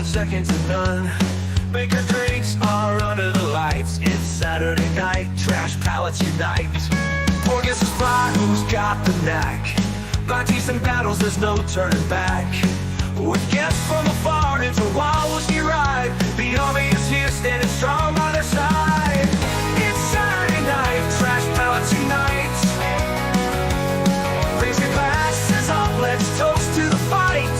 that's second to none. Baker drinks are under the lights. It's Saturday night, trash palates unite. Or guess who's fly, who's got the knack? By decent battles, there's no turning back. With guests from afar, it's a wild whiskey ride. The army is here, standing strong by their side. It's Saturday night, trash palates unite. Raise your glasses up, let's toast to the fight.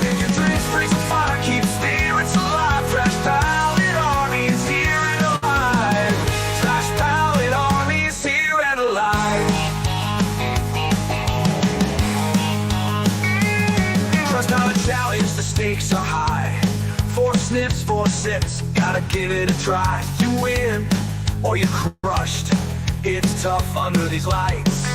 Pick your drinks, raise a fire, keep spirits alive. Trash palate army is here and alive. Trash palate army is here and alive. Trust knowledge challenge, the stakes are high. 4 sniffs, 4 sips, gotta give it a try. You win, or you're crushed. It's tough under these lights.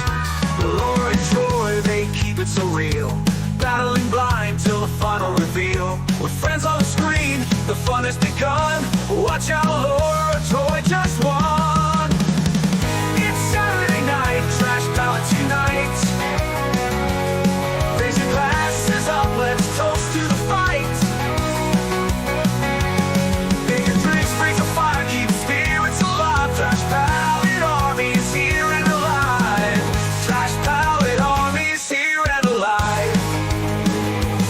Laura and Troy, they keep it so real. Battling blind till the final reveal. With friends on the screen, the fun has begun. Watch out, Laura and Troy just won. It's Saturday night, trash palates unite. Raise your glasses up, let's toast to the fight. Pick your drinks, raise a fire, keep spirits alive. Trash palate army is here and alive. Trash palate army is here and alive.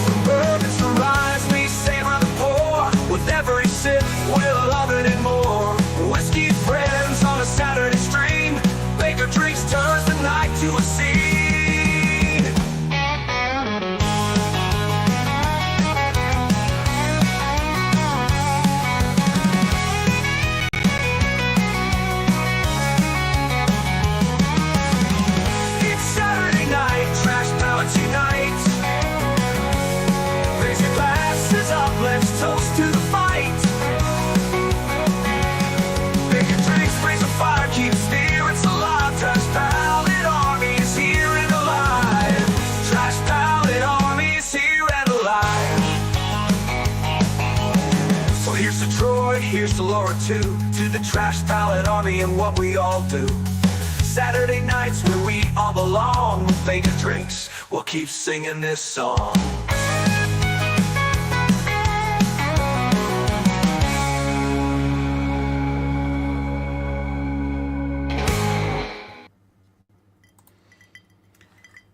From bourbons to rhymes, we savor the pour. With every sip, we'll love it and more. Whiskey friends on a Saturday stream. Baker drinks turns the night to a scene. It's Saturday night, trash palates unite. Raise your glasses up, let's toast to the fight. Pick your drinks, raise a fire, keep spirits alive. Trash palate army is here and alive. Trash palate army is here and alive. So here's to Troy, here's to Laura too. To the trash palate army and what we all do. Saturday nights where we all belong. With Baker drinks, we'll keep singing this song.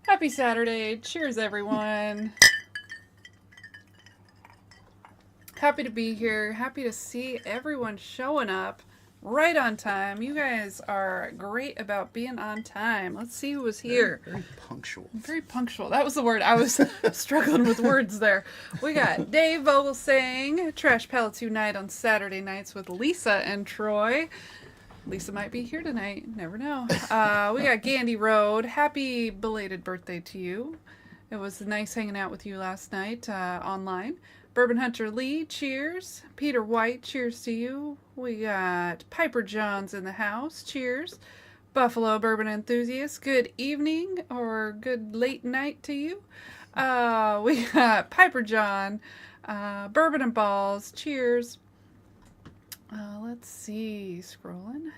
Happy Saturday. Cheers, everyone. Happy to be here. Happy to see everyone showing up right on time. You guys are great about being on time. Let's see who was here. Very punctual. Very punctual. That was the word. I was struggling with words there. We got Dave Vogel saying Trash Palates Unite on Saturday nights with Lisa and Troy. Lisa might be here tonight. Never know. We got Gandy Road. Happy belated birthday to you. It was nice hanging out with you last night online. Bourbon Hunter Lee, cheers. Peter White, cheers to you. We got Piper Johns in the house, cheers. Buffalo Bourbon Enthusiast, good evening or good late night to you. We got Piper John, Bourbon and Balls, cheers. Let's see, scrolling.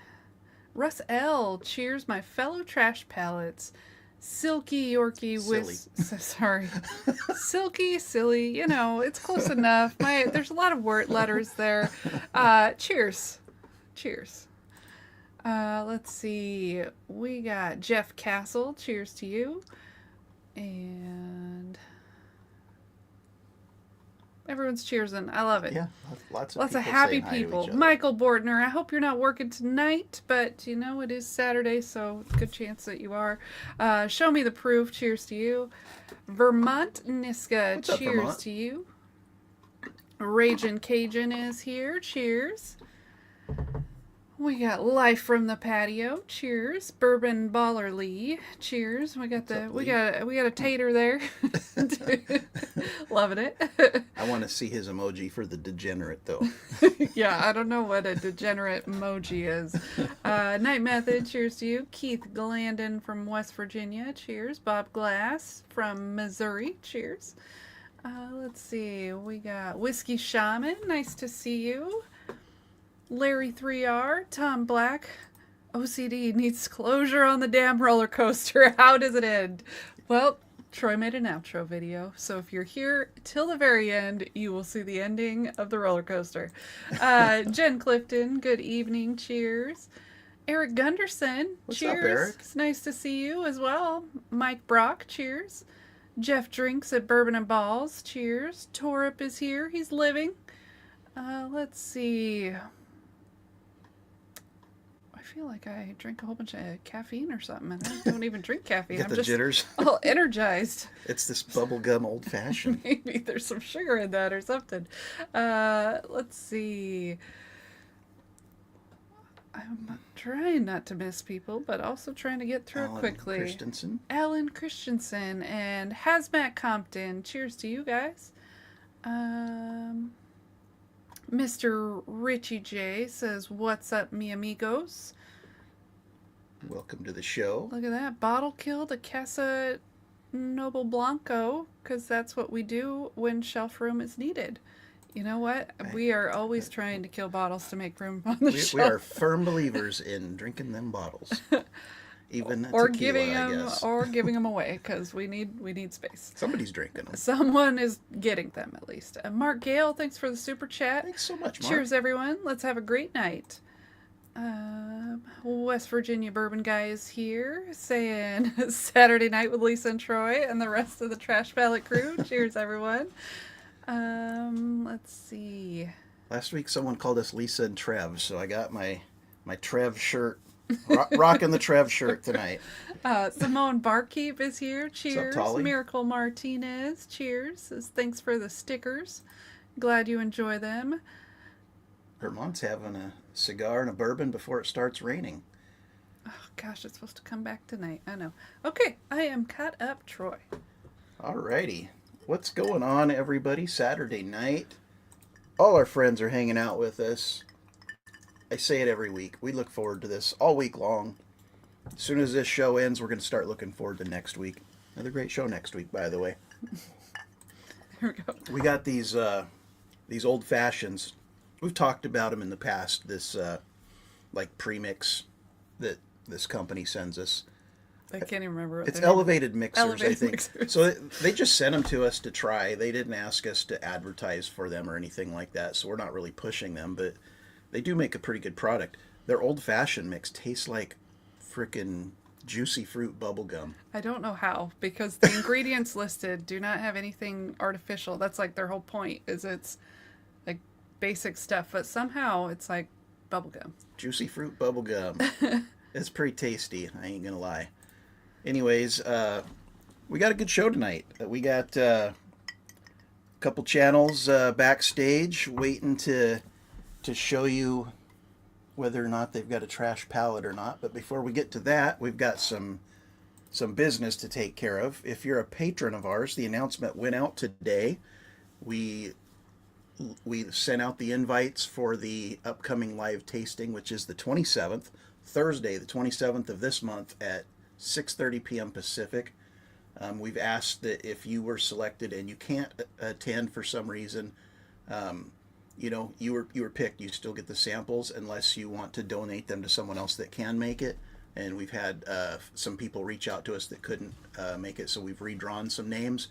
Russ L, cheers, my fellow trash palates. Silky Yorkie with sorry, silky silly. You know, it's close enough. There's a lot of letters there. Cheers, cheers. Let's see. We got Jeff Castle. Cheers to you. And everyone's cheersing. I love it. Yeah, lots of happy people. Michael Bordner, I hope you're not working tonight, but you know, it is Saturday, so good chance that you are. Show me the proof. Cheers to you. Vermont Niska, What's up, cheers Vermont? to you. Ragin' Cajun is here. Cheers. We got Life from the Patio. Cheers. Bourbon Baller Lee. Cheers. We got we got a tater there. Loving it. I want to see his emoji for the degenerate though. Yeah, I don't know what a degenerate emoji is. Night Method, cheers to you. Keith Glandon from West Virginia, cheers. Bob Glass from Missouri, cheers. Let's see, we got Whiskey Shaman, nice to see you. Larry 3R, Tom Black, OCD needs closure on the damn roller coaster. How does it end? Well, Troy made an outro video, so if you're here till the very end, you will see the ending of the roller coaster. Jen Clifton, good evening, cheers. Eric Gunderson, What's cheers. up, Eric? It's nice to see you as well. Mike Brock, cheers. Jeff Drinks at Bourbon and Balls, cheers. Torup is here, he's living. Let's see. I feel like I drink a whole bunch of caffeine or something, and I don't even drink caffeine. Get I'm the just jitters. all energized. It's this bubblegum old fashioned. Maybe there's some sugar in that or something. Let's see. I'm trying not to miss people, but also trying to get through it quickly. Christensen. Alan Christensen and Hazmat Compton. Cheers to you guys. Mr. Richie J says, "What's up, mi amigos?" Welcome to the show. Look at that. Bottle killed a Casa Noble Blanco, because that's what we do when shelf room is needed. You know what? We are always trying to kill bottles to make room on the We shelf. are firm believers in drinking them bottles. Even or tequila, giving I them guess. or giving them away, because we need space. Somebody's drinking them. Someone is getting them, at least. Mark Gale, thanks for the super chat. Thanks so much, Mark. Cheers, everyone. Let's have a great night. West Virginia Bourbon Guy is here saying Saturday night with Lisa and Troy and the rest of the Trash Palate crew. Cheers, everyone. Let's see. Last week someone called us Lisa and Trev, so I got my Trev shirt. Rocking the Trev shirt tonight. Simone Barkeep is here. Cheers. Tolly? Miracle Martinez. Cheers. Says, thanks for the stickers. Glad you enjoy them. Vermont's having a cigar and a bourbon before it starts raining. Oh, gosh, it's supposed to come back tonight. I know. Okay, I am caught up, Troy. Alrighty. What's going on, everybody? Saturday night. All our friends are hanging out with us. I say it every week. We look forward to this all week long. As soon as this show ends, we're going to start looking forward to next week. Another great show next week, by the way. Here we go. We got these old fashions. We've talked about them in the past. This like premix that this company sends us. I can't even remember what It's they're named. elevated mixers, Elevated I think. mixers. So they just sent them to us to try. They didn't ask us to advertise for them or anything like that. So we're not really pushing them, but they do make a pretty good product. Their old-fashioned mix tastes like frickin' juicy fruit bubble gum. I don't know how, because the ingredients listed do not have anything artificial. That's like their whole point, is it's like basic stuff, but somehow it's like bubblegum. Juicy fruit bubble gum. It's pretty tasty, I ain't gonna lie. Anyways, we got a good show tonight. We got a couple channels backstage waiting to show you whether or not they've got a trash palate or not. But before we get to that, we've got some business to take care of. If you're a patron of ours, the announcement went out today. We sent out the invites for the upcoming live tasting, which is the 27th, Thursday, the 27th of this month at 6:30 p.m. Pacific. We've asked that if you were selected and you can't attend for some reason, you know, you were picked, you still get the samples unless you want to donate them to someone else that can make it. And we've had some people reach out to us that couldn't make it, so we've redrawn some names.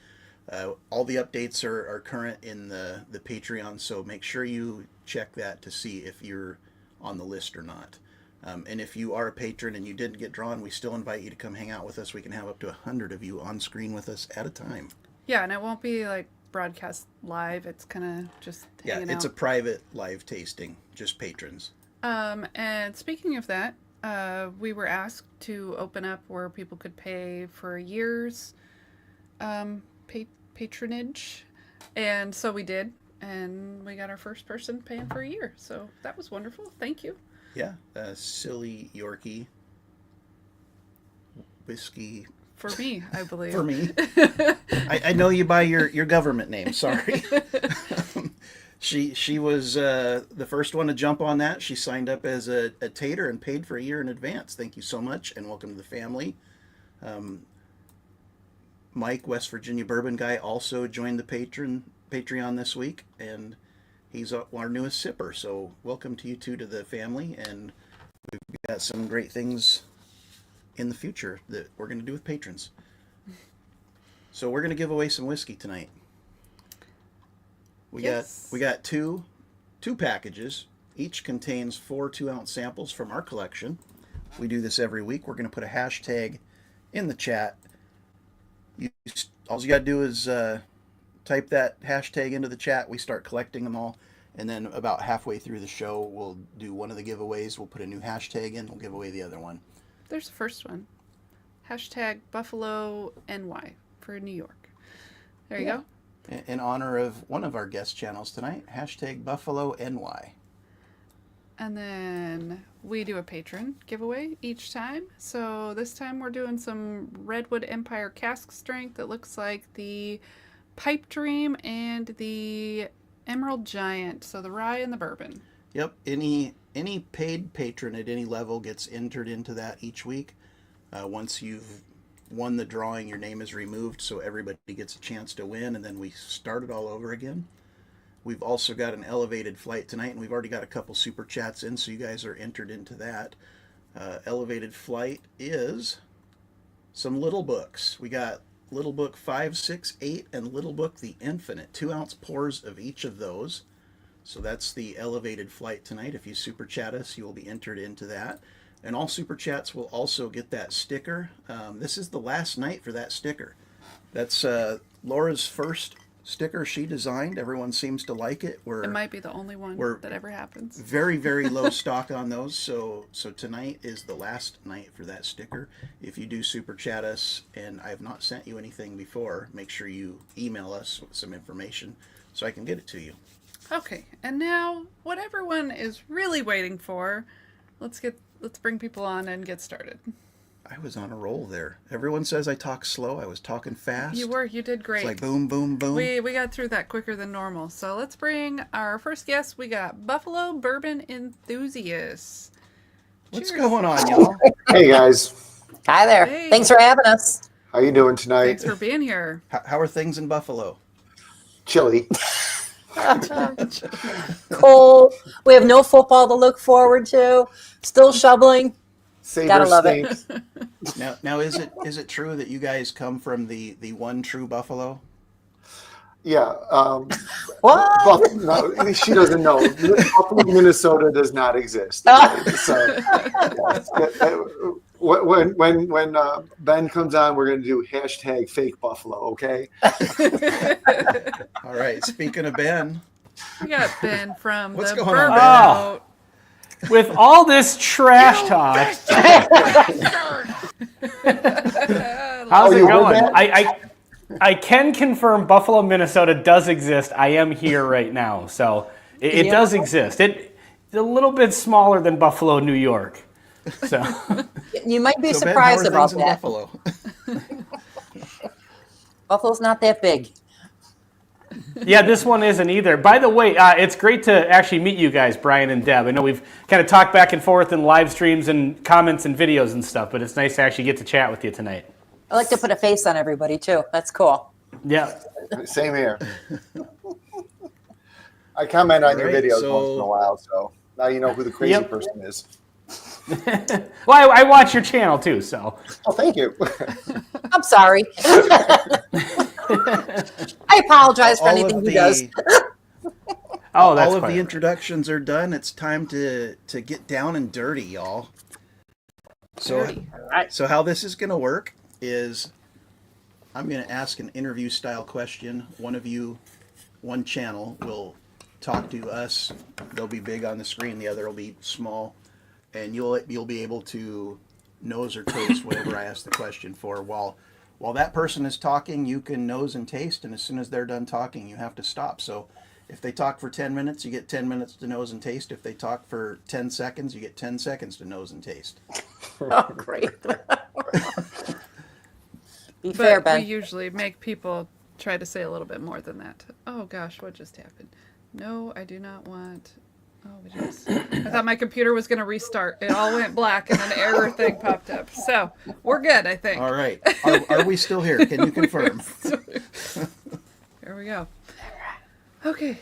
All the updates are current in the Patreon, so make sure you check that to see if you're on the list or not. And if you are a patron and you didn't get drawn, we still invite you to come hang out with us. We can have up to 100 of you on screen with us at a time. Yeah, and it won't be like broadcast live. It's kind of just hanging Yeah, it's out. a private live tasting, just patrons. And speaking of that, we were asked to open up where people could pay for a year's patronage, and so we did, and we got our first person paying for a year, so that was wonderful. Thank you. Yeah, Silly Yorkie whiskey For me, I believe. for me. I know you by your government name. Sorry. She was the first one to jump on that. She signed up as a tater and paid for a year in advance. Thank you so much, and welcome to the family. Mike, West Virginia Bourbon Guy, also joined the Patreon this week, and he's our newest sipper. So welcome to you two to the family, and we've got some great things in the future that we're going to do with patrons. So we're gonna give away some whiskey tonight. Yes. We got two packages. Each contains 4 2-ounce samples from our collection. We do this every week. We're gonna put a hashtag in the chat. All you gotta do is type that hashtag into the chat. We start collecting them all, and then about halfway through the show, we'll do one of the giveaways. We'll put a new hashtag in. We'll give away the other one. There's the first one. Hashtag Buffalo NY for New York. There you go. In honor of one of our guest channels tonight, hashtag Buffalo NY. And then we do a patron giveaway each time. So this time we're doing some Redwood Empire cask strength that looks like the Pipe Dream and the Emerald Giant. So the rye and the bourbon. Yep. Any paid patron at any level gets entered into that each week. Once you've won the drawing, your name is removed, so everybody gets a chance to win, and then we start it all over again. We've also got an elevated flight tonight, and we've already got a couple super chats in, so you guys are entered into that. Elevated flight is some Little Books. We got Little Book 5, 6, 8, and Little Book the Infinite. 2-ounce pours of each of those. So that's the elevated flight tonight. If you super chat us, you will be entered into that. And all super chats will also get that sticker. This is the last night for that sticker. That's Laura's first sticker she designed. Everyone seems to like it. It might be the only one that ever happens. Very, very low stock on those. So tonight is the last night for that sticker. If you do super chat us and I have not sent you anything before, make sure you email us with some information so I can get it to you. Okay, and now what everyone is really waiting for, let's bring people on and get started. I was on a roll there. Everyone says I talk slow. I was talking fast. You did great. It's like boom, boom, boom. We got through that quicker than normal. So let's bring our first guest. We got Buffalo Bourbon Enthusiasts. What's Cheers. going on, y'all? Hey guys, Hi there. Hey. Thanks for having us. how you doing tonight? Thanks for being here. How are things in Buffalo? Chilly. Cold. We have no football to look forward to. Still shoveling. Sabres Gotta love stink. Now is it true that you guys come from the one true Buffalo? Yeah. What? No, she doesn't know. Buffalo, Minnesota does not exist. So, when Ben comes on, we're going to do hashtag fake Buffalo. Okay. All right. Speaking of Ben, We got Ben from What's the going on, Bourbon Ben? Boat. With all this trash talk, how's it you heard going? that? I can confirm Buffalo, Minnesota does exist. I am here right now, so it does exist. It's a little bit smaller than Buffalo, New York. So You might be so Ben, how are surprised about things in that. Buffalo? Buffalo's not that big. yeah, this one isn't either. By the way, it's great to actually meet you guys, Brian and Deb. I know we've kind of talked back and forth in live streams and comments and videos and stuff, but it's nice to actually get to chat with you tonight. I like to put a face on everybody too. That's cool. Yeah. Same here. I comment on your Right, videos so- once in a while, so now you know who the crazy Yep. person is. Well, I watch your channel too, so. Oh, thank you. I'm sorry. I apologize for anything he does. Oh, that's all of quite the all introductions are done. It's time to get down and dirty, y'all. Dirty. So how this is going to work is I'm going to ask an interview style question. One of you, one channel will talk to us. They'll be big on the screen. The other will be small, and you'll be able to nose or taste whatever I ask the question for. While that person is talking, you can nose and taste, and as soon as they're done talking, you have to stop. So if they talk for 10 minutes, you get 10 minutes to nose and taste. If they talk for 10 seconds, you get 10 seconds to nose and taste. Oh, great. Be fair, But we Ben. usually make people try to say a little bit more than that. Oh gosh, what just happened? No, I do not want. Oh, I thought my computer was going to restart. It all went black and an error thing popped up. So we're good, I think. All right. Are we still here? Can you confirm? Here we go. Okay.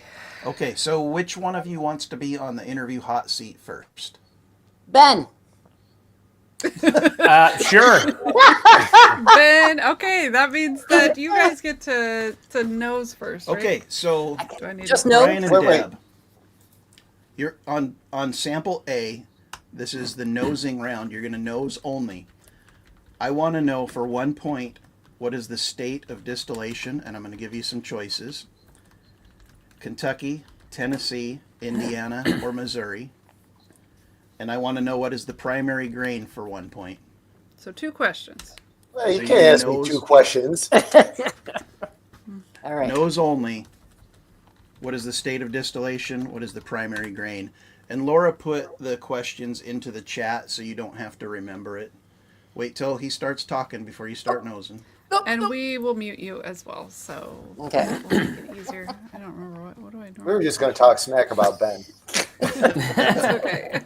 Okay, so which one of you wants to be on the interview hot seat first? Ben. Sure. Ben, okay, that means that you guys get to nose first, right? Okay, so Do I need Just to... no. Brian and Wait. Deb, you're on sample A. This is the nosing round. You're going to nose only. I want to know for 1 point what is the state of distillation, and I'm going to give you some choices: Kentucky, Tennessee, Indiana, or Missouri. And I want to know what is the primary grain for 1 point. So 2 questions. Well, you So can't you ask me knows- 2 questions. All right. Nose only. What is the state of distillation? What is the primary grain? And Laura put the questions into the chat so you don't have to remember it. Wait till he starts talking before you start nosing. And we will mute you as well, so Okay. we'll make it easier. I don't remember what do I We were know? just going to talk smack about Ben. That's okay.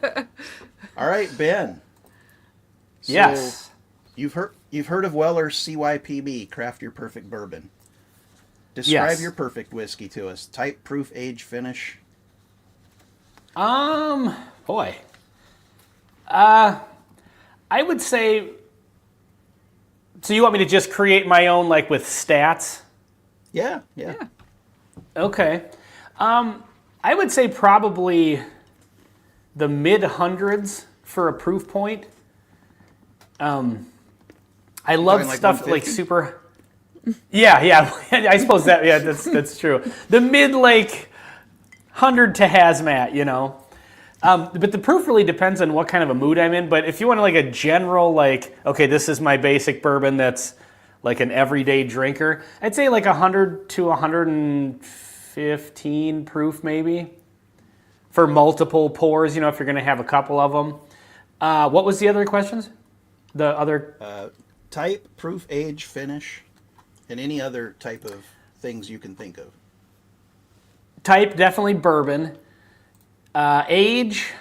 All right, Ben. So Yes. You've heard of Weller's CYPB, Craft Your Perfect Bourbon. Describe Yes. your perfect whiskey to us. Type, proof, age, finish. Boy. I would say. So you want me to just create my own, like with stats? Yeah. Okay. I would say probably the mid hundreds for a proof point. I love talking like stuff like 150? super. Yeah. I suppose that's true. The mid like 100 to hazmat, you know. But the proof really depends on what kind of a mood I'm in. But if you want like a general, like, okay, this is my basic bourbon that's like an everyday drinker, I'd say like 100 to 115 proof maybe for multiple pours, you know, if you're going to have a couple of them. What was the other questions? The other... Type, proof, age, finish, and any other type of things you can think of. Type, definitely bourbon. Age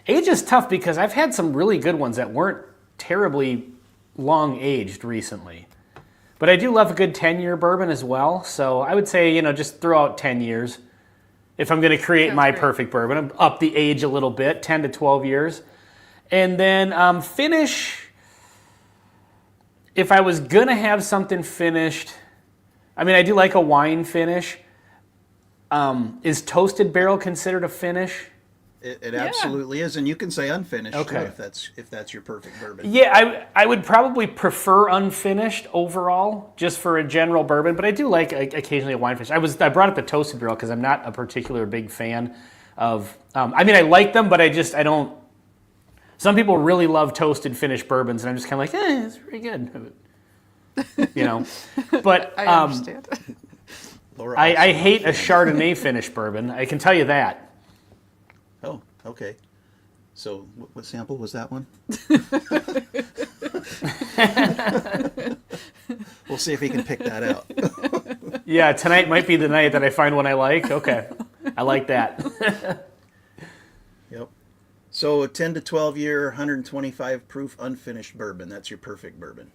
is tough because I've had some really good ones that weren't terribly long aged recently. But I do love a good 10-year bourbon as well. So I would say, you know, just throw out 10 years. If I'm going to create Sounds my great. perfect bourbon, up the age a little bit, 10 to 12 years. And then finish, if I was going to have something finished, I mean, I do like a wine finish. Is toasted barrel considered a finish? It absolutely is, and you can say unfinished too, Okay. if that's your perfect bourbon. Yeah, I would probably prefer unfinished overall, just for a general bourbon. But I do like occasionally a wine finish. I brought up the toasted barrel because I'm not a particular big fan of. I mean, I like them, but I don't. Some people really love toasted finished bourbons, and I'm just kind of like, it's pretty good, you know. But I understand. Laura I also hate a loves Chardonnay finished bourbon. I can tell you that. Oh, okay. So, what sample was that one? We'll see if he can pick that out. Yeah, tonight might be the night that I find one I like. Okay, I like that. Yep. So, a 10 to 12 year, 125 proof unfinished bourbon. That's your perfect bourbon.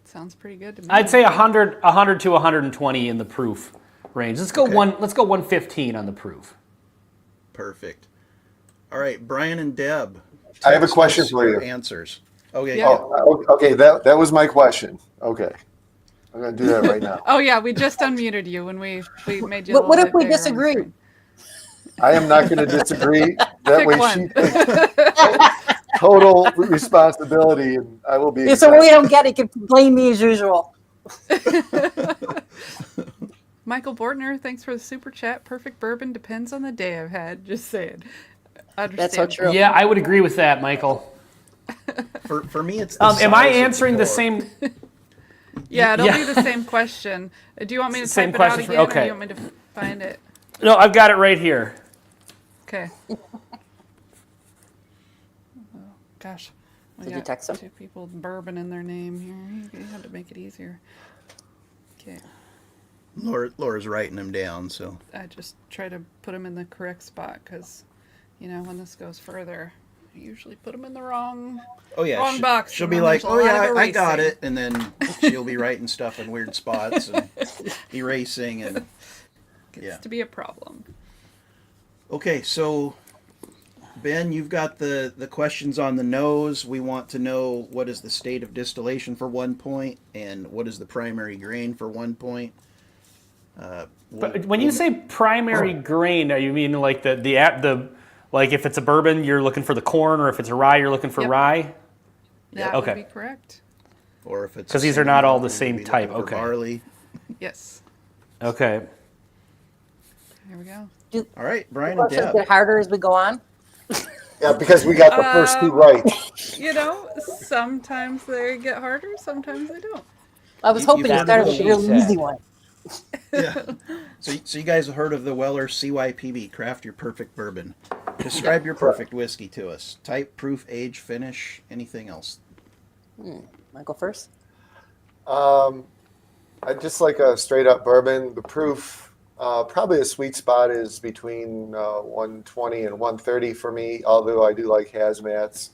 Sounds pretty good to me. I'd say 100 to 120 in the proof range. Let's go Okay. 115 on the proof. Perfect. All right, Brian and Deb. I have a text question us for your you. Answers. Okay. Yeah. Oh, okay. That was my question. Okay. I'm going to do that right now. Oh yeah, we just unmuted you when we made you. What a if little we bit bigger on the disagree? screen. I am not going to disagree. That Pick way one. she takes total responsibility, and I will be. Yeah, so when we don't get it, you can blame me as usual. Michael Bortner, thanks for the super chat. Perfect bourbon depends on the day I've had. Just saying. That's so Understand. true. Yeah, I would agree with that, Michael. For me, it's the Am I size of answering the pour. same? Yeah, it'll Yeah. be the same question. Do you want me to Same type it out question for- again, or okay. do you want me to find it? No, I've got it right here. Okay. Oh, gosh. We Did you got text him? 2 people with bourbon in their name here. You had to make it easier. Okay. Laura's writing them down, so. I just try to put them in the correct spot because, you know, when this goes further, I usually put them in the wrong. Oh yeah, Wrong box, she'll and be then like, there's a "Oh lot yeah, of I got erasing." it," and then she'll be writing stuff in weird spots and erasing and Gets yeah. to be a problem. Okay, so Ben, you've got the questions on the nose. We want to know what is the state of distillation for 1 point, and what is the primary grain for 1 point. But when you say primary grain, are you mean like the like if it's a bourbon, you're looking for the corn, or if it's a rye, you're looking for Yep. rye? That Okay. would be correct. Or if it's 'Cause these are not all the single malt, same we'd be type, looking for okay. Barley. Yes. Okay. Here we go. All right, Brian and Questions Deb. get harder as we go on. Yeah, because we got the first two right. You know, sometimes they get harder, sometimes they don't. I was You- hoping you've to heard start of with the- a real she easy said. one. Yeah. So you guys have heard of the Weller CYPB, Craft Your Perfect Bourbon. Describe your perfect whiskey to us. Type, proof, age, finish, anything else. Michael first. I just like a straight up bourbon. The proof, probably a sweet spot is between 120 and 130 for me, although I do like hazmats.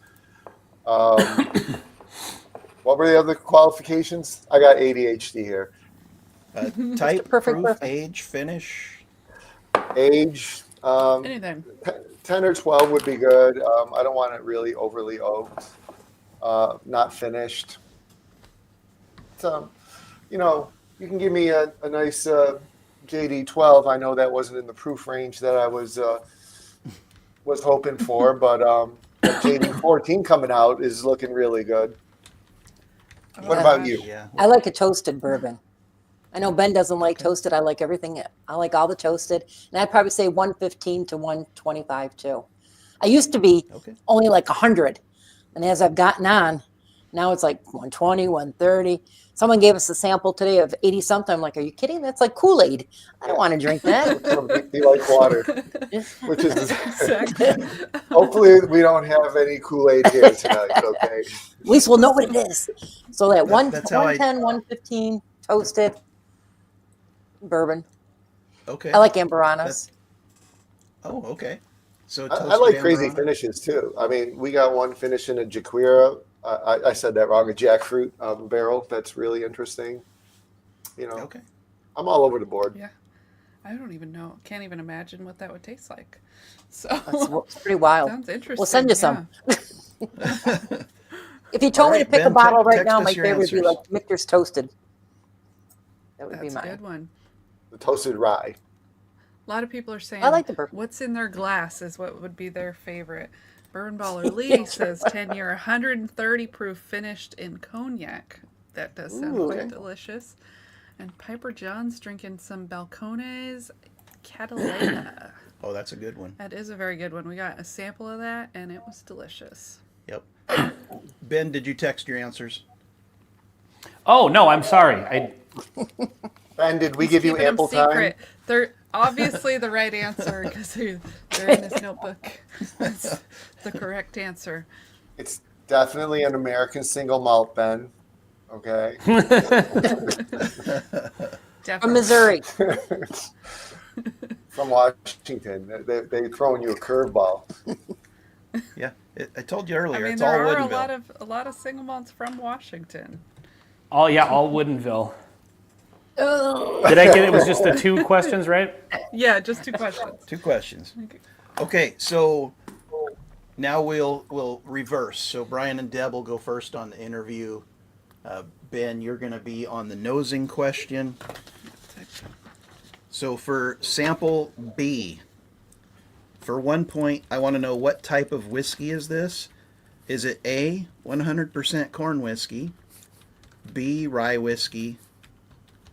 What were the other qualifications? I got ADHD here. Type, perfect proof, bourbon. age, finish. Age, Anything. 10 or 12 would be good. I don't want it really overly oaked, not finished. So, you know, you can give me a nice JD 12. I know that wasn't in the proof range that I was hoping for, but JD 14 coming out is looking really good. What about you? Yeah. I like a toasted bourbon. I know Ben doesn't like toasted. I like everything. I like all the toasted. And I'd probably say 115 to 125 too. I used to be Okay. only like 100. And as I've gotten on, now it's like 120, 130. Someone gave us a sample today of 80 something. I'm like, are you kidding? That's like Kool-Aid. I don't want to drink that. Be like water, which is Exactly. hopefully we don't have any Kool-Aid here tonight. Okay. At least we'll know what it is. So that That's how 110, 115 toasted bourbon. Okay. I like Ambaranas. Oh, okay. So I toasted like crazy Amarone. finishes too. I mean, we got one finish in a Jaquira. I said that wrong. A jackfruit barrel. That's really interesting. You know, Okay. I'm all over the board. Yeah. I don't even know. Can't even imagine what that would taste like. So It's pretty wild. sounds interesting. We'll send you some. If you told All me right, to pick Ben, a bottle right text now, us my your favorite would be answers. like Michter's Toasted. That would That's be a mine. good one. The toasted rye. A lot of people are saying I like the bourbon. what's in their glass is what would be their favorite. Bourbon Baller Lee says 10-year, 130 proof, finished in cognac. That does sound Ooh. quite delicious. And Piper John's drinking some Balcones Catalina. Oh, that's a good one. That is a very good one. We got a sample of that, and it was delicious. Yep. Ben, did you text your answers? Oh no, I'm sorry. Ben, did we give you Keeping them ample time? secret. They're obviously the right answer because they're in this notebook. That's the correct answer. It's definitely an American single malt, Ben. Okay. From Definitely. Missouri. From Washington. They're throwing you a curveball. Yeah. I told you I earlier. mean, It's all there are Woodinville. a lot of single malts from Washington. All Woodinville. Ugh. Did I get it? Was just the two questions, right? Yeah, just two questions. Two questions. Okay, so now we'll reverse. So Brian and Deb will go first on the interview. Ben, you're going to be on the nosing question. So for sample B, for 1 point, I want to know what type of whiskey is this? Is it A, 100% corn whiskey, B, rye whiskey,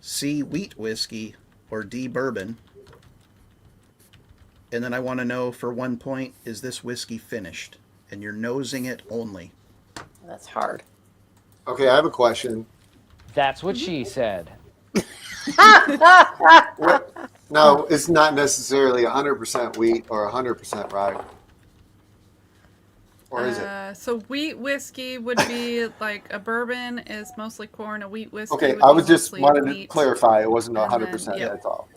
C, wheat whiskey, or D, bourbon? And then I want to know for 1 point, is this whiskey finished? And you're nosing it only. That's hard. Okay, I have a question. That's what she said. No, it's not necessarily 100% wheat or 100% rye. Or is it? So wheat whiskey would be like a bourbon is mostly corn. A wheat whiskey. Okay, would I be was just mostly wanted to wheat. clarify. It wasn't And then, 100%. yeah. That's all.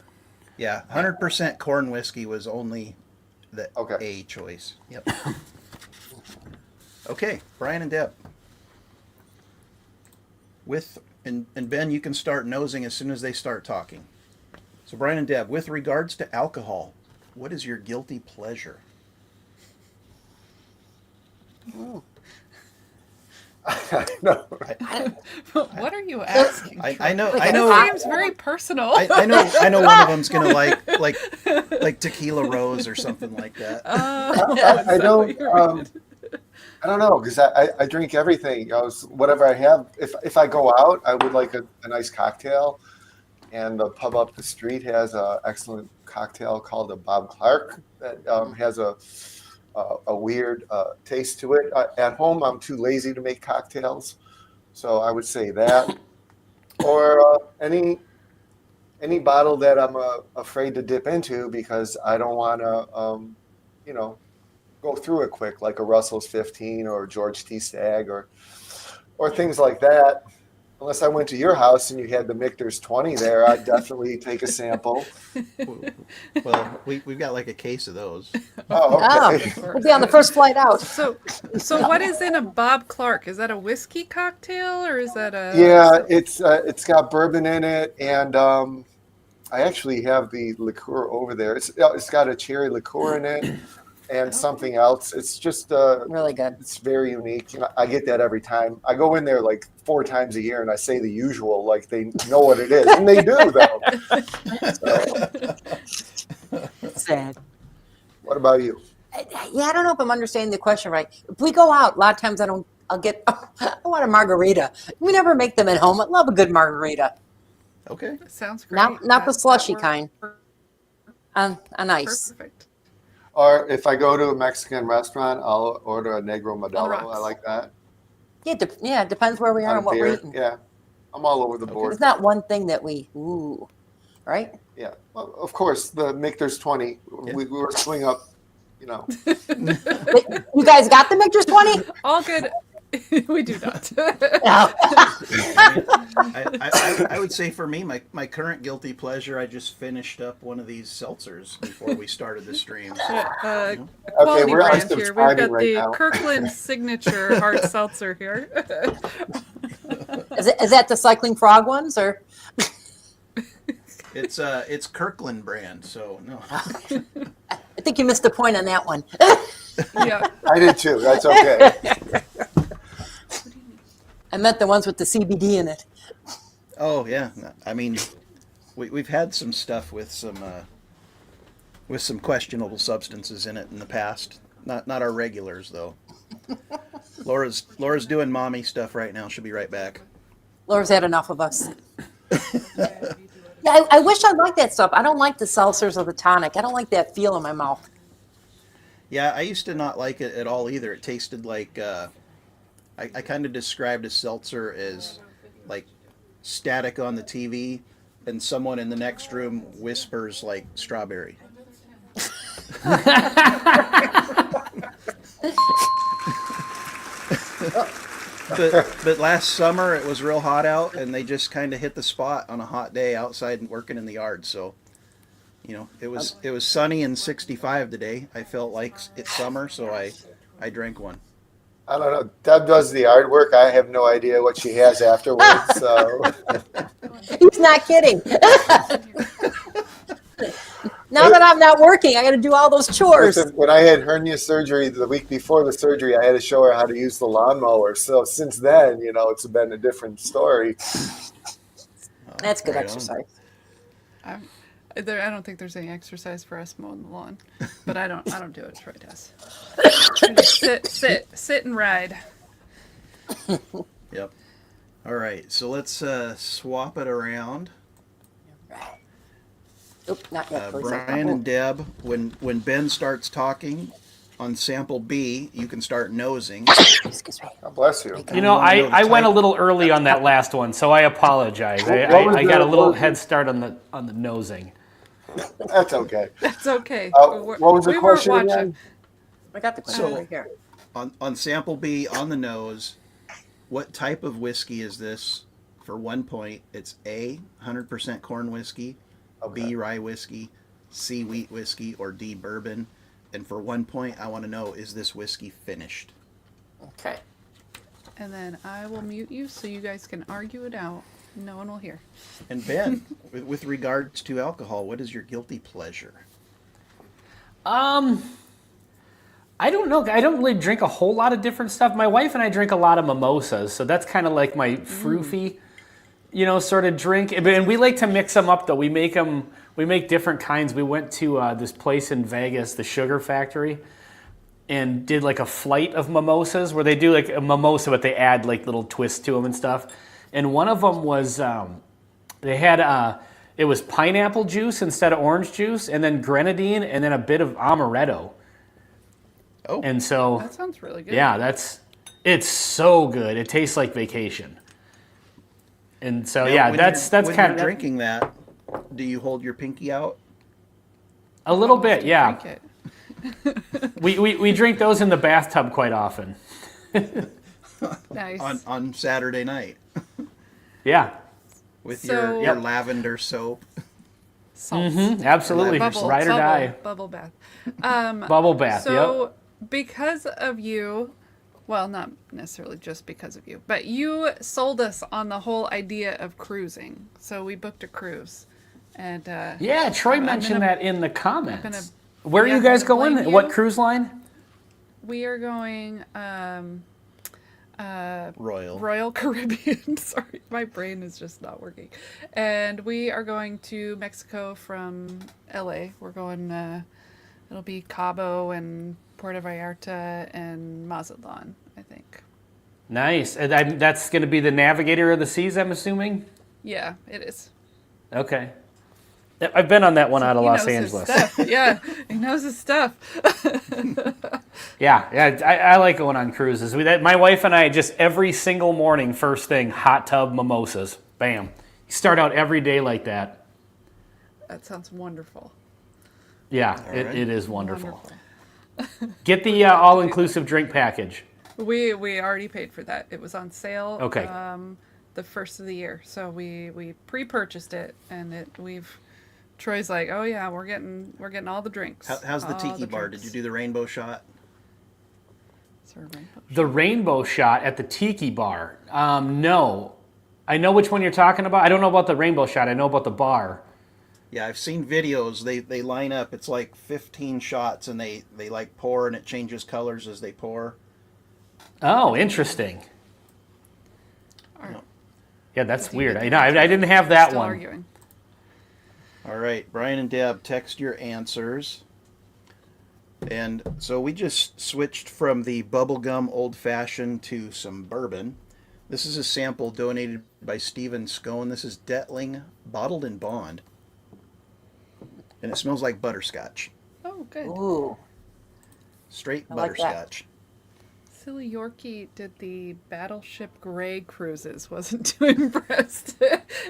Yeah, 100% corn whiskey was only the Okay. A choice. Yep. Okay, Brian and Deb. And Ben, you can start nosing as soon as they start talking. So Brian and Deb, with regards to alcohol, what is your guilty pleasure? I know. What are you asking? I know. Like I a know. hot- Seems very personal. I know one of them's gonna like tequila rose or something like that. I don't. I don't know because I drink everything. You know, whatever I have. If I go out, I would like a nice cocktail, and the pub up the street has an excellent cocktail called a Bob Clark that has a weird taste to it. At home, I'm too lazy to make cocktails, so I would say that, or any bottle that I'm afraid to dip into because I don't want to, you know, go through it quick, like a Russell's 15 or George T. Stagg or things like that. Unless I went to your house and you had the Michter's 20 there, I'd definitely take a sample. Well, we've got like a case of those. Oh, Oh, okay. we'll be on the first flight out. So what is in a Bob Clark? Is that a whiskey cocktail or is that a? Yeah, it's got bourbon in it, and I actually have the liqueur over there. It's got a cherry liqueur in it and something else. It's just Really good. it's very unique. You know, I get that every time. I go in there like 4 times a year, and I say the usual, like they know what it is, and they do though. So, Sad. what about you? Yeah, I don't know if I'm understanding the question right. If we go out, a lot of times I'll get, I want a margarita. We never make them at home. I love a good margarita. Okay. Sounds great. Not the That slushy works kind. On ice. Perfect. Or if I go to a Mexican restaurant, I'll order a Negro Modelo. rocks. I like that. Yeah, it depends where we are On and what beer. we're eating. Yeah, I'm all over the board. It's not one thing that right? Yeah, well, of course, the Michter's 20. Yeah. We were swing up, you know. You guys got the Michter's 20? All good. We do not. No. I would say for me, my current guilty pleasure, I just finished up one of these seltzers before we started the stream. Quality we're on brand here. We've subscribing got right the now. Kirkland signature hard seltzer here. Is that the cycling frog ones or? It's Kirkland brand, so no. I think you missed the point on that one. Yeah. I did too. That's okay. I meant the ones with the CBD in it. Oh yeah, I mean, we've had some stuff with some questionable substances in it in the past. Not our regulars though. Laura's doing mommy stuff right now. She'll be right back. Laura's had enough of us. Yeah, I wish I liked that stuff. I don't like the seltzers or the tonic. I don't like that feel in my mouth. Yeah, I used to not like it at all either. It tasted like I kind of described a seltzer as like static on the TV, and someone in the next room whispers like strawberry. But last summer it was real hot out, and they just kind of hit the spot on a hot day outside and working in the yard. So, you know, it was sunny and 65 today. I felt like it's summer, so I drank one. I don't know. Deb does the artwork. I have no idea what she has afterwards. So He's not kidding. Now that I'm not working, I got to do all those chores. listen, when I had hernia surgery the week before the surgery, I had to show her how to use the lawnmower. So since then, you know, it's been a different story. That's good Right on. exercise. I don't think there's any exercise for us mowing the lawn, but I don't do it. Troy does. We just sit and ride. Yep. All right, so let's swap it around. Oop, not yet, please. Brian and Deb, when Ben starts talking on sample B, you can start nosing. Excuse me. God bless you. You know, wanna know the I went a type? little early on that last one, so I apologize. What was I got a the- little what- head start on the nosing. That's okay. That's okay. What was the we question weren't again? watching. I got the question So- right here. On sample B, on the nose, what type of whiskey is this? For 1 point, it's A, 100% corn whiskey, B, rye whiskey, C, wheat whiskey, or D, bourbon. And for 1 point, I want to know, is this whiskey finished? Okay. And then I will mute you so you guys can argue it out. No one will hear. And Ben, with regards to alcohol, what is your guilty pleasure? I don't know. I don't really drink a whole lot of different stuff. My wife and I drink a lot of mimosas, so that's kind of like my froofy, sort of drink. And we like to mix them up, though. We make different kinds. We went to this place in Vegas, the Sugar Factory, and did like a flight of mimosas where they do like a mimosa, but they add like little twists to them and stuff. And one of them was they had it was pineapple juice instead of orange juice, and then grenadine, and then a bit of amaretto. Oh, And so That sounds really good. yeah, it's so good. It tastes like vacation. And so now, when that's when kind you're of drinking that. Do you hold your pinky out? a little bit, To yeah. drink it. We drink those in the bathtub quite often. Nice. On Saturday night Yeah, with So- your lavender soap. Salts. absolutely. Bubble, Ride or die. bubble bath. Bubble bath. So, because of you, well, not necessarily just because of you, but you sold us on the whole idea of cruising. So we booked a cruise, and Yeah, Troy I'm mentioned gonna- that in the comments. gonna- Where are yeah, you guys I'm gonna going? blame What you. cruise line? we are going Royal. Royal Caribbean. Sorry, my brain is just not working. And we are going to Mexico from LA. We're going. It'll be Cabo and Puerto Vallarta and Mazatlan, I think. Nice. And that's going to be the Navigator of the Seas, I'm assuming? Yeah, it is. Okay. I've been on that one out of He Los knows his Angeles. stuff. Yeah, he knows his stuff. Yeah, I like going on cruises. My wife and I just every single morning, first thing, hot tub mimosas. Bam. You start out every day like that. That sounds wonderful. Yeah, right. it is wonderful. Get the all-inclusive drink package. We already paid for that. It was on sale. Okay. The first of the year, so we pre-purchased it, and Troy's like, oh yeah, we're getting all the drinks. How's the all tiki bar? drinks. Did you do the rainbow shot? Is there a rainbow? The rainbow shot at the tiki bar. No. I know which one you're talking about. I don't know about the rainbow shot. I know about the bar. Yeah, I've seen videos. They line up. It's like 15 shots, and they like pour, and it changes colors as they pour. Oh, interesting. All right. Yeah, that's Do you weird. get I that? know. I didn't have that Still one. arguing. All right, Brian and Deb, text your answers. And so we just switched from the bubblegum old fashioned to some bourbon. This is a sample donated by Stephen Scone. This is Detling bottled in bond. And it smells like butterscotch. Oh, good. Ooh. Straight I like that. butterscotch. Silly Yorkie did the Battleship Gray cruises. Wasn't too impressed.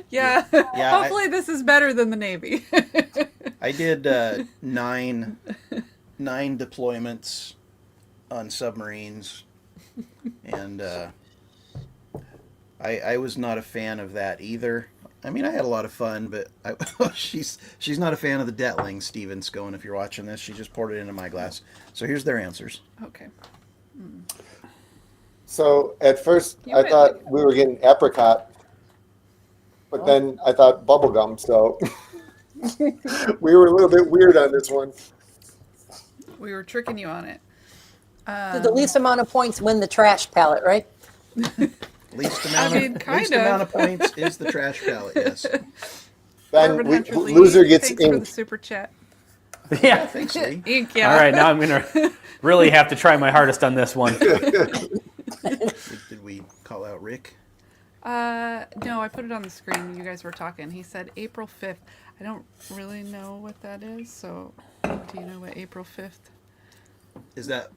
Yeah. Yeah, Hopefully this is better than the Navy. I did nine deployments on submarines, and I was not a fan of that either. I mean, I had a lot of fun, but she's not a fan of the Detling, Steven Scone. If you're watching this, she just poured it into my glass. So here's their answers. Okay. So at first You I might thought like we were getting apricot, but then I thought bubblegum, so we were a little bit weird on this one. We were tricking you on it. Did the least amount of points win the trash palette, right? Least amount I mean, of kind least of. amount of points is the trash palette. Yes. Then Bourbon we, Hunter Lee, loser gets thanks for the ink. super chat. Yeah. Thanks, Lee. Ink, yeah. All right, now I'm going to really have to try my hardest on this one. Did we call out Rick? No, I put it on the screen. You guys were talking. He said April 5th. I don't really know what that is. So, do you know what April 5th? Is that?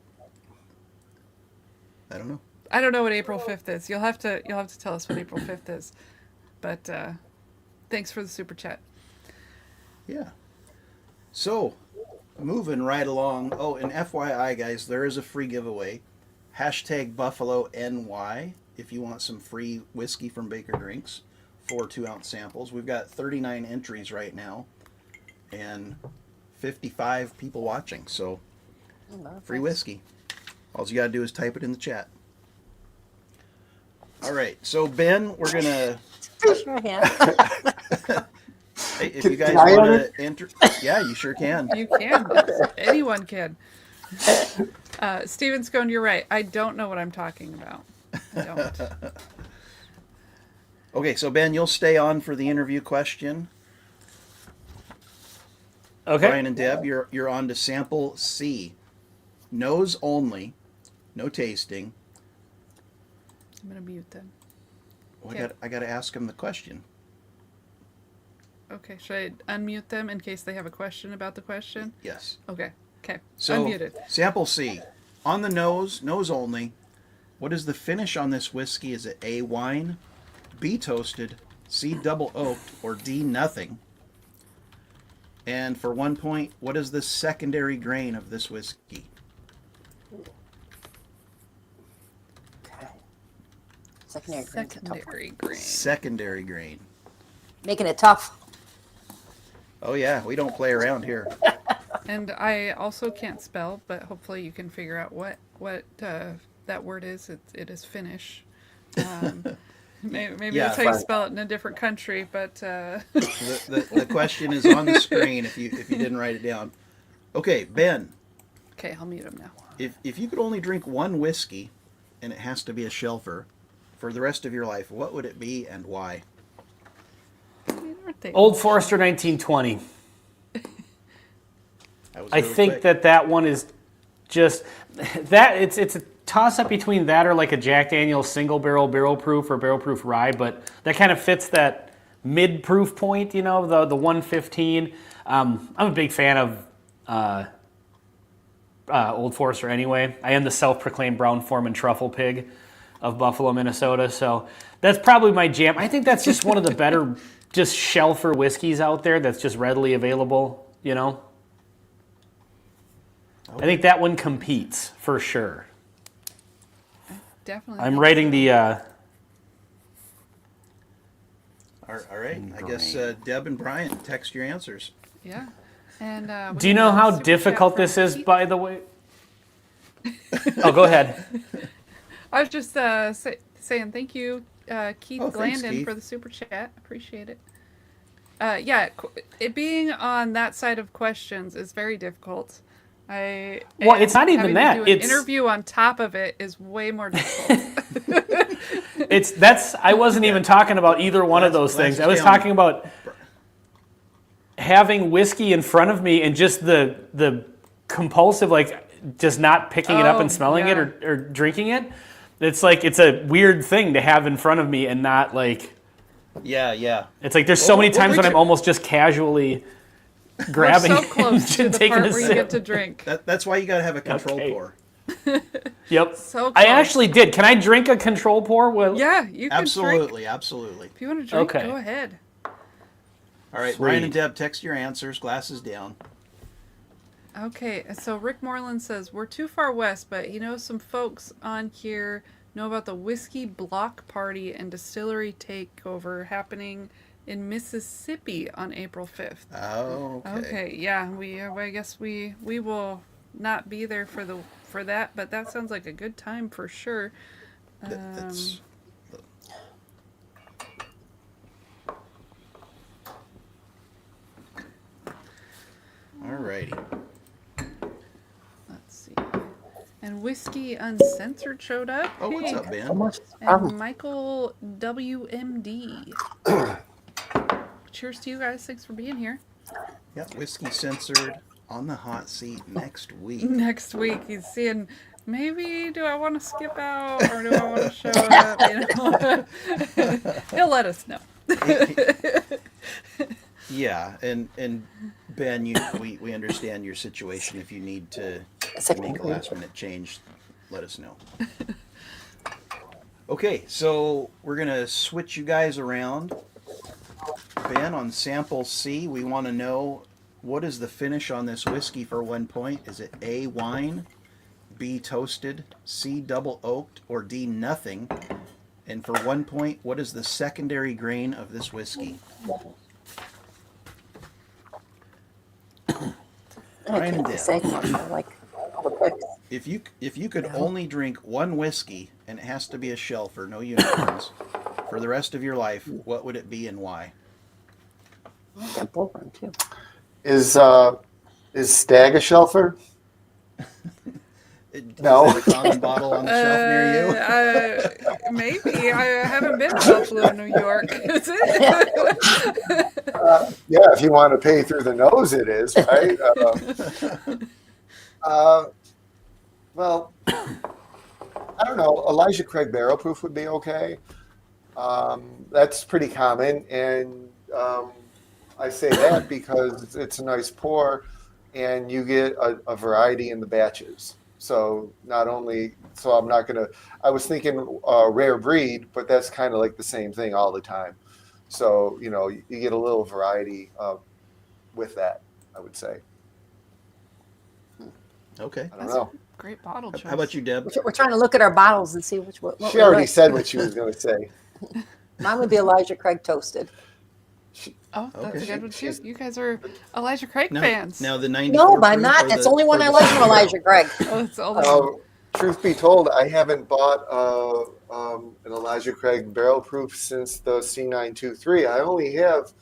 I don't know. I don't know what April 5th is. You'll have to tell us what April 5th is. But thanks for the super chat. Yeah. So, moving right along. Oh, and FYI, guys, there is a free giveaway. Hashtag Buffalo NY if you want some free whiskey from Baker Drinks. 4 2-ounce samples. We've got 39 entries right now and 55 people watching. So, free whiskey. All you got to do is type it in the chat. All right. So, Ben, we're going to... Raise your hand. Hey, if you guys Can I want enter? to enter... Yeah, you sure can. You can. Anyone can. Steven Scone, you're right. I don't know what I'm talking about. I don't. Okay, so Ben, you'll stay on for the interview question. Okay. Brian and Deb, you're on to sample C. Nose only, no tasting. I'm gonna mute them. Well, Okay. I got to ask them the question. Okay, should I unmute them in case they have a question about the question? Yes. Okay. Okay. So Unmuted. sample C. On the nose, nose only. What is the finish on this whiskey? Is it A, wine, B, toasted, C, double oaked, or D, nothing? And for 1 point, what is the secondary grain of this whiskey? Okay. Secondary grain's a tough one. Secondary grain. Secondary grain. Making it tough. Oh yeah, we don't play around here. And I also can't spell, but hopefully you can figure out what that word is. It is Finnish. Maybe Yeah, that's how you fine. spell it in a different country, but The question is on the screen if you didn't write it down. Okay, Ben, okay, I'll mute him now. if you could only drink one whiskey, and it has to be a shelfer, for the rest of your life, what would it be and why? Aren't they? Old Forester 1920. That was I really think quick. that one is just that it's a toss up between that or like a Jack Daniel's single barrel proof or barrel proof rye, but that kind of fits that mid proof point, the 115. I'm a big fan of Old Forester anyway. I am the self-proclaimed Brown Foreman truffle pig of Buffalo, Minnesota, so that's probably my jam. I think that's just one of the better just shelfer whiskeys out there that's just readily available, I think that one competes for sure. Definitely. I'm writing the. All right. I guess Deb and Brian, text your answers. Yeah. And we Do you have know a how super difficult chat from this is, Keith. by the way? Oh, go ahead. I was just saying thank you, Keith Oh, thanks, Glandon, Keith. for the super chat. Appreciate it. It being on that side of questions is very difficult. Well, it's not even having to that. do an It's interview on top of it is way more difficult. I wasn't even talking about either one of those things. I was down. talking about having whiskey in front of me and just the compulsive, like just not picking it up Oh, and smelling yeah. it or drinking it. It's like it's a weird thing to have in front of me and not like. Yeah. It's like there's so many times when Richard- I'm almost just casually We're grabbing so close to and the taking part a where you sip. get to drink. That's why you got to have a control Okay. pour. Yep. So I close. actually did. Can I drink a control pour? Well, Yeah, you can drink. Absolutely. If you want to drink, Okay. go ahead. All right, Brian and Sweet. Deb, text your answers, glasses down. Okay, so Rick Moreland says, we're too far west, but some folks on here know about the Whiskey Block Party and Distillery Takeover happening in Mississippi on April 5th. Oh, okay. Okay, yeah, I guess we will not be there for that, but that sounds like a good time for sure. That's all righty. Let's see. And Whiskey Uncensored showed up. Oh, what's Hey. up, Ben? And Michael WMD. Cheers to you guys. Thanks for being here. Yeah, whiskey censored on the hot seat next week. Next week, he's seeing maybe do I want to skip out or do I want to show up? He'll let us know. Yeah, and Ben, we understand your situation. If you need to make a last minute change, let us know. Okay, so we're gonna switch you guys around. Ben, on sample C, we want to know what is the finish on this whiskey for 1 point? Is it A, wine, B, toasted, C, double oaked, or D, nothing? And for 1 point, what is the secondary grain of this whiskey? Brian and Deb, I like all the picks. if you could only drink one whiskey, and it has to be a shelfer, no unicorns, for the rest of your life, what would it be and why? I got both of them too. Is Stag a shelfer? No. Is that a common bottle on the shelf near you? Maybe. I haven't been to Buffalo, New York. Is it? Yeah, if you want to pay through the nose, it is, right? Well, I don't know. Elijah Craig barrel proof would be okay. That's pretty common, and I say that because it's a nice pour, and you get a variety in the batches. So not only, so I'm not gonna. I was thinking rare breed, but that's kind of like the same thing all the time. So you get a little variety with that, I would say. Okay. I don't That's know. great bottle choice. How about you, Deb? We're trying to look at our bottles and see what She we already like. said what she was going to say. Mine would be Elijah Craig toasted. Oh, that's Okay. a good one too. You guys are Elijah Craig Now, fans. now the 94 No, I'm proof not. or That's the- the only one or I the like from single Elijah Craig. Oh, it's all the Truth be told, I haven't bought an Elijah Craig barrel proof since the C923. I only have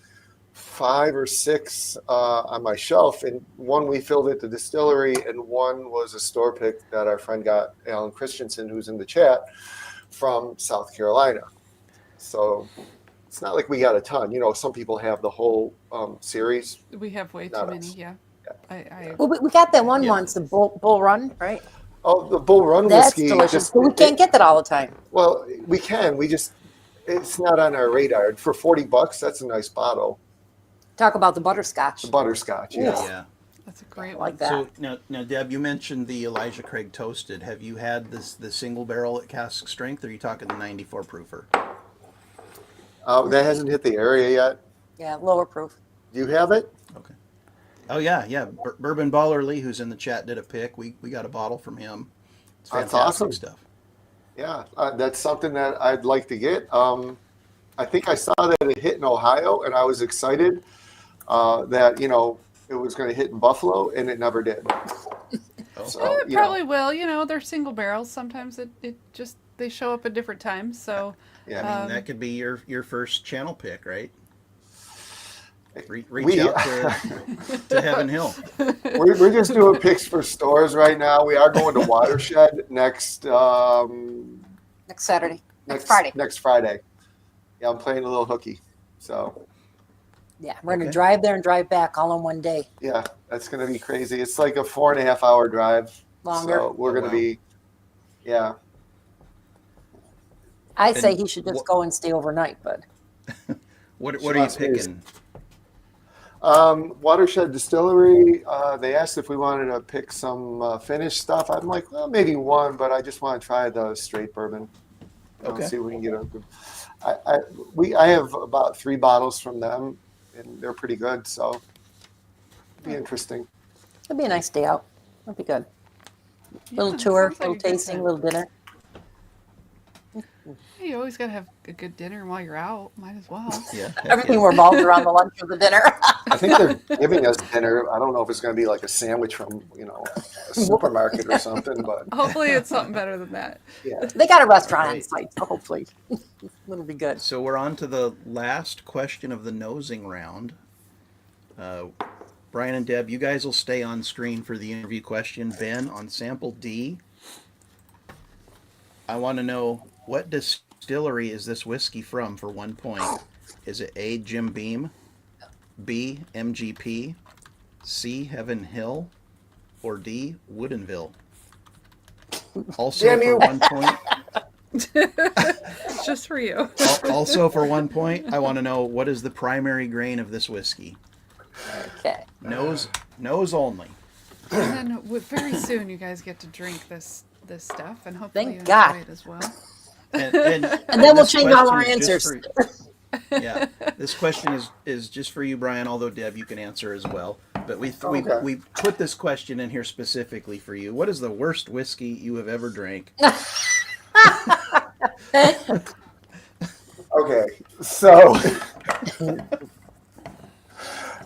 5 or 6 on my shelf, and one we filled at the distillery, and one was a store pick that our friend got, Alan Christensen, who's in the chat, from South Carolina. So it's not like we got a ton. Some people have the whole series. we have way too Not many. us. Yeah. I Well, we got that one Yeah. once, the Bull Run, right? Oh, the Bull Run That's whiskey. delicious. But we can't get that all the time. Well, we can. It's not on our radar. For $40, that's a nice bottle. Talk about the butterscotch. The butterscotch, Yeah, yeah. yeah. that's a great I one. like that. So now, Deb, you mentioned the Elijah Craig toasted. Have you had the single barrel at cask strength, or are you talking the 94 proofer? That hasn't hit the area yet. Yeah, lower proof. Do you have it? Okay. Oh yeah. Bourbon Baller Lee, who's in the chat, did a pick. We got a bottle from him. It's That's fantastic awesome. stuff. Yeah, that's something that I'd like to get. I think I saw that it hit in Ohio, and I was excited that it was going to hit in Buffalo, and it never did. So, It probably will. They're single barrels. Sometimes it just they show up at different times. So yeah. I mean, that could be your first channel pick, right? Reach We- out to Heaven Hill. We're just doing picks for stores right now. We are going to Watershed next Next Saturday. Next Friday. Next Friday. Yeah, I'm playing a little hooky. So Yeah, we're going Okay. to drive there and drive back all in one day. yeah, that's going to be crazy. It's like a 4.5-hour drive. Longer. So we're going to wow. be, yeah. I say And he should just what- go and stay overnight, but What She are you wants me to- picking? Watershed Distillery, they asked if we wanted to pick some finished stuff. I'm like, well, maybe one, but I just want to try the straight bourbon. Okay. See if we can get a good. I have about 3 bottles from them, and they're pretty good. So it'd be interesting. it'd be a nice day out. It'd be good. Little Yeah, tour, sounds like a little good tasting, time. little dinner. You always gotta have a good dinner while you're out. Might as well. Yeah. Everything revolves around the lunch or the dinner. I think they're giving us dinner. I don't know if it's going to be like a sandwich from a supermarket or something, but Hopefully, it's something better than that. yeah. They got a restaurant on Right. site, so hopefully it'll be good. So we're on to the last question of the nosing round. Brian and Deb, you guys will stay on screen for the interview question. Ben, on sample D, I want to know, what distillery is this whiskey from for 1 point? Is it A, Jim Beam, B, MGP, C, Heaven Hill, or D, Woodinville? Also Damn for you. 1 point. Just for you. Also for 1 point, I want to know, what is the primary grain of this whiskey? Okay. Nose only. And then very soon, you guys get to drink this stuff, and hopefully Thank you God. enjoy it as well. And And then we'll this change all our question is just answers. yeah, this question is just for you, Brian. Although Deb, you can answer as well. But we Okay. we put this question in here specifically for you. What is the worst whiskey you have ever drank? Okay, so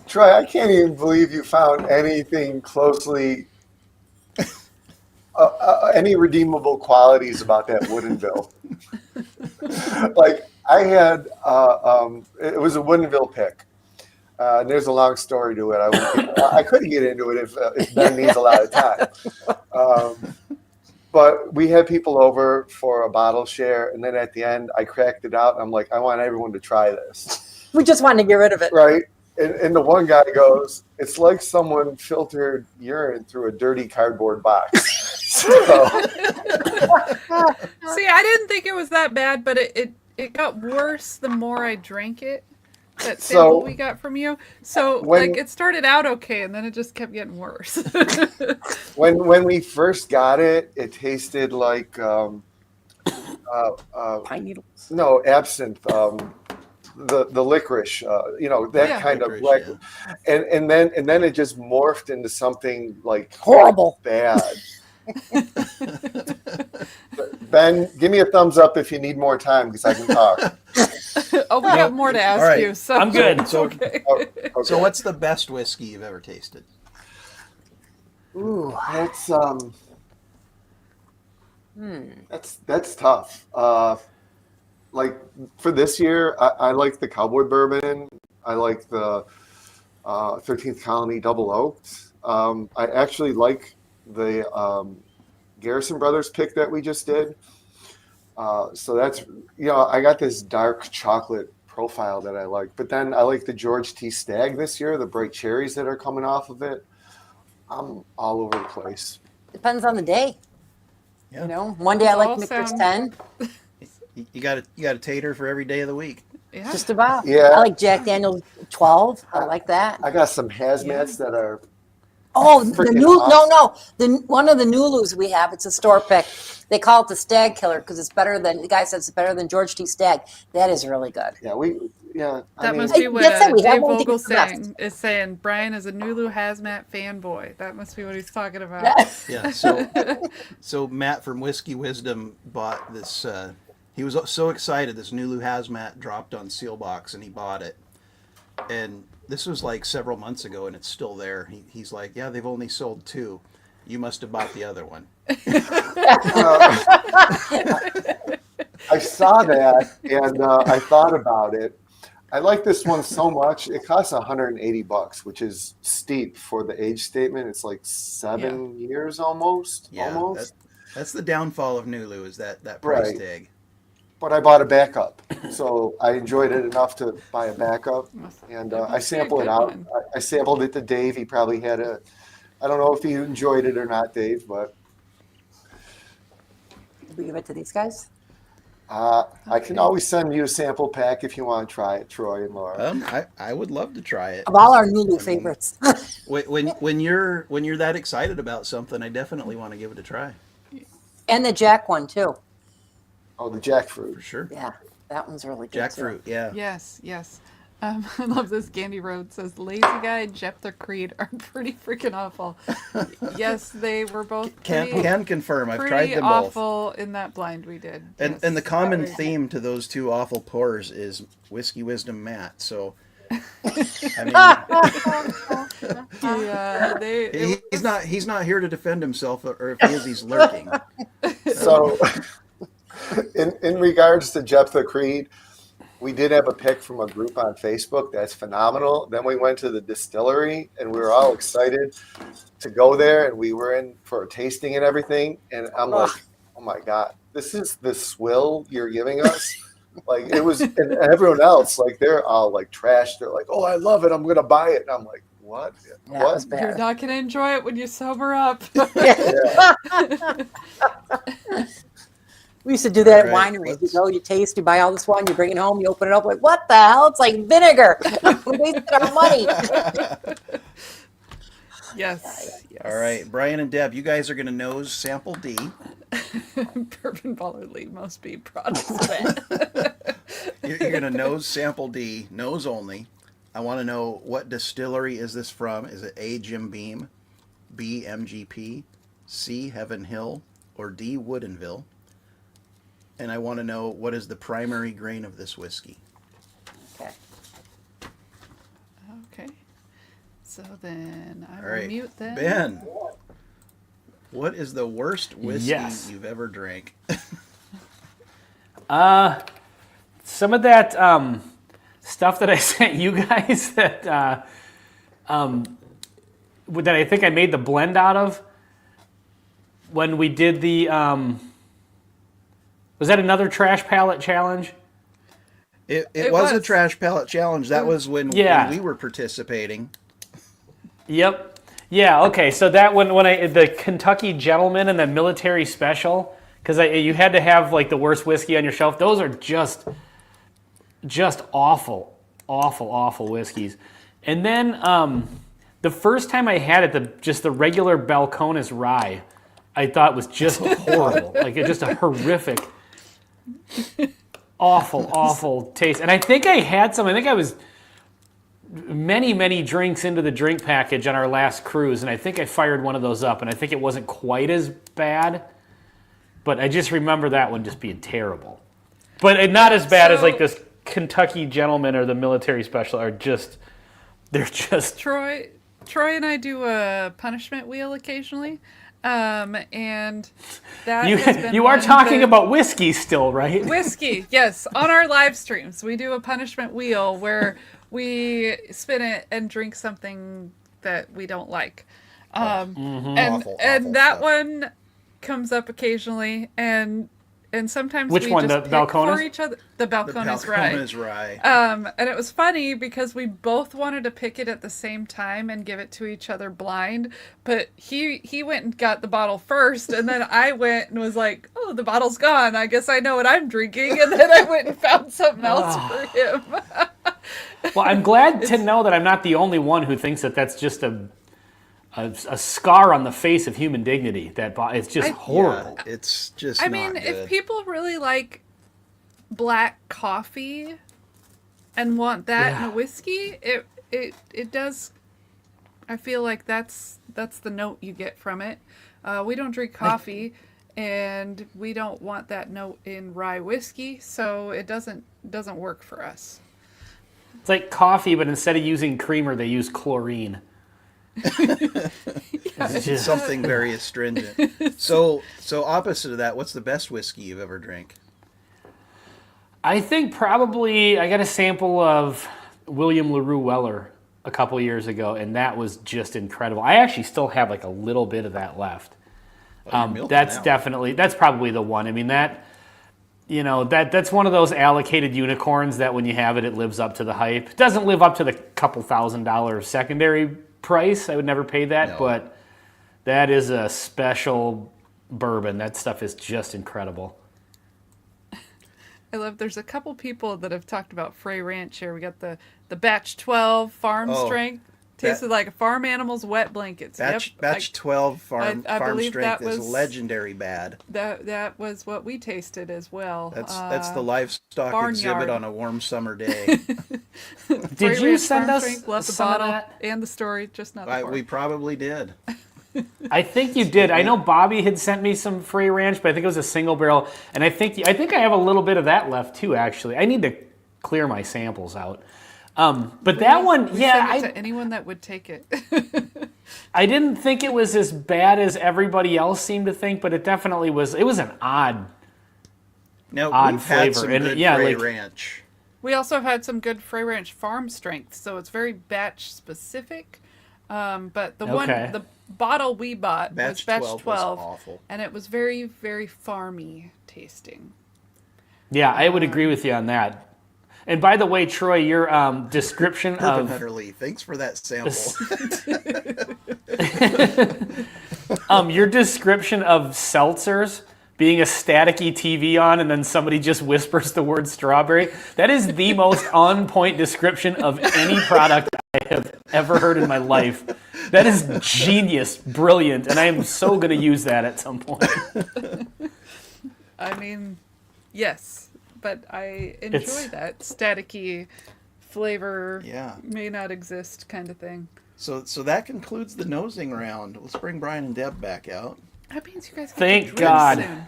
Troy, I can't even believe you found anything closely, any redeemable qualities about that Woodinville. Like I had, it was a Woodinville pick. And there's a long story to it. I couldn't get into it if Ben needs a lot of time. But we had people over for a bottle share, and then at the end, I cracked it out, and I'm like, I want everyone to try this, We just wanted to get rid of it. right? And the one guy goes, it's like someone filtered urine through a dirty cardboard box. So, See, I didn't think it was that bad, but it got worse the more I drank it. That sample we got from you. So like it started out okay, and then it just kept getting worse. when we first got it, it tasted like Pine needles. no absinthe. The licorice, that kind of like, and then it just morphed into something like Horrible. bad. Ben, give me a thumbs up if you need more time because I can talk. Oh, we got more to ask All right. you. So I'm good. So, okay. Okay. so what's the best whiskey you've ever tasted? Ooh, that's tough. Like for this year, I like the Cowboy Bourbon. I like the 13th Colony Double Oaked. I actually like the Garrison Brothers pick that we just did. So that's, I got this dark chocolate profile that I like. But then I like the George T. Stagg this year, the bright cherries that are coming off of it. I'm all over the place. Depends on the day. Yeah. One day I like All Michter's sound- 10, You got a tater for every day of the week. Yeah. just about. Yeah. I like Jack Daniel's 12. I like that. I got some hazmats that are Oh, the freaking new awesome. one of the Nulus we have. It's a store pick. They call it the Stag Killer because it's better than the guy says it's better than George T. Stagg. That is really good. That must be what That's it, we have Dave one thing Vogel's for us. saying. Brian is a Nulu hazmat fanboy. That must be what he's talking about. Yeah. So Matt from Whiskey Wisdom bought this. He was so excited. This Nulu hazmat dropped on Sealbox, and he bought it. And this was like several months ago, and it's still there. He's like, yeah, they've only sold 2. You must have bought the other one. I saw that and I thought about it. I like this one so much. It costs $180, which is steep for the age statement. It's like 7 years almost. Yeah, almost. that's the downfall of Nulu is that price Right. tag. But I bought a backup, so I enjoyed it enough to buy a backup, and I must be a sampled it good out. one. I sampled it to Dave. He probably had I don't know if he enjoyed it or not, Dave, but Did we give it to these guys? I can always send you a sample pack if you want to try it, Troy and Laura. I would love to try it. Of all our Nulu favorites. When you're that excited about something, I definitely want to give it a try. And the Jack one, too. Oh, the jackfruit. For sure. Yeah, that one's really good, Jackfruit, yeah. Yes. I love this. Gandy Road says Lazy Guy, Jephthah Creed are pretty freaking awful. Yes, they were both Can confirm. I've tried pretty them both. awful in that blind we did. And Yes. and the common theme to those 2 awful pours is Whiskey Wisdom Matt. So I mean, he's not here to defend himself, or if he is, he's lurking. So, in regards to Jephthah Creed, we did have a pick from a group on Facebook that's phenomenal. Then we went to the distillery, and we were all excited to go there, and we were in for a tasting and everything. And I'm like, oh my God, this is the swill you're giving us? Like it was, and everyone else, like they're all like trash. They're like, oh, I love it. I'm going to buy it. And I'm like, what? Yeah, What? it was bad. You're not gonna enjoy it when you sober up. Yeah. We used to do that All right, at wineries. You let's- go, you taste, you buy all this wine, you bring it home, you open it up, like, what the hell? It's like vinegar. We wasted our money. Yes. All right, Brian and Deb, you guys are going to nose sample D. Bourbon Baller Lee must be proud of his band. You're going to nose sample D, nose only. I want to know, what distillery is this from? Is it A, Jim Beam, B, MGP, C, Heaven Hill, or D, Woodinville? And I want to know, what is the primary grain of this whiskey? Okay. Okay. So then I All will right, mute them. Ben, what is the worst whiskey Yes. you've ever drank? Some of that stuff that I sent you guys that I think I made the blend out of. when we did the was that another trash palette challenge? It was a was. trash palette challenge. That was when Yeah. we were participating. Yep. Yeah. Okay. So that when I the Kentucky Gentleman and the Military Special, because you had to have like the worst whiskey on your shelf. Those are just awful, awful whiskeys. And then the first time I had it, just the regular Balcones rye, I thought was just horrible. Like just a horrific, awful taste. And I think I had some. I think I was many drinks into the drink package on our last cruise, and I think I fired one of those up, and I think it wasn't quite as bad, but I just remember that one just being terrible. But not as bad as like this Kentucky Gentleman or the Military Special are just, they're just... Troy and I do a punishment wheel occasionally, and that has been you are one talking that- about whiskey still, right? Whiskey, yes. On our live streams, we do a punishment wheel where we spin it and drink something that we don't like. And Awful that stuff. one comes up occasionally, and sometimes Which we one, just the pick Balcones? for each other. The The Balcones rye. Balcones rye. And it was funny because we both wanted to pick it at the same time and give it to each other blind. But he went and got the bottle first, and then I went and was like, "Oh, the bottle's gone. I guess I know what I'm drinking." And then I went and found something else for him. Well, I'm glad to know that I'm not the only one who thinks that that's just a scar on the face of human dignity. It's just horrible. Yeah, it's just I not mean, good. if people really like black coffee and want that in a whiskey, it does. I feel like that's the note you get from it. We don't drink coffee, and we don't want that note in rye whiskey, so it doesn't work for us. It's like coffee, but instead of using creamer, they use chlorine. It's just- Something very astringent. So opposite of that, what's the best whiskey you've ever drank? I think probably I got a sample of William LaRue Weller a couple years ago, and that was just incredible. I actually still have like a little bit of that left. That's probably the one. I mean, that's one of those allocated unicorns that when you have it, it lives up to the hype. It doesn't live up to the couple $1,000 secondary price. I would never pay that, No. but that is a special bourbon. That stuff is just incredible. I love. There's a couple people that have talked about Frey Ranch here. We got the Batch 12 farm Oh, strength. Tasted like a farm animal's wet blankets. Batch 12 farm I farm believe strength that is was- legendary bad. That was what we tasted as well. That's the livestock Barnyard. exhibit on a warm summer day. Did you send us Love the some of bottle that? and the story, just not the farm. We probably did. I think you did. I know Bobby had sent me some Frey Ranch, but I think it was a single barrel, and I think I have a little bit of that left too. Actually, I need to clear my samples out. But that one, We yeah, send it to anyone that would take it. I didn't think it was as bad as everybody else seemed to think, but it definitely was. It was an odd. Now Odd we've had flavor. some And, good yeah, Frey like- Ranch. We also have had some good Frey Ranch farm strength, so it's very batch specific. But the bottle we bought was Batch 12, was awful. and it was very, very farmy tasting. Yeah, I would agree with you on that. And by the way, Troy, your description Bourbon of Hunter Lee, thanks for that sample. your description of seltzers being a staticky TV on and then somebody just whispers the word strawberry, that is the most on-point description of any product I have ever heard in my life. That is genius, brilliant, and I am so going to use that at some point. I mean, yes, but I enjoy It's- that staticky flavor. Yeah. May not exist kind of thing. So that concludes the nosing round. Let's bring Brian and Deb back out. That means you guys get Thank to drink God. soon.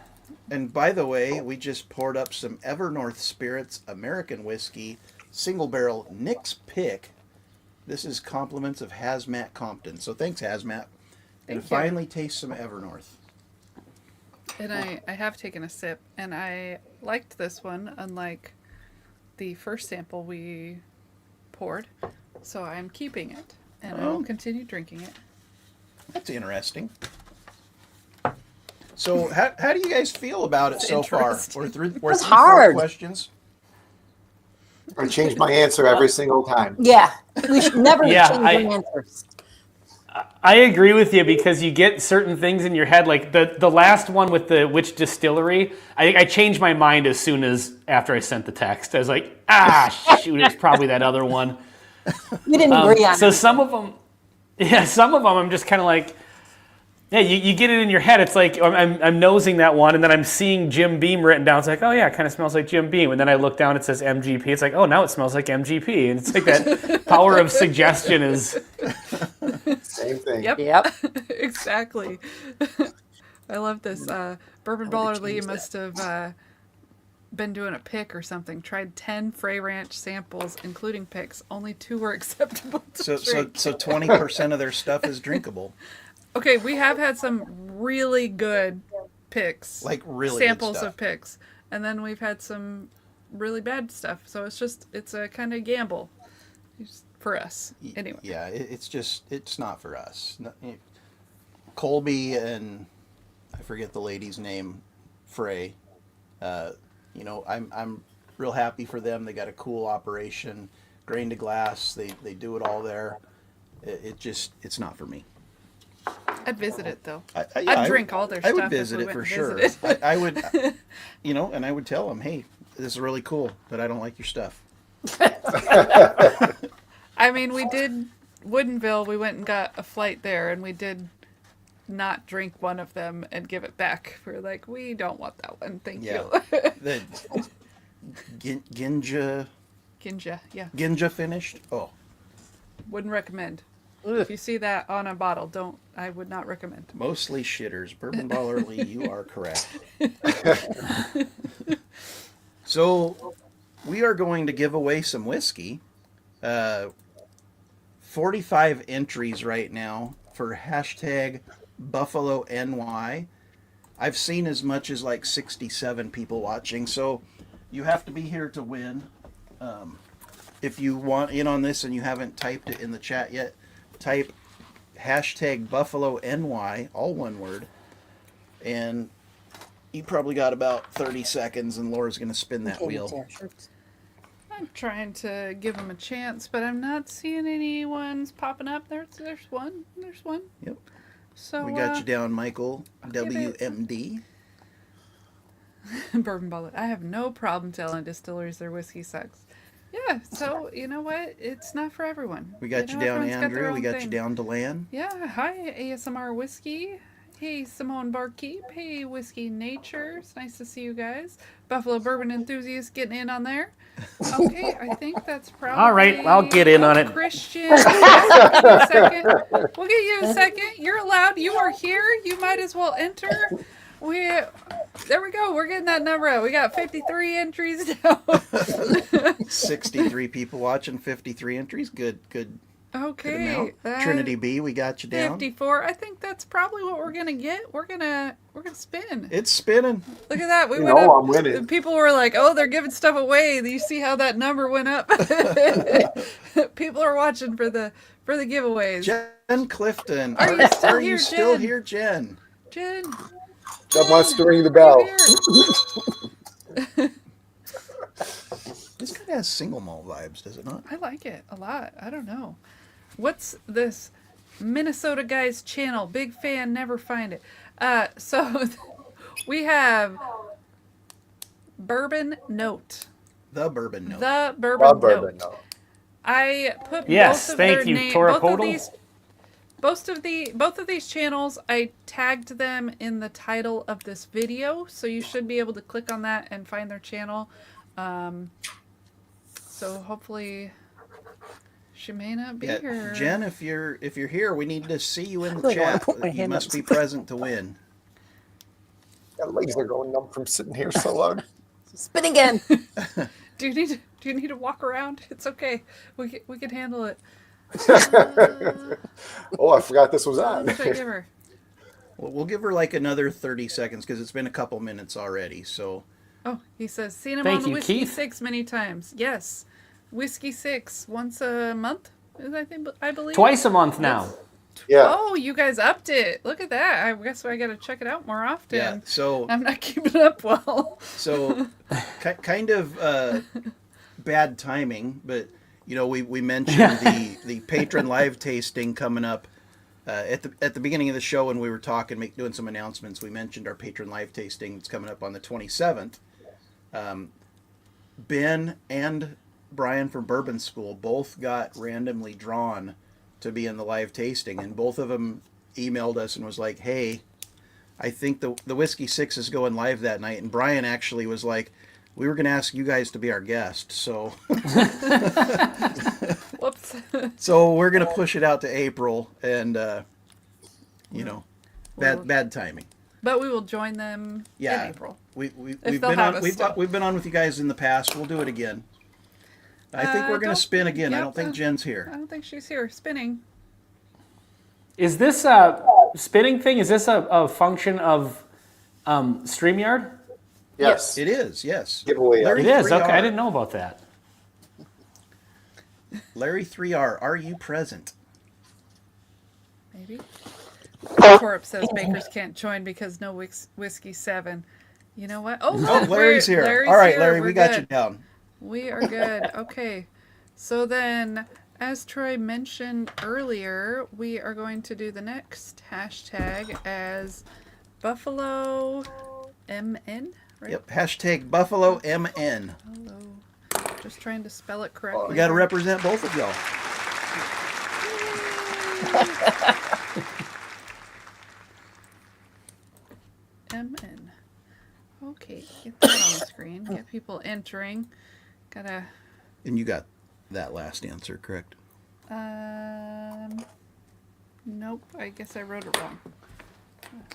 And by the way, we just poured up some Evernorth Spirits American whiskey, single barrel Nick's Pick. This is compliments of Hazmat Compton. So thanks, Hazmat. And Thank you. finally taste some Evernorth. And I have taken a sip, and I liked this one, unlike the first sample we poured. So I'm keeping it, and I will continue drinking it. That's interesting. So how do you guys feel about it so far? interesting. We're three, It's 4 hard. questions. I change my answer every single time. Yeah, we should never Yeah, change our answers. I agree with you because you get certain things in your head. Like the last one with the which distillery, I changed my mind as soon as after I sent the text. I was like, shoot, it's probably that other one. We didn't agree on So it. some of them I'm just kind of like, yeah, you get it in your head. It's like I'm nosing that one, and then I'm seeing Jim Beam written down. It's like, oh yeah, it kind of smells like Jim Beam. And then I look down, it says MGP. It's like, oh, now it smells like MGP. And it's like that power of suggestion is. Same thing. Yep. Exactly. I love this. Bourbon Baller Lee must have been doing a pick or something. Tried 10 Frey Ranch samples, including picks. Only 2 were acceptable to drink. So 20% of their stuff is drinkable. Okay, we have had some really good picks. Like really good samples stuff. of picks. And then we've had some really bad stuff. So it's a kind of gamble for us. Anyway. Yeah, it's not for us. Colby and I forget the lady's name, Frey. I'm real happy for them. They got a cool operation, grain to glass. They do it all there. It's not for me. I'd visit it though. Yeah, I'd drink all their I stuff. would if visit we it went for and sure. visited. I would, and I would tell them, hey, this is really cool, but I don't like your stuff. I mean, we did Woodinville. We went and got a flight there, and we did not drink one of them and give it back. We're like, we don't want that one. Thank Yeah. you. The Ginja Ginja, yeah. Ginja finished. Oh, Wouldn't recommend. If you see that on a bottle, I would not recommend. mostly shitters. Bourbon Baller Lee, you are correct. So, we are going to give away some whiskey. 45 entries right now for hashtag Buffalo NY. I've seen as much as like 67 people watching, so you have to be here to win. If you want in on this and you haven't typed it in the chat yet, type hashtag Buffalo NY, all one word, and you probably got about 30 seconds, and Laura's going to spin that wheel. I'm trying to give them a chance, but I'm not seeing any ones popping up. There's one. There's one. Yep. So We got you down, Michael, WMD. Bourbon Baller. I have no problem telling distilleries their whiskey sucks. Yeah, so you know what? It's not for everyone. We got you down, everyone's got their Andrew. We own got thing. you down, Delan. Yeah, hi ASMR Whiskey. Hey Simone Barkeep. Hey Whiskey Nature. It's nice to see you guys. Buffalo Bourbon Enthusiast getting in on there. Okay, I think that's probably. All right, I'll get in on it. Christian. We'll give you a second. We'll give you a second. You're allowed. You are here. You might as well enter. There we go. We're getting that number out. We got 53 entries now. 63 people watching, 53 entries. Good Okay. amount. Trinity B, we got you down. 54. I think that's probably what we're gonna get. We're gonna spin. It's spinning. Look at that. We You went know up. I'm winning. People were like, "Oh, they're giving stuff away." You see how that number went up? People are watching for the giveaways. Jen Clifton. Are you still are here, you still Jen? here, Jen? Jen, That wants to ring the are bell. you here? This kind of has single malt vibes, does it not? I like it a lot. I don't know. What's this Minnesota guy's channel? Big fan, never find it. So we have Bourbon Note. The Bourbon Note. The Bourbon Bourbon, Note. no. I put Yes, both of thank their you, names. Tora Both of these channels, I tagged them in the title of this video, so you should be able to click on that and find their channel. So hopefully, she may not be here. Jen, if you're here, we need to see you in the really wanna chat. put my You hand must up. be present to win. My legs are going numb from sitting here so long. Spin again. Do you need to walk around? It's okay. We can handle it. Oh, I forgot this was How on. much should I give her? We'll give her like another 30 seconds because it's been a couple minutes already. So Oh, he says, seen him Thank on the you, Whiskey Keith. 6 many times. Yes. Whiskey 6, once a month, I believe. Twice a month now. Yeah. Oh, you guys upped it. Look at that. I guess I got to check it out more often. Yeah. So I'm not keeping up well. kind of bad timing, but we mentioned the patron live tasting coming up at the beginning of the show when we were doing some announcements. We mentioned our patron live tasting. It's coming up on the 27th. Ben and Brian from Bourbon School both got randomly drawn to be in the live tasting, and both of them emailed us and was like, "Hey, I think the Whiskey Six is going live that night." And Brian actually was like, "We were going to ask you guys to be our guest, so Whoops. so we're going to push it out to April." And bad timing. But we will join them Yeah, in April. we've they'll been have on us still. we've been on with you guys in the past. We'll do it again. I think we're going to spin again. I don't think Jen's I here. don't think she's here. Spinning. Is this a spinning thing? Is this a function of StreamYard? Yes. It is. Yes. Giveaway. Larry It is. 3R. Okay, I didn't know about that. Larry 3R, are you present? Maybe. Torp says bakers can't join because no whiskey 7. You know what? Oh, Oh, look, Larry's here. Larry's All right, here. Larry, We're we got good. you down. We are good. Okay. So then, as Troy mentioned earlier, we are going to do the next hashtag as Buffalo MN, right? Yep. Hashtag Buffalo MN. Hello. Just trying to spell it correctly. We got to represent both of y'all. MN. Okay, get that on the screen. Get people entering. Gotta. And you got that last answer, correct? Nope. I guess I wrote it wrong.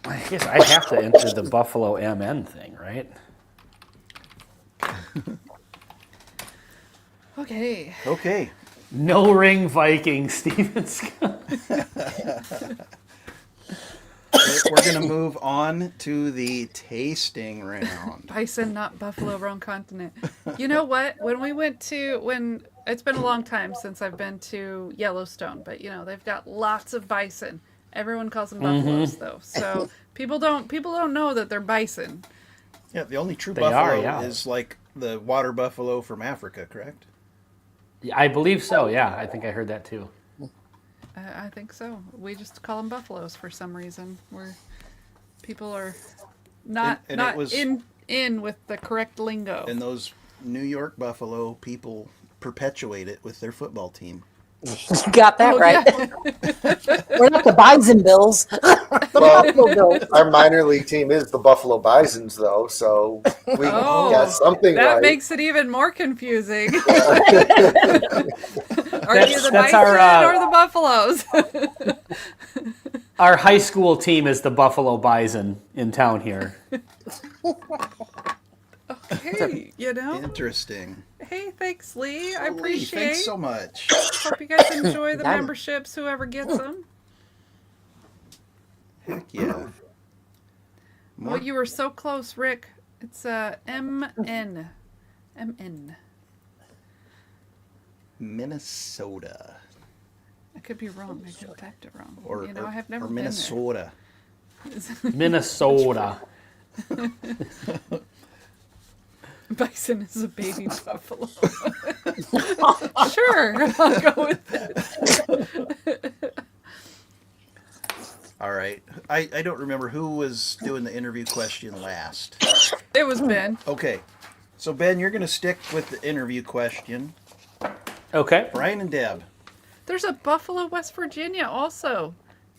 I guess I have to enter the Buffalo MN thing, right? Okay. Okay. No ring Viking, Steven Scott. We're going to move on to the tasting round. Bison, not buffalo, wrong continent. You know what? When it's been a long time since I've been to Yellowstone, but they've got lots of bison. Everyone calls them buffaloes though. So people don't know that they're bison. Yeah, the only true They buffalo are, yeah. is like the water buffalo from Africa, correct? I believe so, yeah. I think I heard that too. I think so. We just call them buffaloes for some reason. Where people are not And it not was- in with the correct lingo. And those New York buffalo people perpetuate it with their football team. You got that Oh, right. yeah. We're not the Bison Bills. The Well, Buffalo Bills. our minor league team is the Buffalo Bisons, though, so we Oh, got something that right. makes it even more confusing. Are you the That's bison our, or the buffaloes? Our high school team is the Buffalo Bison in town here. Hey, Interesting. Hey, thanks, Lee. I Oh, Lee, appreciate. thanks so much. Hope you guys enjoy the Yeah. memberships. Whoever gets them. Heck yeah. Well, you were so close, Rick. It's MN. MN. Minnesota. I could be wrong. I could have typed it wrong. Or, I have never or been Minnesota. Minnesota. Bison is a baby buffalo. Sure, I'll go with it. All right. I don't remember who was doing the interview question last. It was Ben. Okay. So, Ben, you're going to stick with the interview question. Okay. Brian and Deb. There's a Buffalo, West Virginia also.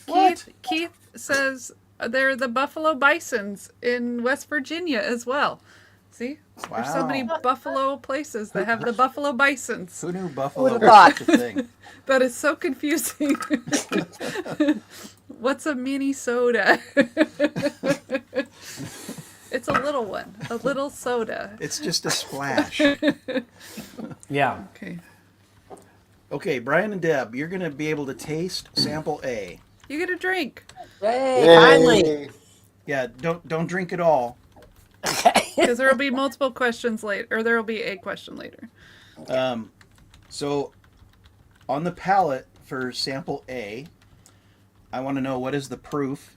What? Keith says they're the Buffalo Bisons in West Virginia as well. See? There's so many Wow. Buffalo places that have the Buffalo Bisons. Who knew Buffalo Who'da was thought? such a thing? That is so confusing. What's a mini soda? It's a little one. A little soda. It's just a splash. Yeah. Okay. Okay, Brian and Deb, you're going to be able to taste sample A. You get a drink. Hey, Yay. finally. Yeah, don't drink it all. Because there will be multiple questions later. Or there will be a question later. So, on the palette for sample A, I want to know what is the proof,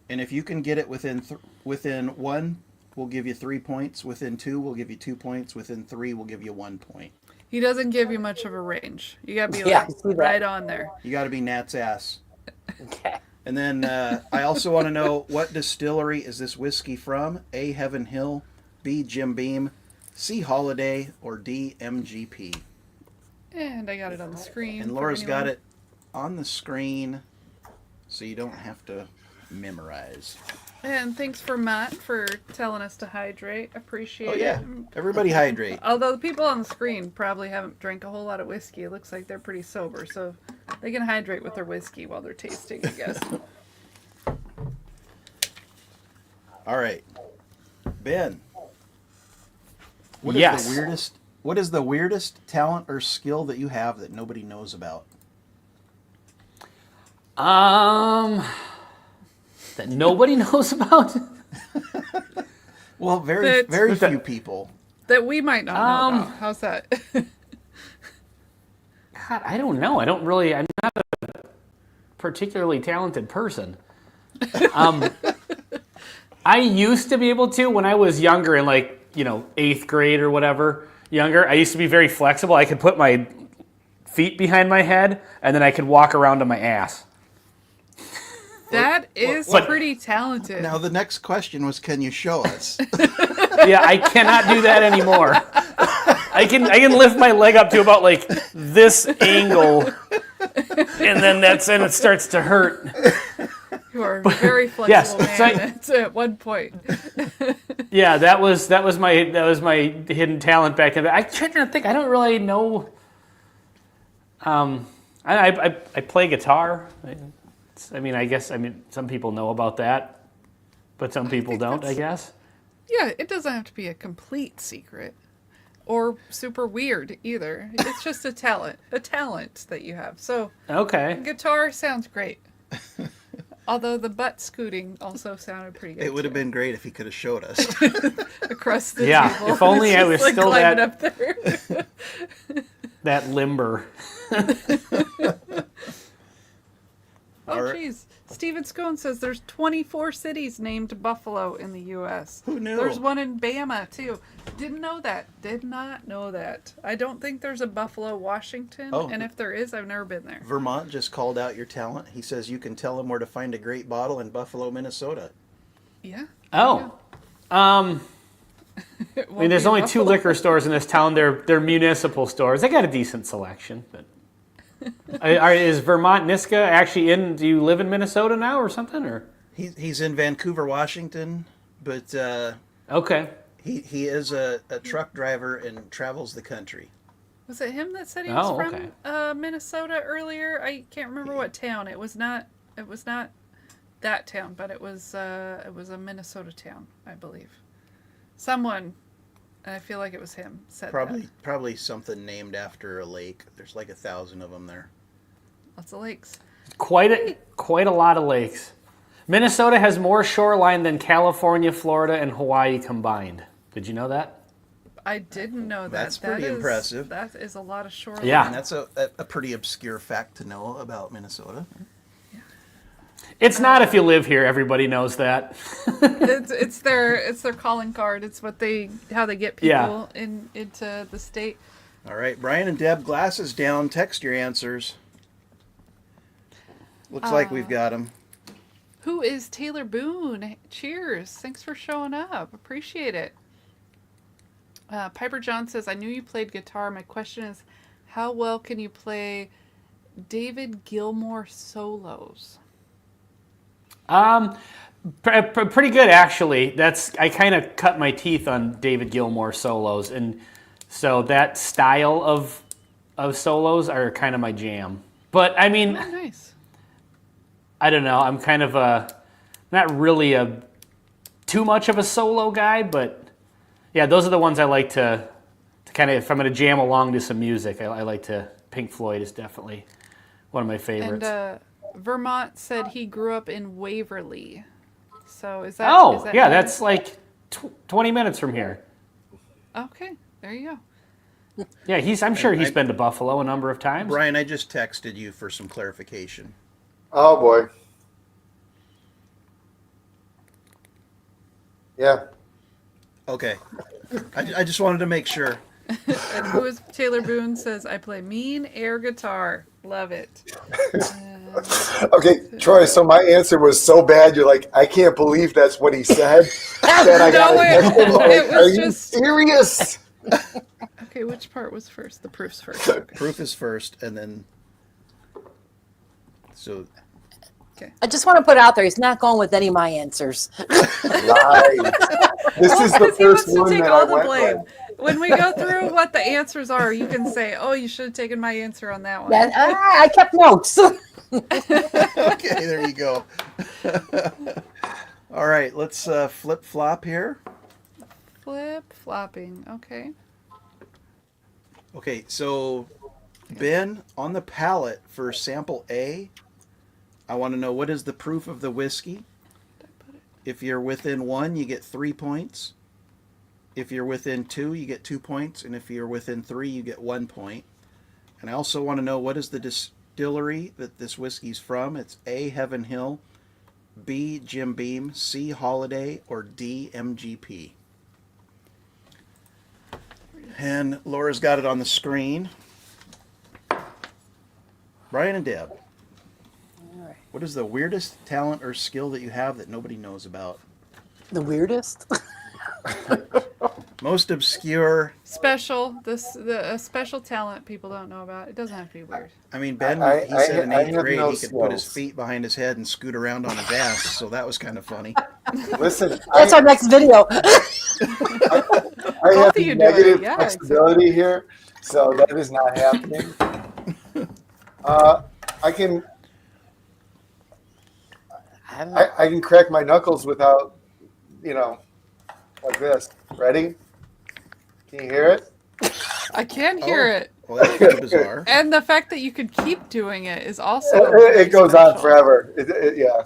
and if you can get it within 1, we'll give you 3 points. Within 2, we'll give you 2 points. Within 3, we'll give you 1 point. He doesn't give you much of a range. You gotta be Yeah, like I see that. right on there. You got to be Nat's ass. Okay. And then I also want to know, what distillery is this whiskey from? A, Heaven Hill, B, Jim Beam, C, Holiday, or D, MGP? And I got it on the screen. And for Laura's got anyone. it on the screen, so you don't have to memorize. And thanks for Matt for telling us to hydrate. Appreciate Oh, yeah. it. Everybody hydrate. Although the people on the screen probably haven't drank a whole lot of whiskey. It looks like they're pretty sober, so they can hydrate with their whiskey while they're tasting, I guess. All right. Ben. What Yes. What is the weirdest talent or skill that you have that nobody knows about? That nobody knows about? Well, very That's- very few people. That we might not know about. How's that? God, I don't know. I'm not a particularly talented person. I used to be able to when I was younger, in 8th grade or whatever, younger. I used to be very flexible. I could put my feet behind my head and then I could walk around on my ass. That is But- pretty talented. Now the next question was, can you show us? Yeah, I cannot do that anymore. I can lift my leg up to about this angle, and then it starts to hurt. You are a very flexible yes, man at one point. Yeah, that was my hidden talent back then. I try to think. I don't really know. I play guitar. I guess some people know about that, but some people don't. I guess. Yeah, it doesn't have to be a complete secret or super weird either. It's just a talent that you have. So Okay. guitar sounds great. Although the butt scooting also sounded pretty good. It would have too. been great if he could have showed us. Across the Yeah, table. if only I was Just, still climbing that- up there. That limber. Oh, Alright. jeez. Steven Scone says there's 24 cities named Buffalo in the U.S. Who knew? There's one in Bama, too. Didn't know that. Did not know that. I don't think there's a Buffalo, Washington. Oh. And if there is, I've never been there. Vermont just called out your talent. He says you can tell him where to find a great bottle in Buffalo, Minnesota. Yeah. Oh. There's only 2 liquor stores in this town. They're municipal stores. They got a decent selection, but. Is Vermont Niska actually in? Do you live in Minnesota now or something? Or He's in Vancouver, Washington, but okay, he is a truck driver and travels the country. Was it him that said he was Oh, from okay. Minnesota earlier? I can't remember what town. It was not that town, but it was a Minnesota town, I believe. Someone, and I feel like it was him, said that. Probably something named after a lake. There's like 1,000 of them there. Lots of lakes. quite a lot of lakes. Minnesota has more shoreline than California, Florida, and Hawaii combined. Did you know that? I didn't know that. That's pretty impressive. That is a lot of shoreline. Yeah. And that's a pretty obscure fact to know about Minnesota. It's not if you live here. Everybody knows that. It's their calling card. It's how they get people into the state. All right, Brian and Deb, glasses down. Text your answers. Looks like we've got them. Who is Taylor Boone? Cheers. Thanks for showing up. Appreciate it. Piper John says, I knew you played guitar. My question is, how well can you play David Gilmour solos? Pretty good actually. I kind of cut my teeth on David Gilmour solos, and so that style of solos are kind of my jam. But I mean, Oh, nice. I don't know. I'm kind of not really too much of a solo guy, but yeah, those are the ones I like to kind of, if I'm going to jam along to some music, I like to. Pink Floyd is definitely one of my favorites. And Vermont said he grew up in Waverly. So is that? Oh, is that yeah, near? that's like 20 minutes from here. Okay, there you go. Yeah, I'm sure he's been to Buffalo a number of times. Brian, I just texted you for some clarification. Oh boy. Yeah. Okay. I just wanted to make sure. And who is Taylor Boone says, I play mean air guitar. Love it. Okay, Troy. So my answer was so bad. You're like, I can't believe that's what he said. That I got No, it. Like, it are was you just. serious? Okay, which part was first? The proof's first. Okay. Proof is first, and then. So. I just want to put out there, he's not going with any of my answers. Lies. This is the Because he wants first to one take that all I the went blame. with. When we go through what the answers are, you can say, "Oh, you should have taken my answer on that one." I kept notes. Okay, there you go. All right, let's flip flop here. Flip flopping. Okay. Okay, so Ben, on the palate for sample A, I want to know what is the proof of the whiskey. If you're within 1, you get 3 points. If you're within 2, you get 2 points. And if you're within 3, you get 1 point. And I also want to know what is the distillery that this whiskey's from. It's A, Heaven Hill, B, Jim Beam, C, Holiday, or D, MGP. And Laura's got it on the screen. Brian and Deb. What is the weirdest talent or skill that you have that nobody knows about? The weirdest? Most obscure. Special. A special talent people don't know about. It doesn't have to be weird. I mean, Ben, I- he said in I 8th have grade no he could put his skills. feet behind his head and scoot around on his ass, so that was kind of funny. Listen, That's our next video. I Both have of you do it. negative Yeah, flexibility here, so that is not happening. I can I can crack my knuckles without, like this. Ready? Can you hear it? I can hear it. Well, that's kind of bizarre. And the fact that you could keep doing it is also. It goes on special. forever. Yeah.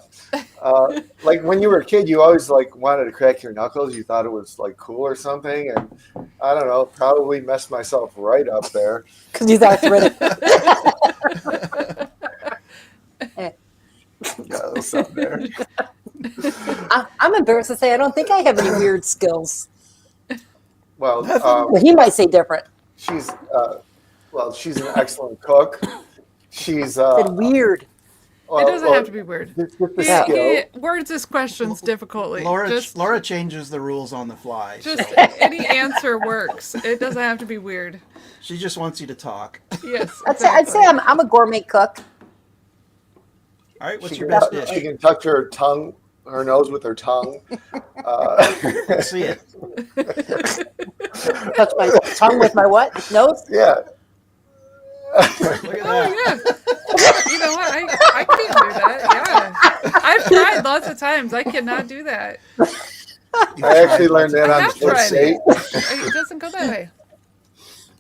Like when you were a kid, you always like wanted to crack your knuckles. You thought it was like cool or something, and I don't know, probably messed myself right up there. Because he's arthritic. Yeah, a little something there. I'm embarrassed to say I don't think I have any weird skills. Well, Well, he might say different. she's she's an excellent cook. She's Said weird. It doesn't have to be weird. Just the He skill. words his questions difficultly. Laura changes the rules on the fly. Just So any answer works. It doesn't have to be weird. she just wants you to talk. Yes. I'd say I'm a gourmet cook. All right, what's She your can, best she dish? can touch her tongue, her nose with her tongue. Let's see it. Touch my tongue with my what? Nose? Yeah. Look at that. Yeah. You know what? I can't do that. Yeah. I've tried lots of times. I cannot do that. I actually learned that I on have the first tried date. it. It doesn't go that way.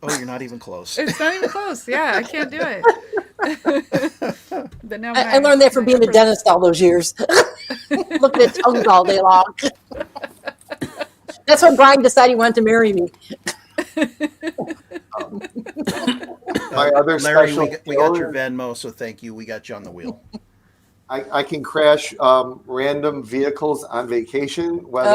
Oh, you're not even close. It's not even close. Yeah, I can't do it. But now I learned that from being a dentist all those years. Looking at tongues all day long. That's when Brian decided he wanted to marry me. My other Larry, special we got your skill is Venmo, so thank you. We got you on the wheel. I can crash random vehicles on vacation, whether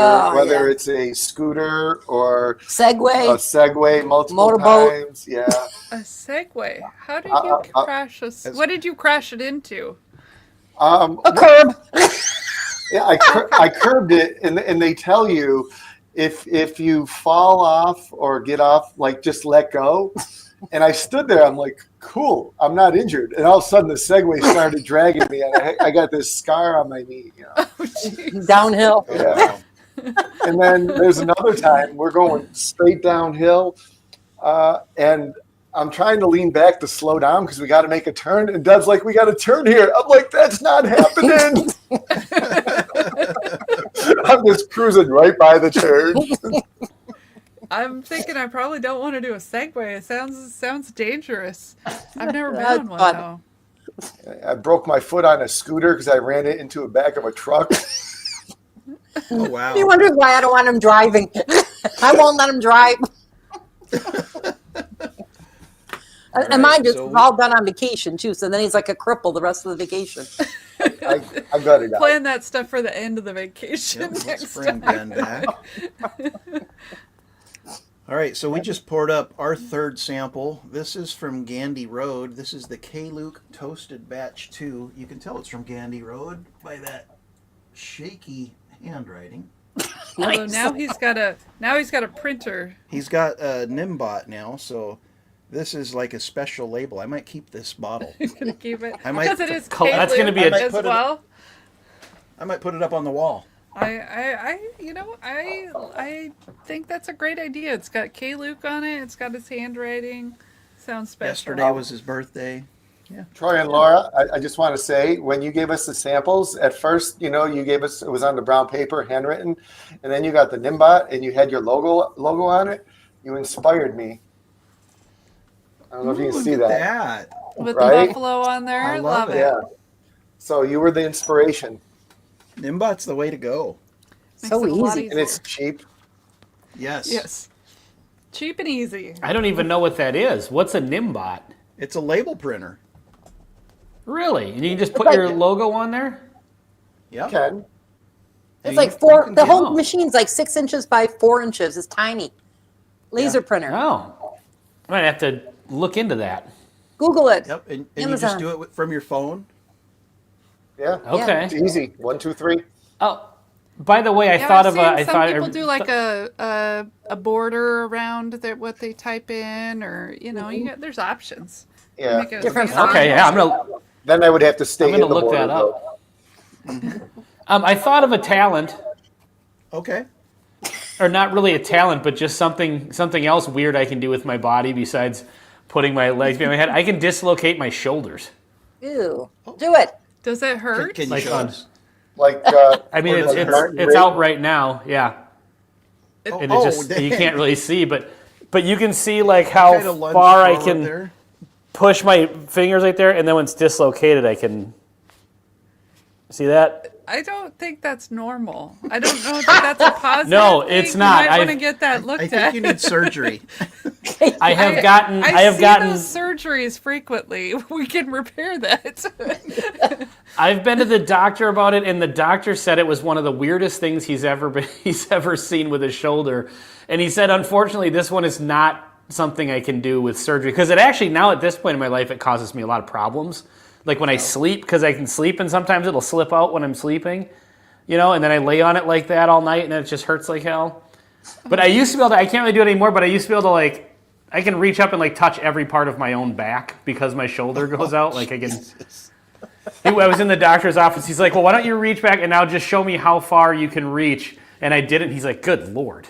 yeah. it's a scooter or a Segway. Segway multiple Motorboat. times. Yeah. A Segway. How did you crash a? What did you crash it into? A curb. Yeah, I curbed it, and they tell you if you fall off or get off, like just let go. And I stood there. I'm like, cool. I'm not injured. And all of a sudden, the Segway started dragging me, and I got this scar on my knee. You know? Oh, jeez. Downhill. Oh, Yeah. wow. And then there's another time we're going straight downhill, and I'm trying to lean back to slow down because we got to make a turn. And Deb's like, we got to turn here. I'm like, that's not happening. I'm just cruising right by the turn. I'm thinking I probably don't want to do a Segway. It sounds dangerous. I've never been That's on one fun. though. I broke my foot on a scooter because I ran it into the back of a truck. Oh, wow. He wonders why I don't want him driving. I won't let him drive. And mind you, so it's all done on vacation too. So then he's like a cripple the rest of the vacation. I got it out. Plan that stuff for the end of the vacation Yep, let's next bring time. Ben back. All right, so we just poured up our third sample. This is from Gandy Road. This is the K-Luke Toasted Batch 2. You can tell it's from Gandy Road by that shaky handwriting. Although now he's got a printer. He's got a Nimbot now, so this is like a special label. I might keep this bottle. He's gonna keep it I might- because it is That's gonna be I might as put it- well. I might put it up on the wall. I think that's a great idea. It's got K. Luke on it. It's got his handwriting. Sounds special. Yesterday was his birthday. Troy and Laura, I just want to say, when you gave us the samples, at first, you gave us, it was on the brown paper, handwritten, and then you got the Nimbot and you had your logo on it. You inspired me. I don't know if you can Look see at that. with right? the buffalo on there. I love it. Yeah. So you were the inspiration, Nimbot's the way to go. Makes So it a lot easy. and it's cheap. Yes. Yes. Cheap and easy. I don't even know what that is. What's a Nimbot? It's a label printer. Really? And you can just put like- your logo on there? Yep. Ken, It's You- like you four. can The get- whole Oh. machine's like 6 inches by 4 inches. It's tiny. Laser printer. Oh. I might have to look into that. Google it. Yep, and you Amazon. just do it from your phone. yeah, Okay. it's easy. 1, 2, 3. Oh, by the way, I Yeah, thought I've of seen a. I some thought people do like a border around what they type in, or there's options. Yeah. Make it as Different fancy. Okay, yeah, I'm gonna. Then I would have to stay I'm gonna in the look border, that up. though. I thought of a talent, Okay. or not really a talent, but just something else weird I can do with my body besides putting my legs behind my head. I can dislocate my shoulders. Ew. Do it. Does it hurt? Can you Like show on- us? Like, I mean, or it's the it's, Martin it's Ray. out right now, yeah. And it just you dang. can't really see, but you can see like Kinda how lunge far I forward can there. push my fingers right there, and then when it's dislocated, I can see that. I don't think that's normal. I don't know if that's a positive. No, thing. it's not. You might want to I've- get that looked I at. think you need surgery. I have gotten. I have see gotten. those surgeries frequently. We can repair that. I've been to the doctor about it, and the doctor said it was one of the weirdest things he's ever seen with his shoulder. And he said, unfortunately, this one is not something I can do with surgery, because it actually now at this point in my life it causes me a lot of problems. Like when I sleep, because I can sleep, and sometimes it'll slip out when I'm sleeping, and then I lay on it like that all night, and it just hurts like hell. But I used to be able to. I can't really do it anymore. But I used to be able to I can reach up and touch every part of my own back because my shoulder goes out. Like I can. I was in the doctor's office. He's like, "Well, why don't you reach back and now just show me how far you can reach?" And I did it. And he's like, "Good Lord."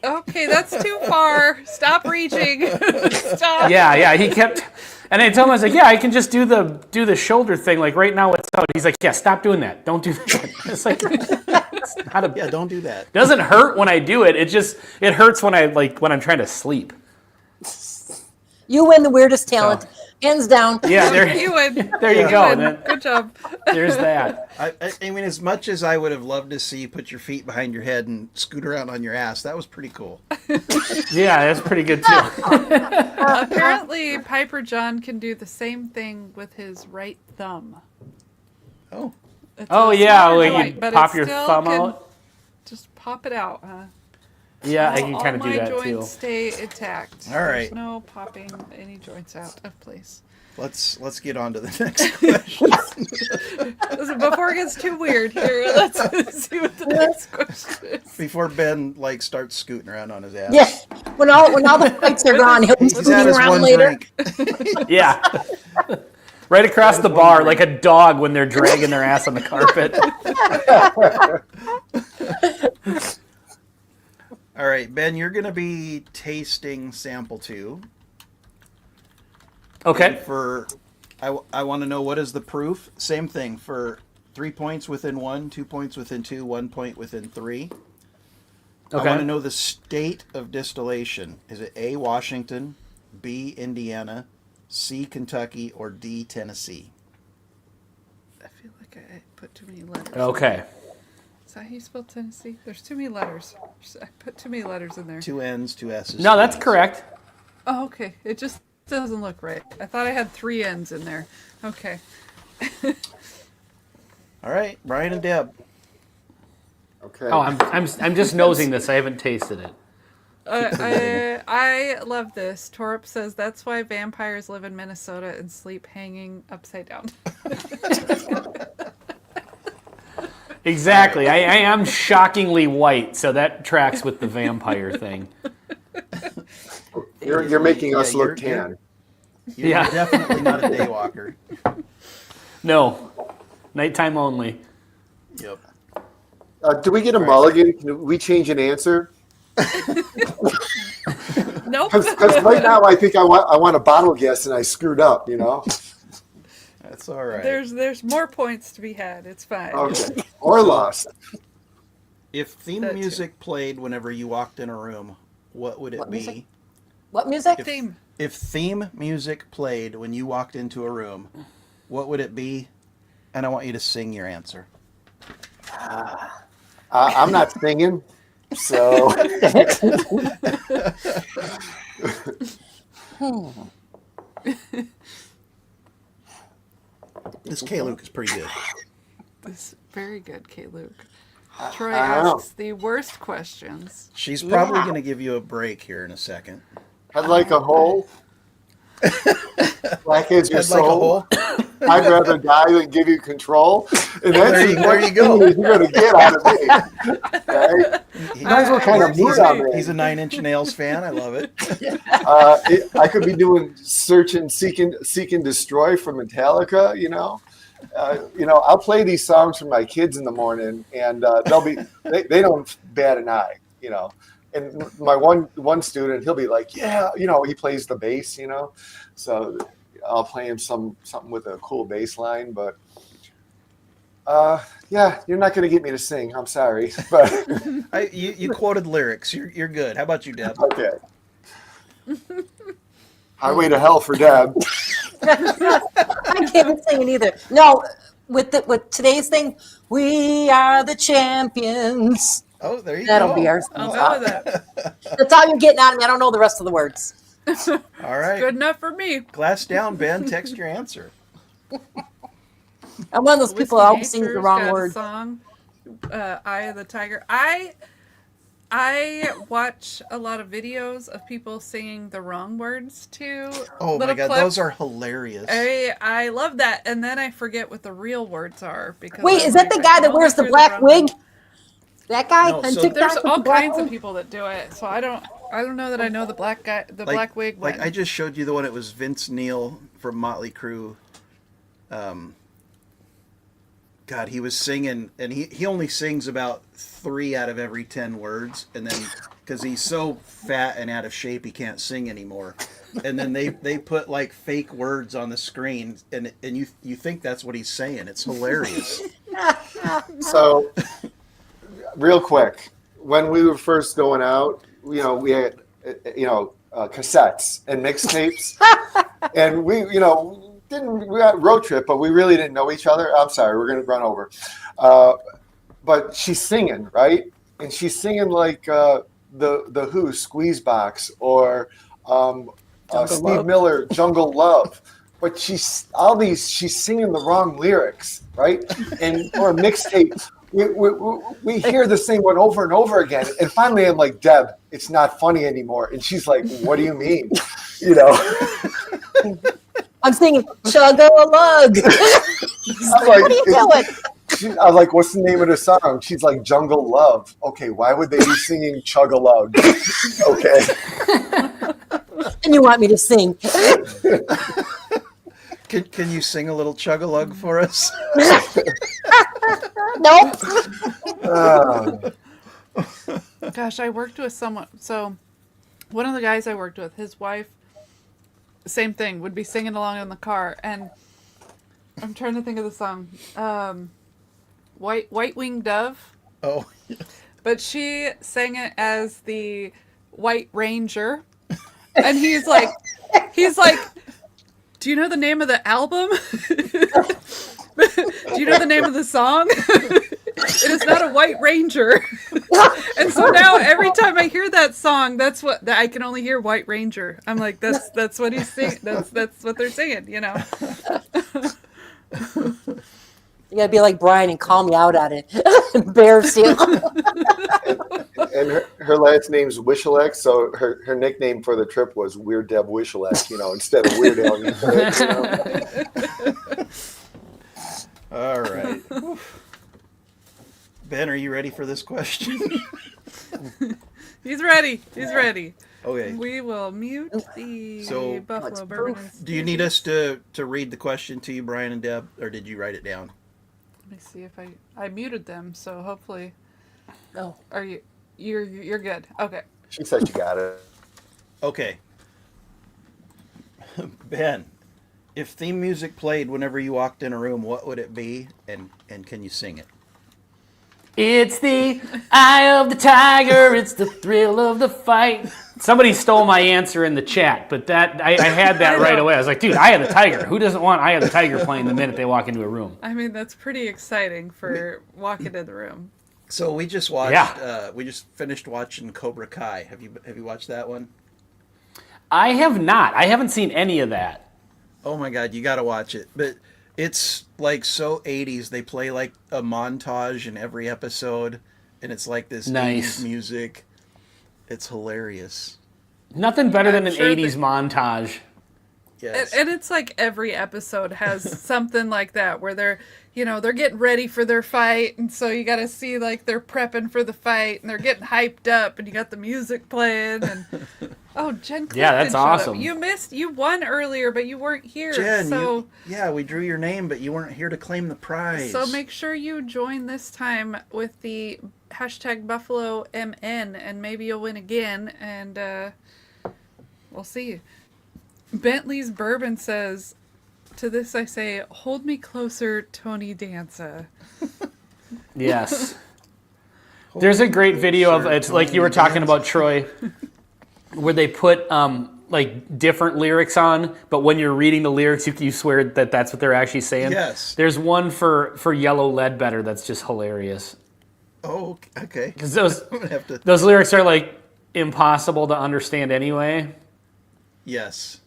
Okay, that's too far. Stop reaching. Stop. Yeah. He kept, and I told him, I was like, "Yeah, I can just do the shoulder thing. Like right now it's out." He's like, "Yeah, stop doing that. Don't do that." It's like, it's not a. Yeah, don't do that. It doesn't hurt when I do it. It hurts when when I'm trying to sleep. You win the weirdest talent. Hands down. Yeah, You would. there you go. And then Good job. there's that. I mean, as much as I would have loved to see you put your feet behind your head and scoot around on your ass, that was pretty cool. Yeah, that's pretty good too. Apparently, Piper John can do the same thing with his right thumb. Oh, It's Oh a yeah, smaller where joint, you but pop it your still thumb can out. Just pop it out, huh? Yeah, I can kind of all do that my too. joints stay intact. All right. There's no popping any joints out of place. let's get on to the next question. Listen, before it gets too weird here, let's see what the next question is. Before Ben starts scooting around on his ass. Yeah. When all the fights are gone, he'll be He's had scooting his around one later. drink. Yeah. Right across the bar, like a dog when they're dragging their ass on the carpet. All right, Ben, you're going to be tasting sample 2. Okay. I want to know, what is the proof? Same thing for 3 points within 1, 2 points within 2, 1 point within 3. Okay. I want to know the state of distillation. Is it A, Washington, B, Indiana, C, Kentucky, or D, Tennessee? I feel like I put too many letters. Okay. Is that how you spell Tennessee? There's too many letters. I put too many letters in there. 2 N's, 2 S's. No, 2 that's E's. correct. Oh, okay. It just doesn't look right. I thought I had 3 N's in there. Okay. All right, Brian and Deb. Okay. Oh, I'm just nosing this. I haven't tasted it. I love this. Torp says that's why vampires live in Minnesota and sleep hanging upside down. Exactly. I am shockingly white, so that tracks with the vampire thing. You're making us Yeah, look you're- tan. You're Yeah. definitely not a daywalker. No, nighttime only. Yep. Do we get a mulligan? Can we change an answer? Nope. Because right now I think I want a bottle guess and I screwed up. That's all right. There's more points to be had. It's fine. Okay. Or lost. If theme That too. music played whenever you walked in a room, what would it What be? music? What music? Theme. If theme music played when you walked into a room, what would it be? And I want you to sing your answer. I'm not singing, so This K. Luke is pretty good. This very good, K. Luke. Troy I don't know. asks the worst questions. She's probably going to give you a break here in a second. I'd like a hole. Black is your Head like a soul. hole. I'd rather die than give you control. And that's There you go. You're going to get out of me. Okay? He- You guys were kind of he's, mood on he's me. a Nine Inch Nails fan. I love it. I could be doing search and seek and destroy for Metallica. I'll play these songs for my kids in the morning, and they don't bat an eye. And my one student, he'll be like, yeah, he plays the bass, so I'll play him something with a cool bass line, but yeah, you're not going to get me to sing. I'm sorry, but You quoted lyrics. You're good. How about you, Deb? okay. Highway to Hell for Deb. I can't sing it either. No, with today's thing, we are the champions. Oh, there you That'll go. be ours. I'll go with that. That's all you're getting out of me. I don't know the rest of the words. All right. Good enough for me. Glass down, Ben. Text your answer. I'm one of those people that always sings the Whiskey wrong Hatcher's got a word. Song, Eye of the Tiger. I watch a lot of videos of people singing the wrong words to Oh my little God, clips. those are hilarious. I love that, and then I forget what the real words are because Wait, I'm is that like, the guy I that know wears the they're black wrong wig? ones. That guy No, on so TikTok There's with the all black kinds of wig? people that do it, so I don't know that I know the black guy, the black wig one. Like I just showed you the one. It was Vince Neil from Motley Crue. God, he was singing, and he only sings about 3 out of every 10 words, and then because he's so fat and out of shape, he can't sing anymore. And then they put like fake words on the screen, and you think that's what he's saying. It's hilarious. So, real quick, when we were first going out, we had, cassettes and mixtapes, and we got a road trip, but we really didn't know each other. I'm sorry, we're gonna run over. But she's singing, right? And she's singing like the Who, Squeeze Box, or Steve Love. Miller, Jungle Love. But she's singing the wrong lyrics, right? And or a mixtape. We hear the same one over and over again. And finally I'm like, Deb, it's not funny anymore. And she's like, what do you mean? I'm singing Chug a Lug. I'm What are you doing? I was like, what's the name of the song? She's like, Jungle Love. Okay, why would they be singing Chug a Lug? Okay. And you want me to sing? Can you sing a little chug-a-lug for us? Nope. Gosh, I worked with someone. So, one of the guys I worked with, his wife, same thing, would be singing along in the car, and I'm trying to think of the song, White Winged Dove, Oh, but she sang it as the White Ranger, and he's like, do you know the name of the album? Do you know the name of the song? It's It is not a White Ranger. And so now every time I hear that song, that's what I can only hear White Ranger. I'm like, that's what he's singing. That's what they're singing, you know. You gotta be like Brian and call me out on it. Embarrass you. And her last name's Wishelek, so her nickname for the trip was Weird Deb Wishelek, instead of Weird Al. All right. Ben, are you ready for this question? He's ready. He's ready. Okay. We will mute the So, Buffalo Bourbon. Do you need us to read the question to you, Brian and Deb, or did you write it down? Let me see if I muted them, so hopefully. No. Are you're good? Okay. She said you got it. Okay. Ben, if theme music played whenever you walked in a room, what would it be, and can you sing it? It's the eye of the tiger. It's the thrill of the fight. Somebody stole my answer in the chat, but I had that right away. I was like, dude, Eye of the Tiger. Who doesn't want Eye of the Tiger playing the minute they walk into a room? I mean, that's pretty exciting for walking in the room. So we just watched. Yeah. We just finished watching Cobra Kai. Have you watched that one? I have not. I haven't seen any of that. Oh my God, you got to watch it. But it's like so 80s. They play like a montage in every episode, and it's like this Nice 80s music. It's hilarious. Nothing better than an sure 80s montage. Yes. And it's like every episode has something like that where they're getting ready for their fight, and so you got to see like they're prepping for the fight, and they're getting hyped up, and you got the music playing, and oh, Jen Clifton Yeah, that's showed up. awesome. You won earlier, but you weren't here. Jen, so we drew your name, but you weren't here to claim the prize. so make sure you join this time with the hashtag Buffalo MN, and maybe you'll win again, and we'll see. Bentley's Bourbon says, to this I say, hold me closer, Tony Danza. Yes. There's a great video of it's like you were talking about, Troy, where they put like different lyrics on, but when you're reading the lyrics, you swear that that's what they're actually saying. Yes. There's one for Yellow Ledbetter that's just hilarious. Oh, okay. Because those I'm gonna have to. those lyrics are like impossible to understand anyway. Yes.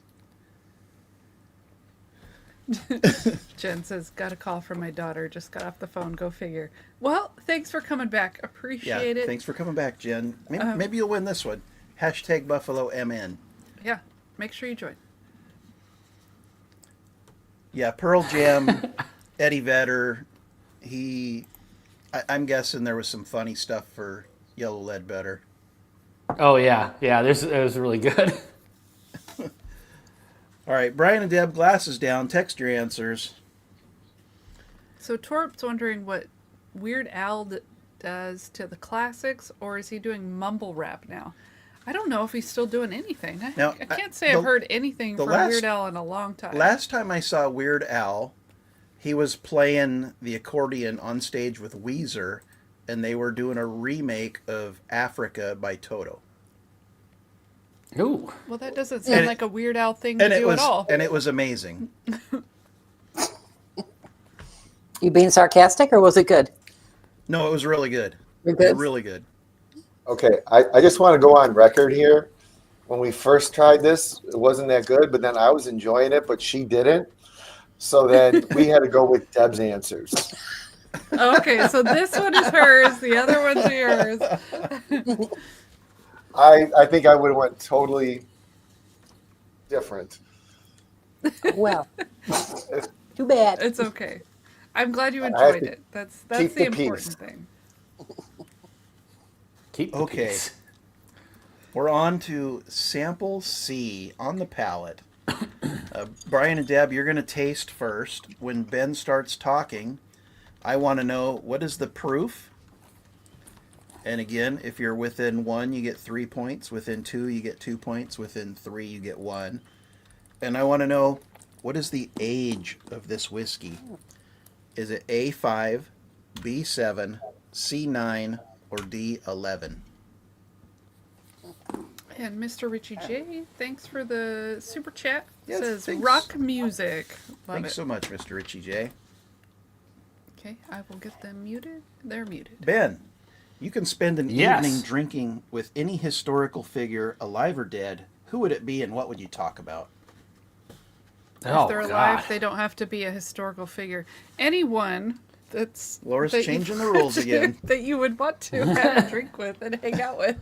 Jen says, got a call from my daughter. Just got off the phone. Go figure. Well, thanks for coming back. Appreciate it. Thanks for coming back, Jen. Maybe you'll win this one. Hashtag Buffalo MN. Yeah, make sure you join. Yeah, Pearl Jam, Eddie Vedder. I'm guessing there was some funny stuff for Yellow Ledbetter. Oh yeah, it was really good. All right, Brian and Deb, glasses down. Text your answers. So Torp's wondering what Weird Al does to the classics, or is he doing mumble rap now? I don't know if he's still doing anything. Now, I can't say I've heard anything from Weird Al in a long time. Last time I saw Weird Al, he was playing the accordion on stage with Weezer, and they were doing a remake of Africa by Toto. Ooh. Well, that doesn't sound like a Weird Al thing to do at all. And it was amazing. You being sarcastic, or was it good? No, it was really good. You're good? Really good. Okay, I just want to go on record here. When we first tried this, it wasn't that good, but then I was enjoying it, but she didn't. So then we had to go with Deb's answers. Okay, so this one is hers. The other one's yours. I think I would have went totally different. Well, too bad. It's okay. I'm glad you I have enjoyed to it. That's keep the the peace. important thing. Keep the Okay. peace. We're on to sample C on the palate. Brian and Deb, you're going to taste first. When Ben starts talking, I want to know, what is the proof? And again, if you're within 1, you get 3 points. Within 2, you get 2 points. Within 3, you get 1. And I want to know, what is the age of this whiskey? Is it A5, B7, C9, or D11? And Mr. Richie J, thanks for the super chat. Yes, Says thanks. rock music. Love Thanks it. so much, Mr. Richie J. Okay, I will get them muted. They're muted. Ben, you can spend an Yes. evening drinking with any historical figure, alive or dead. Who would it be and what would you talk about? Oh, If they're alive, God. they don't have to be a historical figure. Anyone that's Laura's that you- changing the rules again. that you would want to have a drink with and hang out with.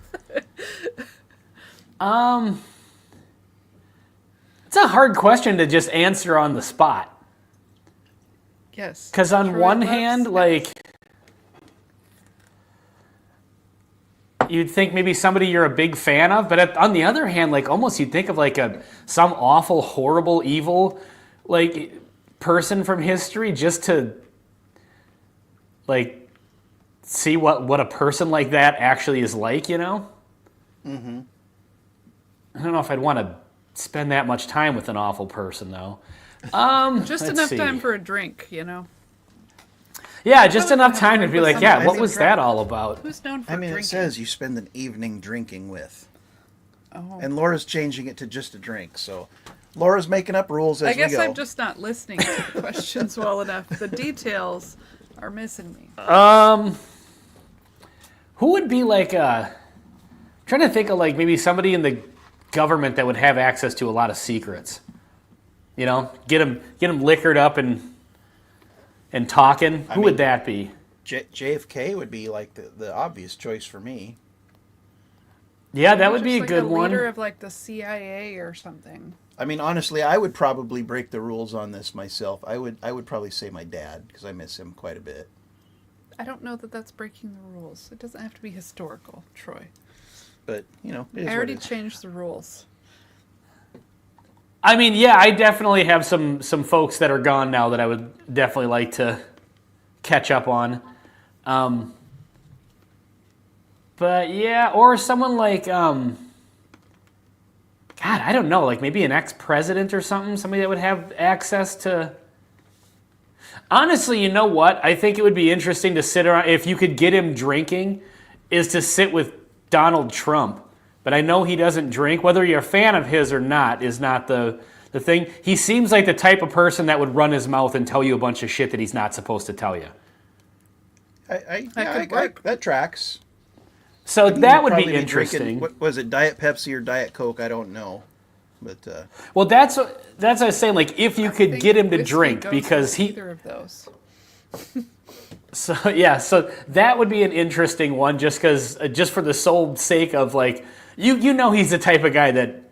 It's a hard question to just answer on the spot. Yes. Because on Troy one loves hand, snacks. like, you'd think maybe somebody you're a big fan of, but on the other hand, like, almost you'd think of like some awful, horrible, evil, like, person from history just to, like, see what a person like that actually is like, you know? Mm-hmm. I don't know if I'd want to spend that much time with an awful person, though. Just let's enough see. time for a drink, you know. Yeah, just enough time to be like, yeah, what Sometimes was it's that drunk. all about? Who's known for I mean, drinking? it says you spend an evening drinking with. Oh. And Laura's changing it to just a drink. So Laura's making up rules as I guess we go. I'm just not listening to the questions well enough. The details are missing me. Who would be like trying to think of like maybe somebody in the government that would have access to a lot of secrets. You know, get them liquored up and talking. Who would that be? JFK would be like the obvious choice for me. Yeah, that would be a Just good like one. leader of like the CIA or something. I mean, honestly, I would probably break the rules on this myself. I would probably say my dad because I miss him quite a bit. I don't know that that's breaking the rules. It doesn't have to be historical, Troy. But you know, it is I what already it is. changed the rules. I mean, yeah, I definitely have some folks that are gone now that I would definitely like to catch up on. But yeah, or someone like, God, I don't know, like maybe an ex-president or something, somebody that would have access to. Honestly, you know what? I think it would be interesting to sit around, if you could get him drinking, is to sit with Donald Trump. But I know he doesn't drink. Whether you're a fan of his or not is not the thing. He seems like the type of person that would run his mouth and tell you a bunch of shit that he's not supposed to tell you. That tracks. So I mean, that he'd would probably be interesting. Drinking, what was it, Diet Pepsi or Diet Coke? I don't know. But Well, that's what I was saying. Like, if you I could think get him to whiskey drink, goes because with he. either of those. So yeah, so that would be an interesting one, just for the sole sake of like, you know, he's the type of guy that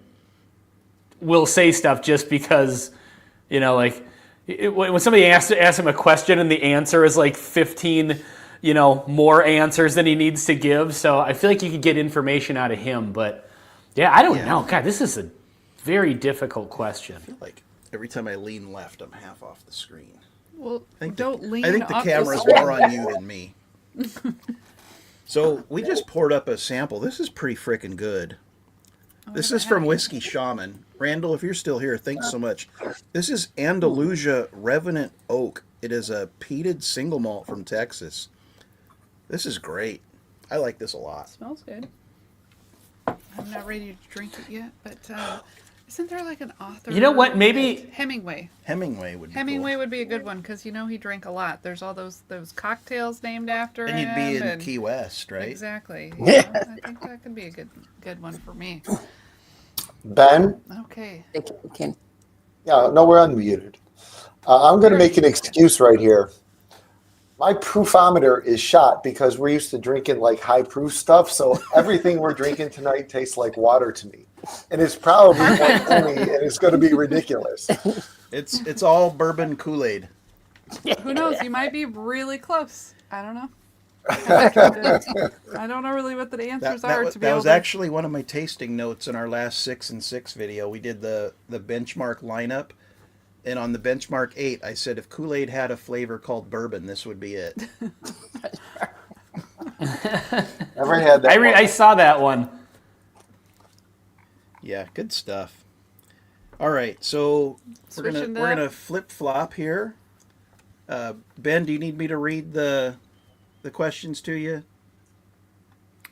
will say stuff just because, you know, like when somebody asks him a question and the answer is like 15, you know, more answers than he needs to give. So I feel like you could get information out of him, but yeah, I don't know. God, this is a very difficult question. like every time I lean left, I'm half off the screen. Well, I don't lean think the off camera's screen. more on you than me. So we just poured up a sample. This is pretty freaking good. This is from Whiskey Shaman. Randall, if you're still here, thanks so much. This is Andalusia Revenant Oak. It is a peated single malt from Texas. This is great. I like this a lot. Smells good. I'm not ready to drink it yet, but isn't there like an author? You know what, maybe- Hemingway. Hemingway would be Hemingway cool. would be a good one because you know he drank a lot. There's all those cocktails named after And him. you'd be in and- Key West, right? Exactly. Yeah, I think that could be a good one for me. Ben? Okay. Thank you, Ken. Yeah, no, we're unmuted. I'm going to make an excuse right here. My proofometer is shot because we're used to drinking like high proof stuff. So everything we're drinking tonight tastes like water to me. And it's probably 120 and it's going to be ridiculous. It's all bourbon Kool-Aid. Who knows? You might be really close. I don't know. I don't know really what the answers are to be That able was to. actually one of my tasting notes in our last 6 and 6 video. We did the benchmark lineup. And on the benchmark 8, I said if Kool-Aid had a flavor called bourbon, this would be it. Never had that. I saw that one. Yeah, good stuff. All right, so we're Switching to- gonna flip flop here. Ben, do you need me to read the questions to you?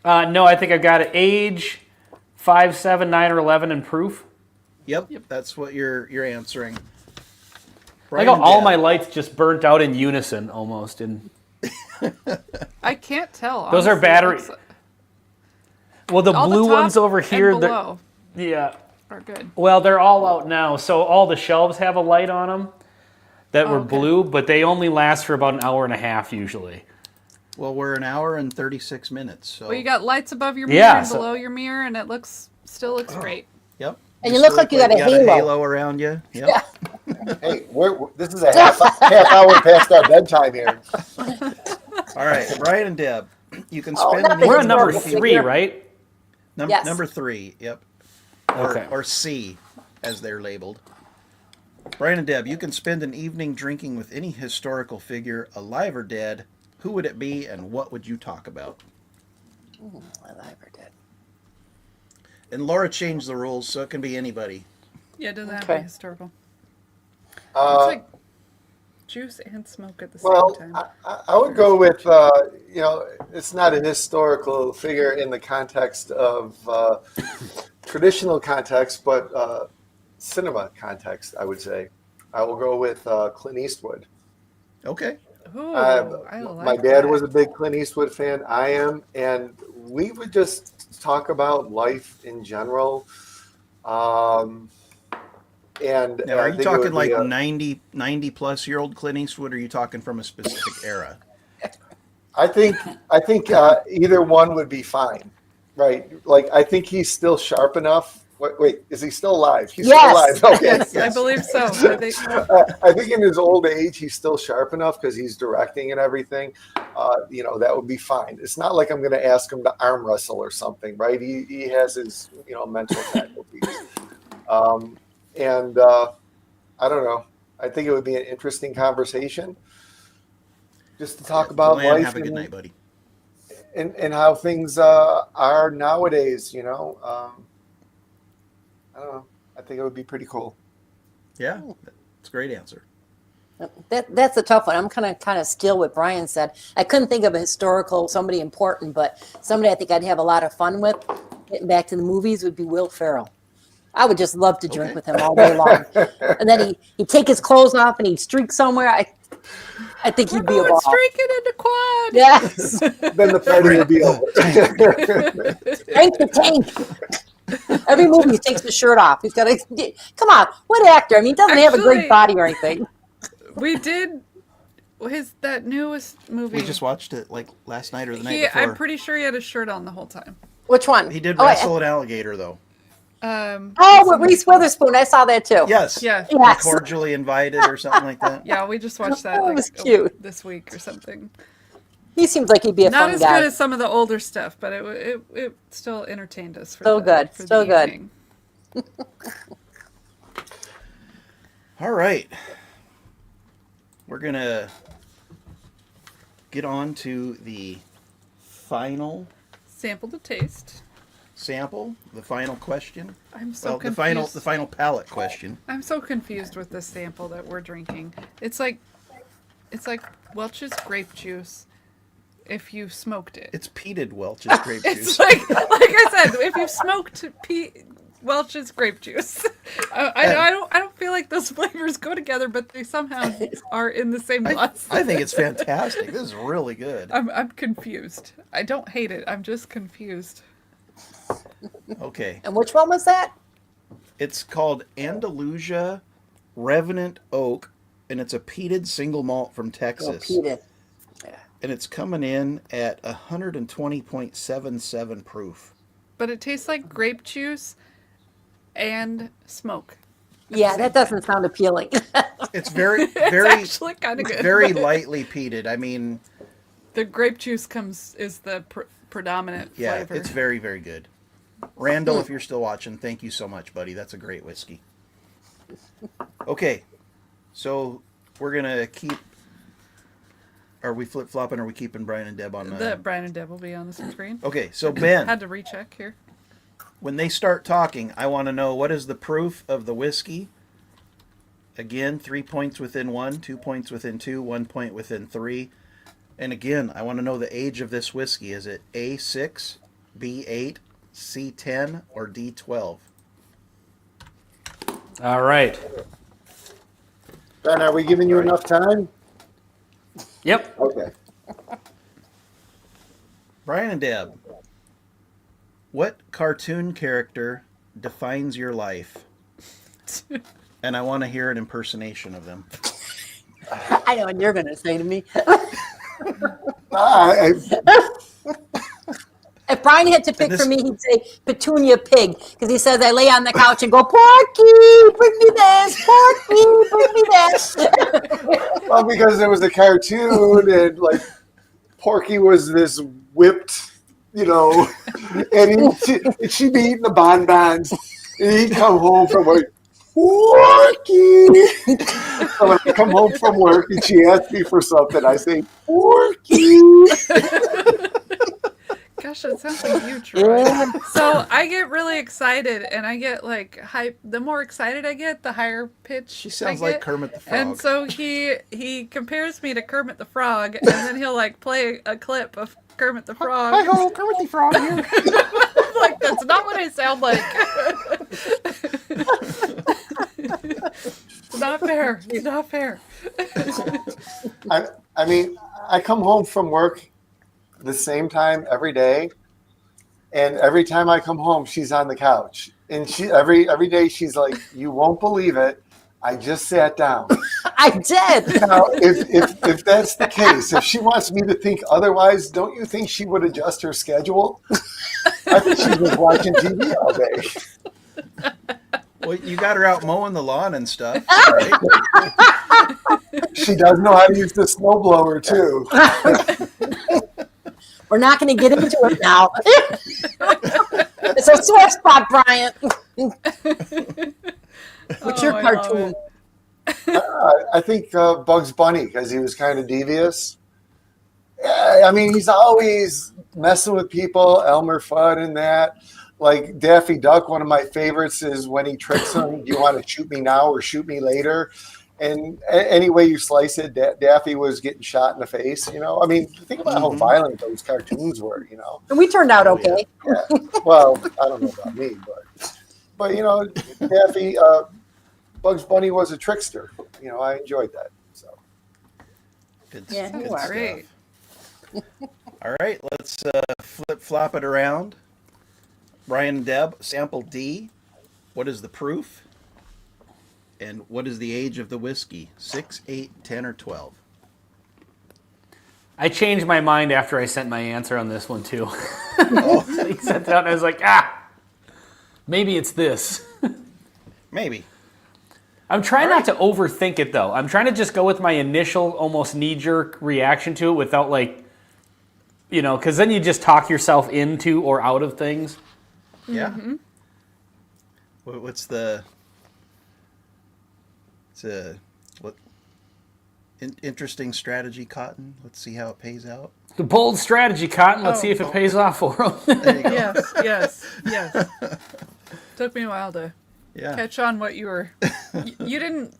No, I think I've got it. Age, 5, 7, 9, or 11, and proof. Yep. That's what you're answering. Brian got and all Deb. my lights just burnt out in unison almost. And I can't tell. those are honestly. battery. It's- Well, the all blue top ones over and here, they're, below yeah. are good. Well, they're all out now, so all the shelves have a light on them that were okay. blue, but they only last for about an hour and a half usually. Well, we're an hour and 36 minutes. So. Well, you got lights above your mirror Yeah, and so- below your mirror, and it still looks great. Yep. And you look like you got a halo. halo around you. Yep. Yeah. Hey, this is a half hour past our bedtime here. All right, Brian and Deb, you can Oh, spend. not an the We're on evening number historical three, figure. right? Yes. Number 3. Yep. Okay. Or C, as they're labeled. Brian and Deb, you can spend an evening drinking with any historical figure, alive or dead. Who would it be, and what would you talk about? Alive or dead. And Laura changed the rules, so it can be anybody. Yeah, it doesn't have to be Okay. historical. It's Uh, like juice and smoke at the same well, time. I would go with, it's not a historical figure in the context of traditional context, but cinema context, I would say. I will go with Clint Eastwood. Okay. Ooh, I like My dad that. was a big Clint Eastwood fan. I am, and we would just talk about life in general. And Now, are I you think it talking would like be 90 plus year old Clint Eastwood, or are you talking from a specific era? I think either one would be fine, right? Like I think he's still sharp enough. Wait, is he still alive? He's Yes. still alive. Okay. Yes, I believe so. I think, I think in his old age he's still sharp enough because he's directing and everything. That would be fine. It's not like I'm going to ask him to arm wrestle or something, right? He has his mental faculties. I don't know. I think it would be an interesting conversation just to talk about Glen, life have a good and, night, buddy. and how things are nowadays. I don't know. I think it would be pretty cool. Yeah, that's a great answer. That's a tough one. I'm kind of still what Brian said. I couldn't think of a historical, somebody important, but somebody I think I'd have a lot of fun with, getting back to the movies, would be Will Ferrell. I would just love to drink Okay. with him all day long. And then he'd take his clothes off and he'd streak somewhere. I think he'd be a ball. streaking into quad. Yes. Then the party would be over. Drink the tank. Every movie he takes the shirt off. He's got to, come on, what actor? I mean, he doesn't have a Actually- great body or anything. We did that newest movie. We just watched it like last night or the night before. I'm pretty sure he had a shirt on the whole time. Which one? He did Oh, wrestle an alligator, though. with Reese Witherspoon. I saw that too. Yes. Yeah. Yes. Cordially invited or something like that. Yeah, we just watched that Oh, it like was cute. this week or something. He seems like he'd be a Not fun as guy. good as some of the older stuff, but it still entertained us. For So the, good, for the so good. evening. All right. We're going to get on to the final Sample to taste. sample, the final question. I'm so Well, confused. the final palate question. I'm so confused with this sample that we're drinking. It's like Welch's grape juice if you smoked it. It's peated Welch's grape It's juice. like I said, if you smoked Welch's grape juice. I don't feel like those flavors go together, but they somehow are in the same glass. I think it's fantastic. This is really good. I'm confused. I don't hate it. I'm just confused. Okay. And which one was that? It's called Andalusia Revenant Oak, and it's a peated single malt from Oh, Texas. Peter. And it's coming in at 120.77 proof. But it tastes like grape juice and smoke. Yeah, that doesn't sound appealing. It's very, It's very, actually kind of good. very but lightly peated. I mean, the grape juice is the predominant yeah, flavor. it's very, very good. Randall, if you're still watching, thank you so much, buddy. That's a great whiskey. Okay, so we're gonna keep. Are we flip flopping? Or are we keeping Brian and Deb on The Brian and Deb will be on the screen. Okay, so Ben, Had to recheck here. when they start talking, I want to know what is the proof of the whiskey. Again, 3 points within 1, 2 points within 2, 1 point within 3. And again, I want to know the age of this whiskey. Is it A6, B8, C10, or D12? All right. Ben, are we giving you enough time? Yep. Okay. Brian and Deb, what cartoon character defines your life? And I want to hear an impersonation of them. I know what you're going to say to me. I, If Brian had to pick this- for me, he'd say Petunia Pig, because he says I lay on the couch and go, Porky, bring me this, Porky, bring me this. well, because there was a cartoon and like Porky was this whipped, and she'd be eating the bonbons, and he'd come home from work. Porky. So when I come home from work and she asks me for something, I say Porky. Gosh, that sounds like you, Troy. Yeah. So I get really excited, and I get like hype. The more excited I get, the higher pitch. She sounds I like get. Kermit the Frog. And so he compares me to Kermit the Frog, and then he'll like play a clip of Kermit the Frog. Hi ho, Kermit the Frog here. I'm like, that's not what I sound like. It's not fair. It's not fair. I mean, I come home from work the same time every day, and every time I come home, she's on the couch, and she every day she's like, "You won't believe it, I just sat down." I did. Now, if that's the case, if she wants me to think otherwise, don't you think she would adjust her schedule? I think she was watching TV all day. Well, you got her out mowing the lawn and stuff, right? She does know how to use the snowblower too. We're not going to get into it now. It's a sore spot, Brian. What's your I love cartoon? it. I think Bugs Bunny, because he was kind of devious. I mean, he's always messing with people, Elmer Fudd and that. Like Daffy Duck, one of my favorites is when he tricks him, "Do you want to shoot me now or shoot me later?" And any way you slice it, Daffy was getting shot in the face. I mean, think about how violent those cartoons were. And we turned out okay. Yeah. Well, I don't know about me, but Daffy, Bugs Bunny was a trickster. I enjoyed that. So Good, Yeah, good you are. stuff. Great. All right, let's flip-flop it around. Brian and Deb, sample D. What is the proof? And what is the age of the whiskey? 6, 8, 10, or 12? I changed my mind after I sent my answer on this one too. He sent it out and I was like, maybe it's this. Maybe. I'm trying not to overthink it though. I'm trying to just go with my initial almost knee-jerk reaction to it without because then you just talk yourself into or out of things. Yeah. What's the? It's a interesting strategy, Cotton. Let's see how it pays out. The bold strategy, Cotton. Let's see if it pays off for him. There you go. Yes. Took me a while to Yeah. catch on what you were. You didn't,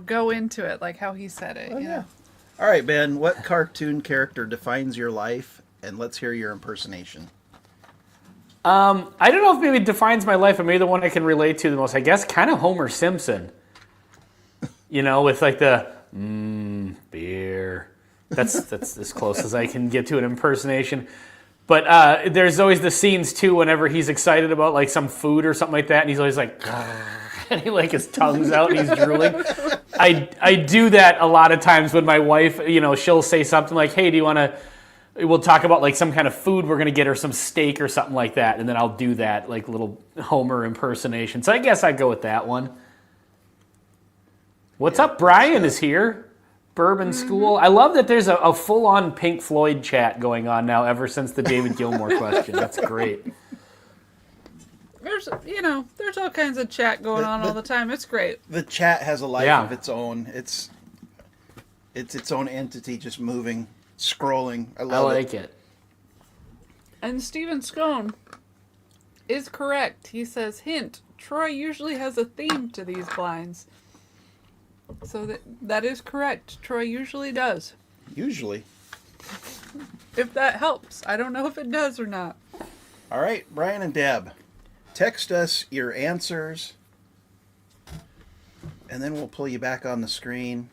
go into it like how he said it. You know. All right, Ben. What cartoon character defines your life? And let's hear your impersonation. I don't know if maybe it defines my life, but maybe the one I can relate to the most, I guess, kind of Homer Simpson. With like the beer. That's as close as I can get to an impersonation. But there's always the scenes too whenever he's excited about like some food or something like that, and he's always like, and he like his tongue's out and he's drooling. I do that a lot of times when my wife, she'll say something like, "Hey, do you want to?" We'll talk about like some kind of food we're gonna get or some steak or something like that, and then I'll do that like little Homer impersonation. So I guess I'd go with that one. What's up? Brian is here. Bourbon School. I love that there's a full-on Pink Floyd chat going on now ever since the David Gilmour question. That's great. There's all kinds of chat going on all the time. It's great. The chat has a life Yeah. of its own. It's its own entity, just moving, scrolling. I I love like it. And Stephen Scone is correct. He says, hint, Troy usually has a theme to these blinds. So that is correct. Troy usually does. Usually. If that helps. I don't know if it does or not. All right, Brian and Deb, text us your answers and then we'll pull you back on the screen.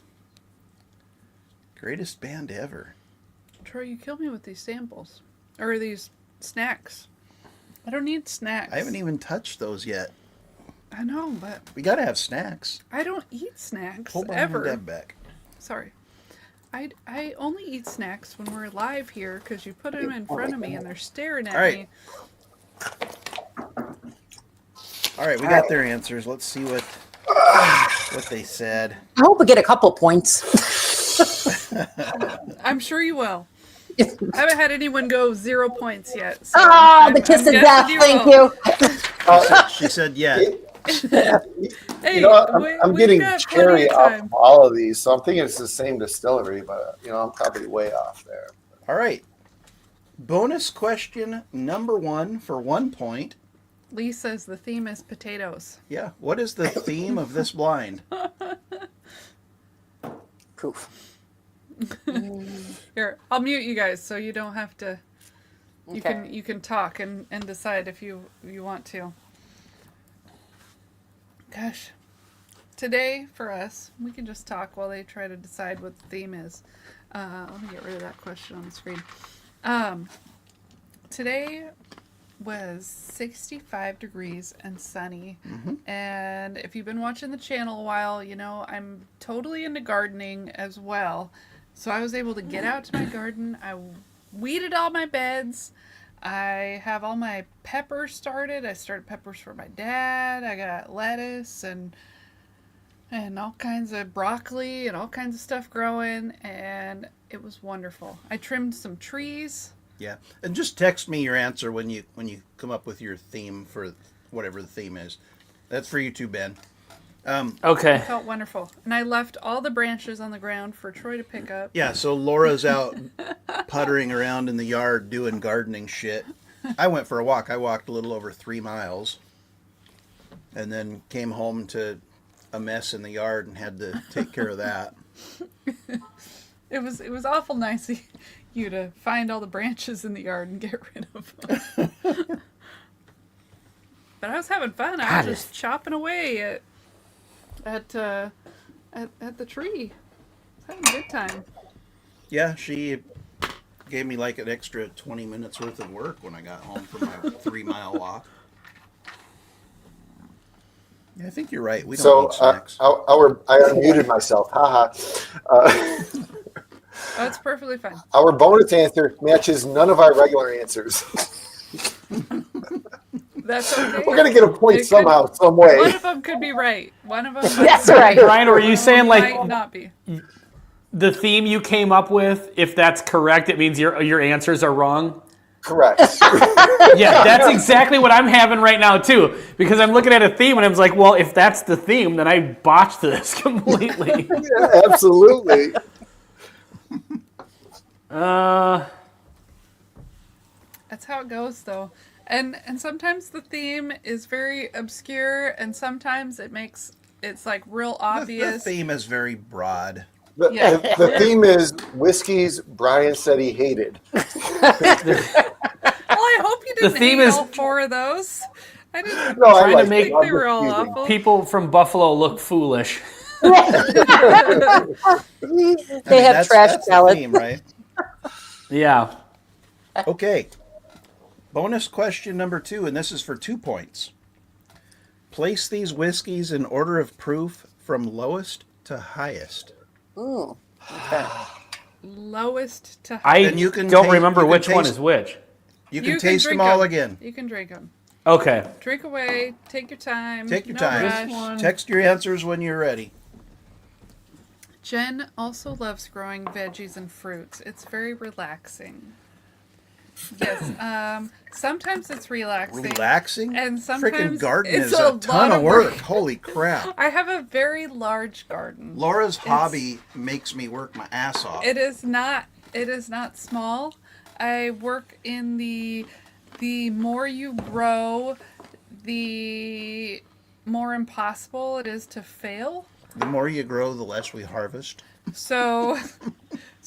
Greatest band ever. Troy, you kill me with these samples. Or these snacks. I don't need snacks. I haven't even touched those yet. I know, but We gotta have snacks. I don't eat snacks Hold on, ever. Deb back. Sorry. I only eat snacks when we're live here because you put them in front of me and they're staring at All right. me. All right, we got their answers. Let's see what they said. I hope we get a couple points. I'm sure you will. I haven't had anyone go 0 points yet. So Oh, the I'm kiss of guessing death. Thank will. you. She said, yeah. Hey, You know, I'm we've getting got plenty cherry of off time. of all of these, so I'm thinking it's the same distillery, but I'm probably way off there. All right. Bonus question number 1 for 1 point. Lee says the theme is potatoes. Yeah. What is the theme of this blind? Proof. Here, I'll mute you guys so you don't have to. You Okay. can talk and decide if you want to. Gosh, today for us, we can just talk while they try to decide what the theme is. Let me get rid of that question on the screen. Today was 65 degrees and sunny. And if you've been watching the channel a while, you know I'm totally into gardening as well. So I was able to get out to my garden. I weeded all my beds. I have all my peppers started. I started peppers for my dad. I got lettuce and all kinds of broccoli and all kinds of stuff growing, and it was wonderful. I trimmed some trees. Yeah. And just text me your answer when you come up with your theme for whatever the theme is. That's for you too, Ben. Okay. It felt wonderful. And I left all the branches on the ground for Troy to pick up. Yeah, so Laura's out puttering around in the yard doing gardening shit. I went for a walk. I walked a little over 3 miles and then came home to a mess in the yard and had to take care of that. It was awful nice of you to find all the branches in the yard and get rid of them. But I was having fun. I was just chopping away at the tree. I was having a good time. Yeah, she gave me like an extra 20 minutes worth of work when I got home from my 3-mile walk. Yeah, I think you're right. We don't So need snacks. I unmuted myself. Haha. Oh, it's perfectly fine. Our bonus answer matches none of our regular answers. That's okay. We're gonna get a point It could- somehow, some way. One of them could be right. One of them That's right. Brian, were you saying might like not be. the theme you came up with, if that's correct, it means your answers are wrong? Correct. Yeah, that's exactly what I'm having right now too. Because I'm looking at a theme and I was like, well, if that's the theme, then I botched this completely. Yeah, absolutely. That's how it goes, though. And sometimes the theme is very obscure, and sometimes it's like real The obvious. theme is very broad. Yeah. The theme is whiskeys Brian said he hated. Well, I hope you didn't theme hate is- all 4 of those. I didn't No, I Trying to like make- it. think they were all I'm awful. People from Buffalo look foolish. They have That's trash the pallets. theme, right? Yeah. Okay. Bonus question number 2, and this is for 2 points. Place these whiskeys in order of proof from lowest to highest. Ooh, okay. lowest to I And you can don't taste- remember you can which one taste- is which. You can You taste drink them all 'em. again. You can drink them. Okay. Drink away. Take your time. Take your no time. rush. Text your answers when you're ready. Jen also loves growing veggies and fruits. It's very relaxing. Yes. Sometimes it's relaxing. Relaxing? And sometimes Freaking garden it's is a ton lot of work. Holy crap. I have a very large garden. Laura's hobby makes me work my ass off. It is not small. I work in the more you grow, the more impossible it is to fail. The more you grow, the less we harvest. So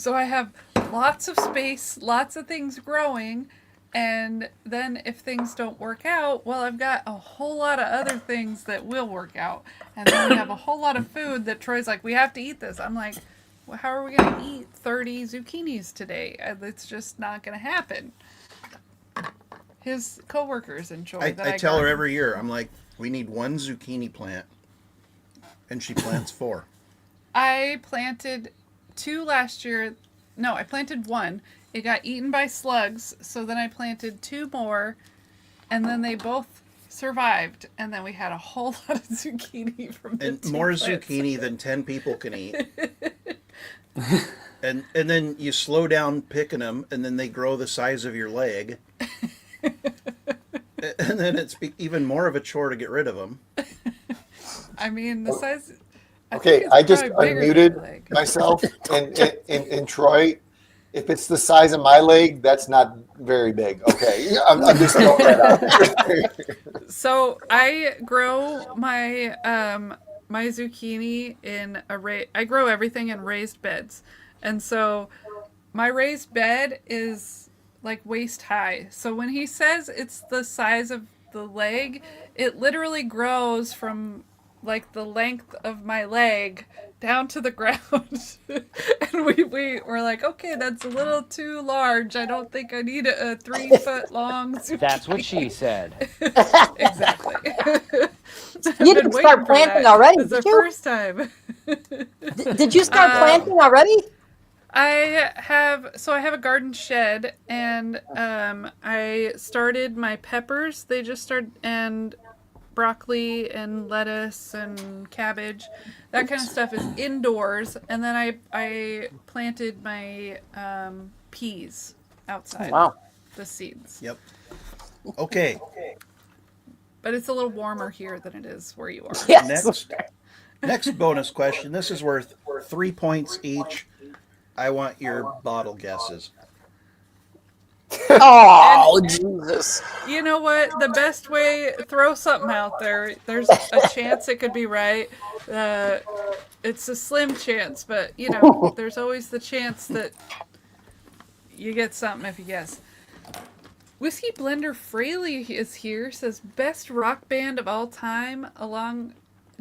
I have lots of space, lots of things growing, And then if things don't work out, well, I've got a whole lot of other things that will work out. And then we have a whole lot of food that Troy's like, we have to eat this. I'm like, well, how are we going to eat 30 zucchinis today? It's just not going to happen. His coworkers enjoy that. I tell her every year, I'm like, we need one zucchini plant. And she plants 4. I planted 2 last year. No, I planted 1. It got eaten by slugs, so then I planted 2 more, and then they both survived, and then we had a whole lot of zucchini from the And 2 more plants. zucchini than 10 people can eat. and then you slow down picking them, and then they grow the size of your leg. And then it's even more of a chore to get rid of them. I mean, the size... Okay, think I it's just probably bigger than your unmuted leg. myself. And Troy, if it's the size of my leg, that's not very big. Okay, I'm just throwing that out there. So I grow my my zucchini in I grow everything in raised beds, and so my raised bed is like waist high. So when he says it's the size of the leg, it literally grows from like the length of my leg down to the ground. And we were like, okay, that's a little too large. I don't think I need a 3-foot long zucchini. That's what she said. Exactly. You didn't start planting already, It's the did you? first time. Did you start planting already? I have a garden shed, and I started my peppers. They just started, and broccoli and lettuce and cabbage, that kind of stuff is indoors. And then I planted my peas outside. Wow. The seeds. Yep. Okay. But it's a little warmer here than it is where you are. Yes. Next bonus question. This is worth 3 points each. I want your bottle guesses. Oh, Jesus. You know what? The best way, throw something out there. There's a chance it could be right. It's a slim chance, but you know, there's always the chance that you get something if you guess. Whiskey Blender Fraley is here, says best rock band of all time along.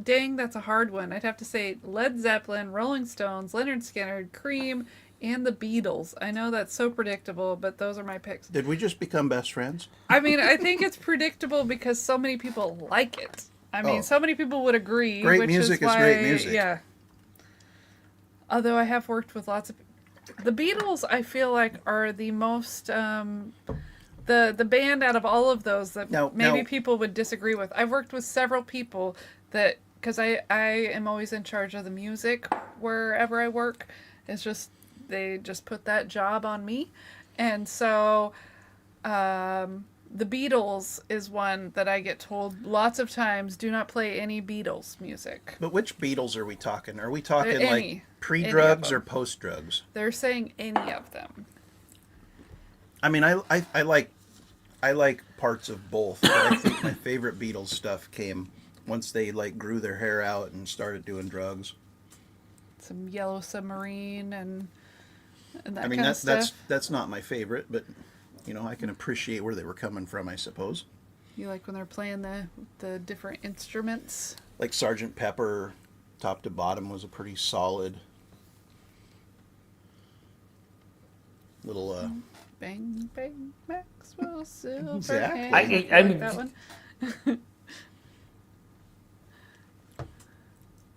Dang, that's a hard one. I'd have to say Led Zeppelin, Rolling Stones, Leonard Skinner, Cream, and the Beatles. I know that's so predictable, but those are my picks. Did we just become best friends? I mean, I think it's predictable because so many people like it. I mean, so many people would agree. Great which music is why, great music. Yeah. Although I have worked with lots of... The Beatles, I feel like, are the most... the band out of all of those that maybe people would disagree with. I've worked with several people that... Because I am always in charge of the music wherever I work. It's just... They just put that job on me. And so... the Beatles is one that I get told lots of times, do not play any Beatles music. But which Beatles are we talking? Are we talking Any like pre-drugs of or them. post-drugs? They're saying any of them. I mean, I like parts of both, but I think my favorite Beatles stuff came once they like grew their hair out and started doing drugs. Some Yellow Submarine and that I mean, kind of stuff. that's not my favorite, but you know, I can appreciate where they were coming from, I suppose. You like when they're playing the different instruments? Like Sgt. Pepper, top to bottom, was a pretty solid little Bang, bang, Maxwell Silverhand. Exactly. I You mean- like that one?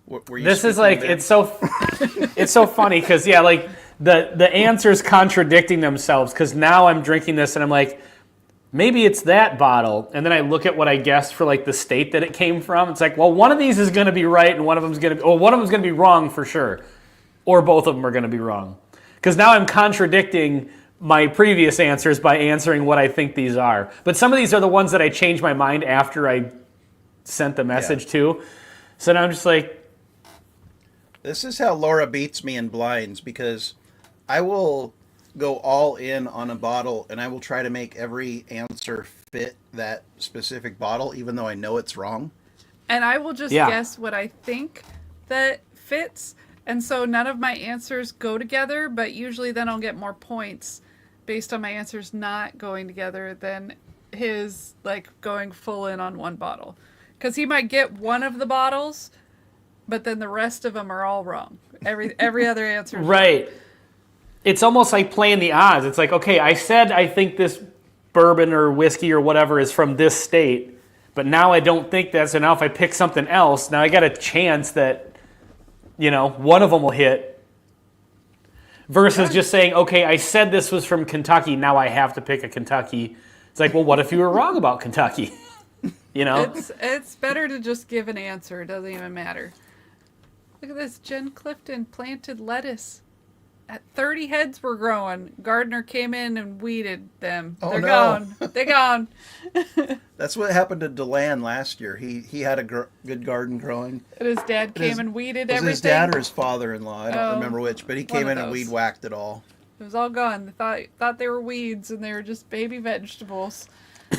were you This is speaking like there? it's so funny because like the answers contradicting themselves because now I'm drinking this and I'm like, maybe it's that bottle, and then I look at what I guessed for like the state that it came from. It's like, well, one of these is going to be right and one of them's going to be wrong for sure, or both of them are going to be wrong because now I'm contradicting my previous answers by answering what I think these are. But some of these are the ones that I changed my mind after I sent the message to. So now I'm just like, This is how Laura beats me in blinds, because I will go all in on a bottle and I will try to make every answer fit that specific bottle, even though I know it's wrong. And I will just guess what I think that fits. And so none of my answers go together, but usually then I'll get more points based on my answers not going together than his like going full in on one bottle. Because he might get one of the bottles, but then the rest of them are all wrong. Every other answer is Right. It's almost like playing the odds. It's like, okay, I said I think this bourbon or whiskey or whatever is from this state, but now I don't think that. So now if I pick something else, now I got a chance that, one of them will hit. Versus just saying, okay, I said this was from Kentucky, now I have to pick a Kentucky. It's like, well, what if you were wrong about Kentucky? It's better to just give an answer. It doesn't even matter. Look at this. Jen Clifton planted lettuce. At 30 heads were growing. Gardener came in and weeded them. Oh, They're no. gone. They're gone. That's what happened to Deland last year. He had a good garden growing. And his dad came and weeded Was everything. his dad or his father-in-law? I don't Oh, remember which, but he one came of in and those. weed whacked it all. It was all gone. They thought they were weeds and they were just baby vegetables.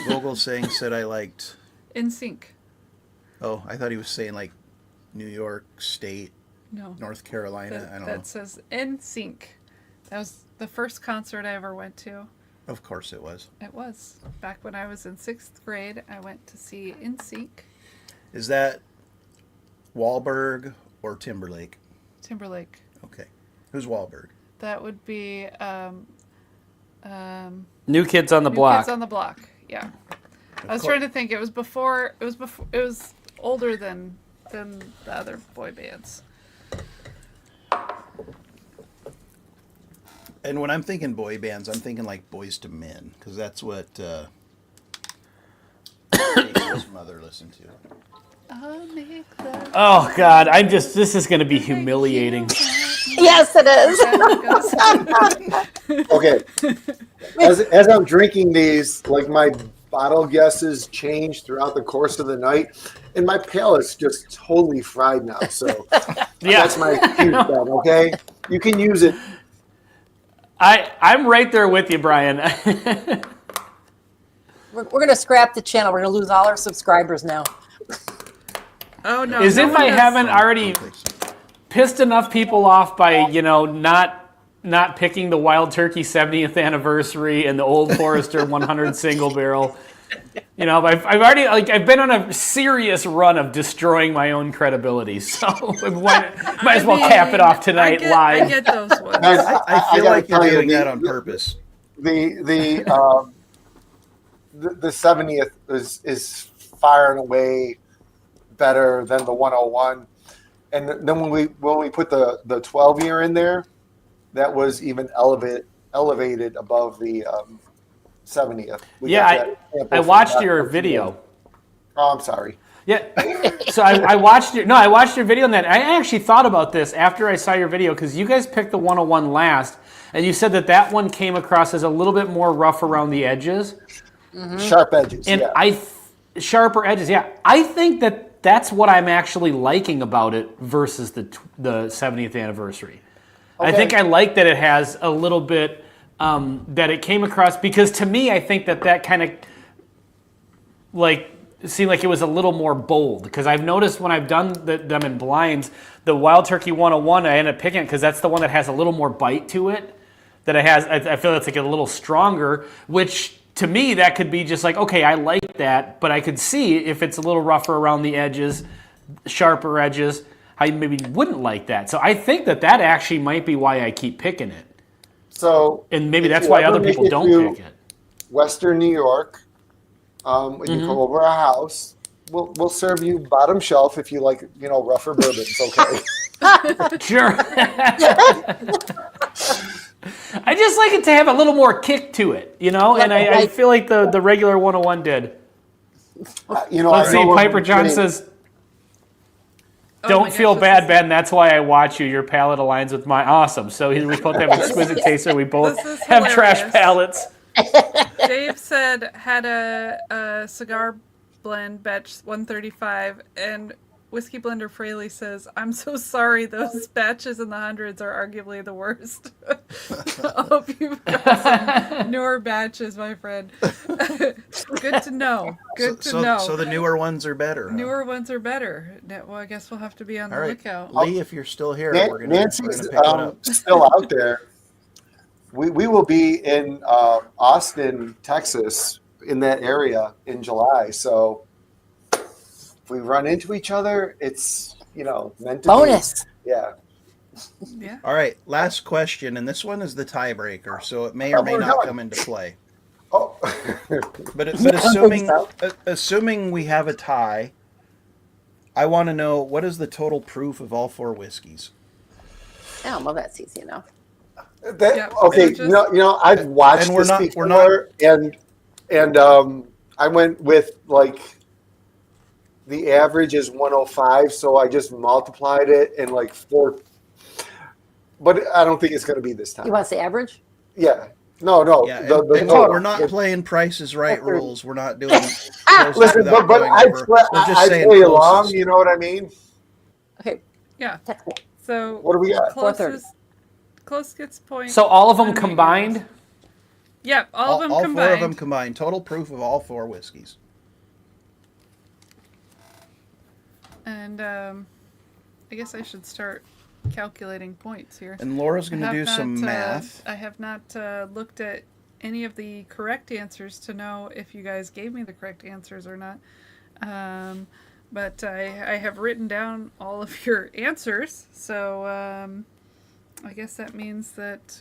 Vogel said I liked. In sync. Oh, I thought he was saying like New York State, No. North Carolina. I don't know. That says In Sync. That was the first concert I ever went to. Of course it was. It was. Back when I was in 6th grade, I went to see In Sync. Is that Wahlberg or Timberlake? Timberlake. Okay. Who's Wahlberg? That would be New Kids on the New Block. Kids on the Block. Yeah. I was trying to think. It was older than the other boy bands. And when I'm thinking boy bands, I'm thinking like Boys to Men, because that's what Nico's mother listened to. I'll make love. Oh, God. This is going to be humiliating. Yes, it is. Okay. As I'm drinking these, like my bottle guesses change throughout the course of the night, and my palate's just totally fried now. So Yeah. that's my cue then, okay? You can use it. I'm right there with you, Brian. We're going to scrap the channel. We're going to lose all our subscribers now. Oh no! As no if one I does- haven't already pissed enough people off by, not picking the Wild Turkey 70th anniversary and the Old Forester 100 single barrel. I've already I've been on a serious run of destroying my own credibility. So might as well cap it off tonight I live. get those ones. Guys, I feel gotta like you're tell you, doing that on purpose. The 70th is far and away better than the 101. And then when we put the 12-year in there, that was even elevated above the 70th. We got that sample I from watched that your one. video. Oh, I'm sorry. Yeah. So I watched your video on that. I actually thought about this after I saw your video because you guys picked the 101 last, and you said that one came across as a little bit more rough around the edges. Sharp edges. And yeah. Sharper edges, yeah. I think that's what I'm actually liking about it versus the 70th anniversary. I think I like that it has a little bit that it came across, because to me, I think that kind of seemed like it was a little more bold, because I've noticed when I've done them in blinds, the Wild Turkey 101, I end up picking it because that's the one that has a little more bite to it. I feel it's like a little stronger, which to me, that could be just like, okay, I like that, but I could see if it's a little rougher around the edges, sharper edges, how you maybe wouldn't like that. So I think that actually might be why I keep picking it. So, And maybe if that's you why ever other make people it don't to pick it. Western New York, when you come over our house, we'll serve you bottom shelf if you like, rougher bourbons. Okay. Sure. I just like it to have a little more kick to it, and I feel like the regular 101 did. Let's see, Piper John says, don't feel bad, Ben. That's why I watch you. Your palate aligns with my awesome. So we both have exquisite taste, so we both This is have trash hilarious. palates. Dave said had a cigar blend batch 135, and Whiskey Blender Fraley says, "I'm so sorry. Those batches in the hundreds are arguably the worst." I hope you've got some newer batches, my friend. Good to know. Good to know. So the newer ones are better. Huh? Newer ones are better. Well, I guess we'll have to be on the All right, lookout. Lee, if you're still here, we're gonna Nancy's pick one up. still out there. we will be in Austin, Texas, in that area in July. So if we run into each other, it's meant to Bonus. be. Yeah. Yeah. All right, last question, and this one is the tiebreaker, so it may or may not come into play. Oh. But assuming we have a tie, I want to know, what is the total proof of all 4 whiskeys? Oh, well, that's easy enough. Okay, I've watched And we're this not- before, we're not- and I went with like the average is 105, so I just multiplied it and like 4. But I don't think it's going to be this time. You want to say average? Yeah. No. Yeah, the and total. we're not playing Price is Right rules. We're not doing closest Listen, without but going I over. We're just I saying play along. closest. You know what I mean? Okay. Yeah. That's it. So What do we got? 430. Close gets points. So all of them and combined? Yep, all of them all combined. 4 of them combined. Total proof of all 4 whiskeys. And I guess I should start calculating points here. And Laura's going to I do have some not, math. I have not looked at any of the correct answers to know if you guys gave me the correct answers or not. But I have written down all of your answers, so I guess that means that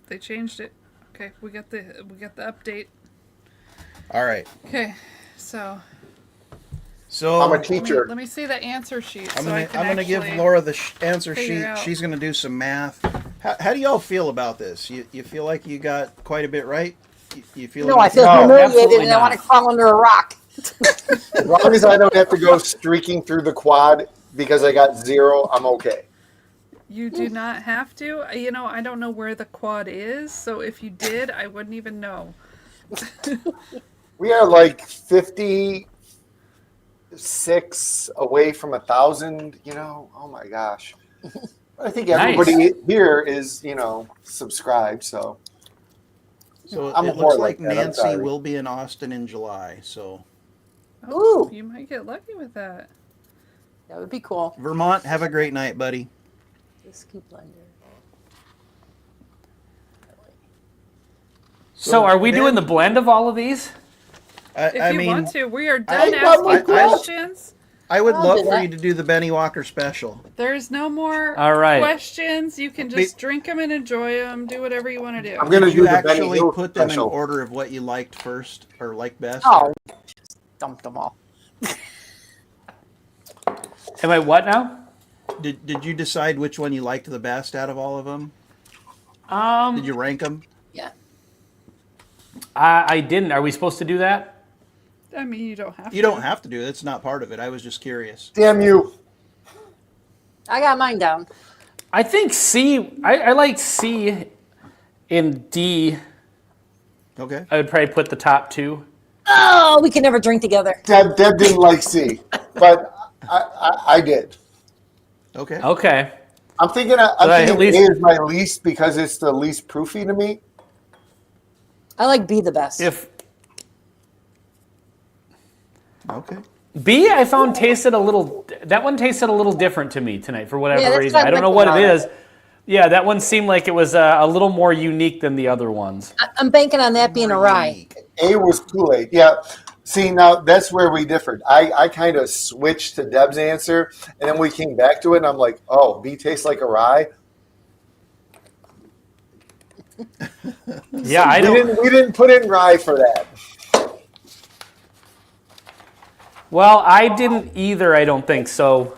they changed it. Okay, we got the update. All right. Okay, so So I'm a let teacher. me see the answer sheet. I'm so I gonna can I'm gonna give actually Laura the answer figure sheet. out. She's gonna do some math. How do y'all feel about this? You feel like you got quite a bit right? You feel No, like I feel No, humiliated absolutely and I want to not. crawl under a rock. As long as I don't have to go streaking through the quad because I got 0, I'm okay. You do not have to. I don't know where the quad is, so if you did, I wouldn't even know. We are like 56 away from 1,000. Oh my gosh. I think everybody here is subscribed. So So I'm it more looks like like that, I'm Nancy sorry. will be in Austin in July. So Ooh, You might get lucky with that. that would be cool. Vermont, have a great night, buddy. Whiskey blender. So are we then- doing the blend of all of these? If I you mean, want to, we are done I- asking I- questions. I would I'll love do for that. you to do the Benny Walker special. There's no more All right. questions. You can just drink them and enjoy them. Do whatever you want to do. I'm going to Did do you the Benny actually Hill put them in special. order of what you liked first or liked best? Oh, just dumped them all. Am I what now? Did you decide which one you liked the best out of all of them? Did you rank them? Yeah. I didn't. Are we supposed to do that? I mean, you don't have to. You don't have to do it. It's not part of it. I was just curious. Damn you. I got mine down. I think C. I like C and D. Okay. I would probably put the top 2. Oh, we can never drink together. Deb didn't like C, but I did. Okay. Okay. I'm thinking at least- A is my least because it's the least proofy to me. I like B the best. If Okay. B, I found tasted a little. That one tasted a little different to me tonight for whatever Yeah, that's reason. what I I don't know like what it about is. Yeah, that one seemed like it was a little more unique than the other ones. I'm banking on that being a rye. A was Kool-Aid. Yeah. See, now that's where we differed. I kind of switched to Deb's answer, and then we came back to it, and I'm like, oh, B tastes like a rye. Yeah, I don't. We didn't put in rye for that. Well, I didn't either. I don't think so.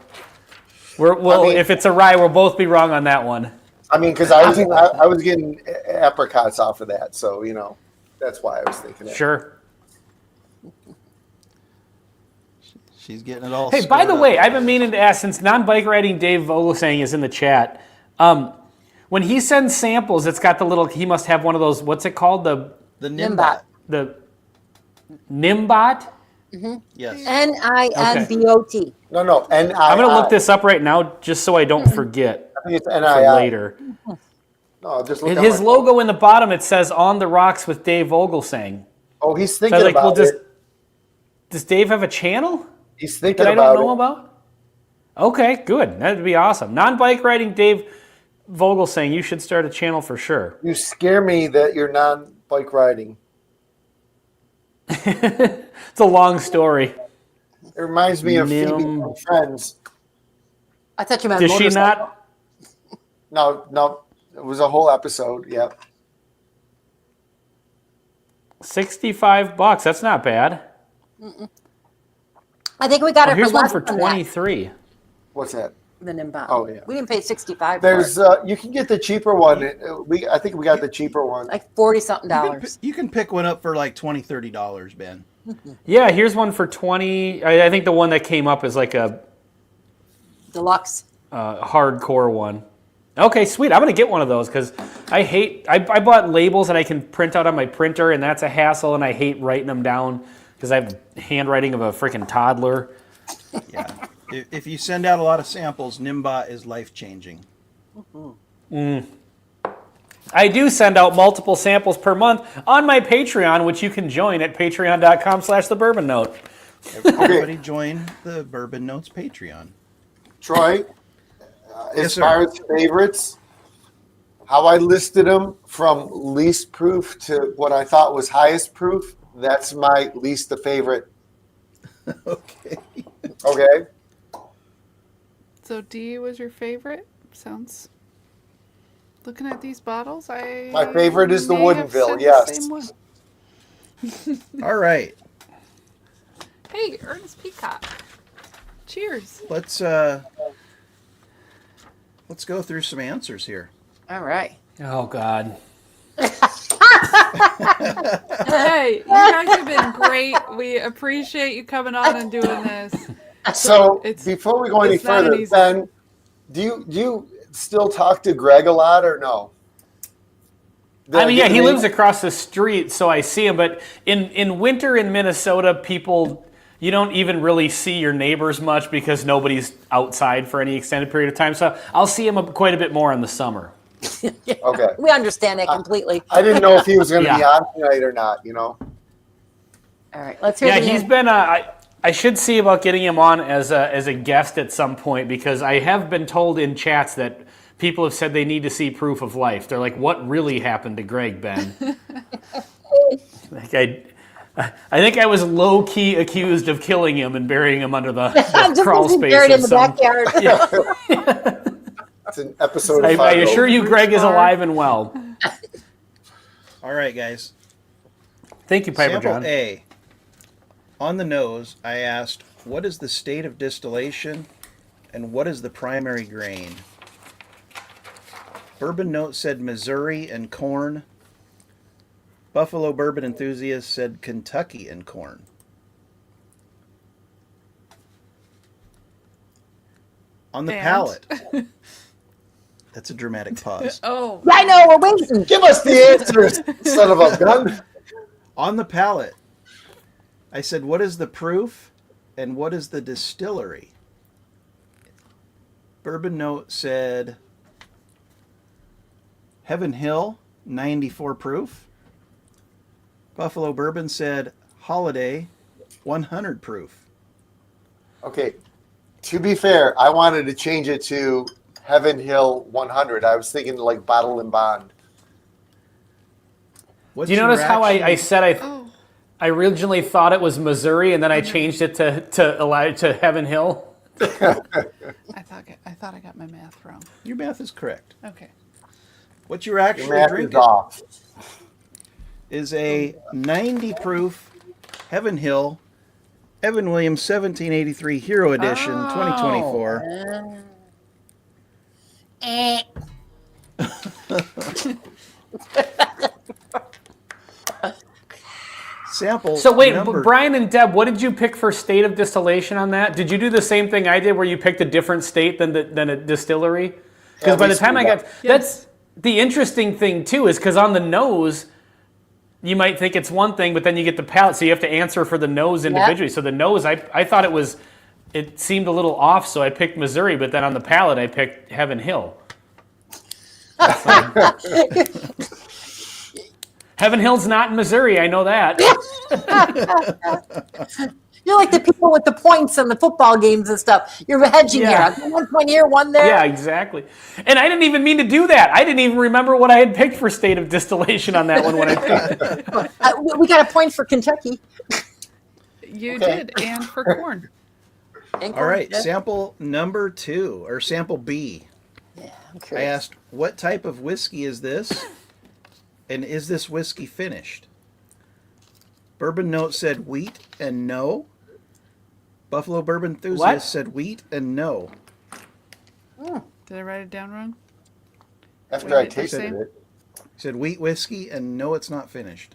Well, I mean- if it's a rye, we'll both be wrong on that one. I mean, because I was getting apricots off of that, so that's why I was thinking it. Sure. She's getting it all. Hey, by squared the up. way, I've been meaning to ask, since non-bike riding Dave Vogelsang is in the chat, when he sends samples, it's got the little, he must have one of those, what's it called? The Nimbot. The Nimbot? Yes. NINBOT. No, N-I-I. I'm going to look this up right now just so I don't forget I think it's for N-I-I. later. No, just look at His my- logo in the bottom, it says On the Rocks with Dave Vogelsang. Oh, he's So I thinking was like, about well, it. does Dave have a channel He's thinking that I about don't know it. about? Okay, good. That'd be awesome. Non-bike riding Dave Vogel saying you should start a channel for sure. You scare me that you're non-bike riding. It's a long story. It reminds me of Phoebe from Friends. I thought you meant Does she motorcycle. not? No, it was a whole episode. Yep. $65. That's not bad. I think we got Oh, it here's for one less for than that. 23. What's that? The Nimbus. Oh, yeah. We didn't pay 65 There's for it. you can get the cheaper one. I think we got the cheaper one. Like 40 something dollars. You can pick one up for like $20, $30, Ben. Yeah, here's one for 20. I think the one that came up is like a Deluxe. hardcore one. Okay, sweet. I'm going to get one of those because I bought labels that I can print out on my printer, and that's a hassle, and I hate writing them down because I have handwriting of a freaking toddler. Yeah. If you send out a lot of samples, Nimbot is life-changing. I do send out multiple samples per month on my Patreon, which you can join at patreon.com/thebourbonnote. Everybody join the Bourbon Notes Patreon. Troy, Yes, as sir. far as favorites, how I listed them from least proof to what I thought was highest proof, that's my least favorite. Okay. Okay? So D was your favorite? Sounds. Looking at these bottles, My favorite is the may have Woodinville, said the yes. same one. All right. Hey, Ernest Peacock. Cheers. Let's go through some answers here. All right. Oh, God. Hey, you guys have been great. We appreciate you coming on and doing this. So It's- before we go any it's not an further, easy- Ben, do you still talk to Greg a lot or no? I mean, yeah, he Did lives across the street, so I see him. But in winter in Minnesota, people, you don't even really see your neighbors much because nobody's outside for any extended period of time. So I'll see him quite a bit more in the summer. Okay. We understand that completely. I didn't know if he was going to be Yeah. on tonight or not, All right. Let's hear Yeah, the he's name. been. I should see about getting him on as a guest at some point because I have been told in chats that people have said they need to see proof of life. They're like, "What really happened to Greg, Ben?" Like I think I was low key accused of killing him and burying him under the Just crawl as he's space buried of in the some. backyard. It's an episode I of Fargo. assure you, Greg is alive and well. All right, guys. Thank you, Piper Sample John. A. On the nose, I asked, what is the state of distillation and what is the primary grain? Bourbon Note said Missouri and corn. Buffalo Bourbon Enthusiast said Kentucky and corn. On the And? palate. That's a dramatic pause. Oh, I know, we're waiting. Give us the answers, son of a gun. On the palate, I said, what is the proof and what is the distillery? Bourbon Note said Heaven Hill, 94 proof. Buffalo Bourbon said Holiday, 100 proof. Okay, to be fair, I wanted to change it to Heaven Hill 100. I was thinking like Bottle and Bond. What's Do you your notice how I reaction? said oh. I originally thought it was Missouri and then I changed it to Heaven Hill? I thought I got my math wrong. Your math is correct. Okay. What you're actually Your math is drinking off. is a 90 proof Heaven Hill Evan Williams 1783 Hero Edition Oh. 2024. Sample. So wait, number- Brian and Deb, what did you pick for state of distillation on that? Did you do the same thing I did where you picked a different state than a distillery? Because by the time I got, that's the interesting thing too, is because on the nose, you might think it's one thing, but then you get the palate, so you have to answer for the nose individually. So the nose, I thought it seemed a little off, so I picked Missouri, but then on the palate, I picked Heaven Hill. Heaven Hill's not in Missouri, I know that. You're like the people with the points on the football games and stuff. You're hedging Yeah. here. 1 point here, one there. Yeah, exactly. And I didn't even mean to do that. I didn't even remember what I had picked for state of distillation on that one when I picked it. We got a point for Kentucky. You Okay. did, and for corn. All right, sample number 2, or sample B. Yeah, I'm I curious. asked, what type of whiskey is this? And is this whiskey finished? Bourbon Note said wheat and no. Buffalo Bourbon Enthusiast What? said wheat and no. Did I write it down wrong? After Wait, I did they tasted say? it, He said wheat whiskey and no, it's not finished.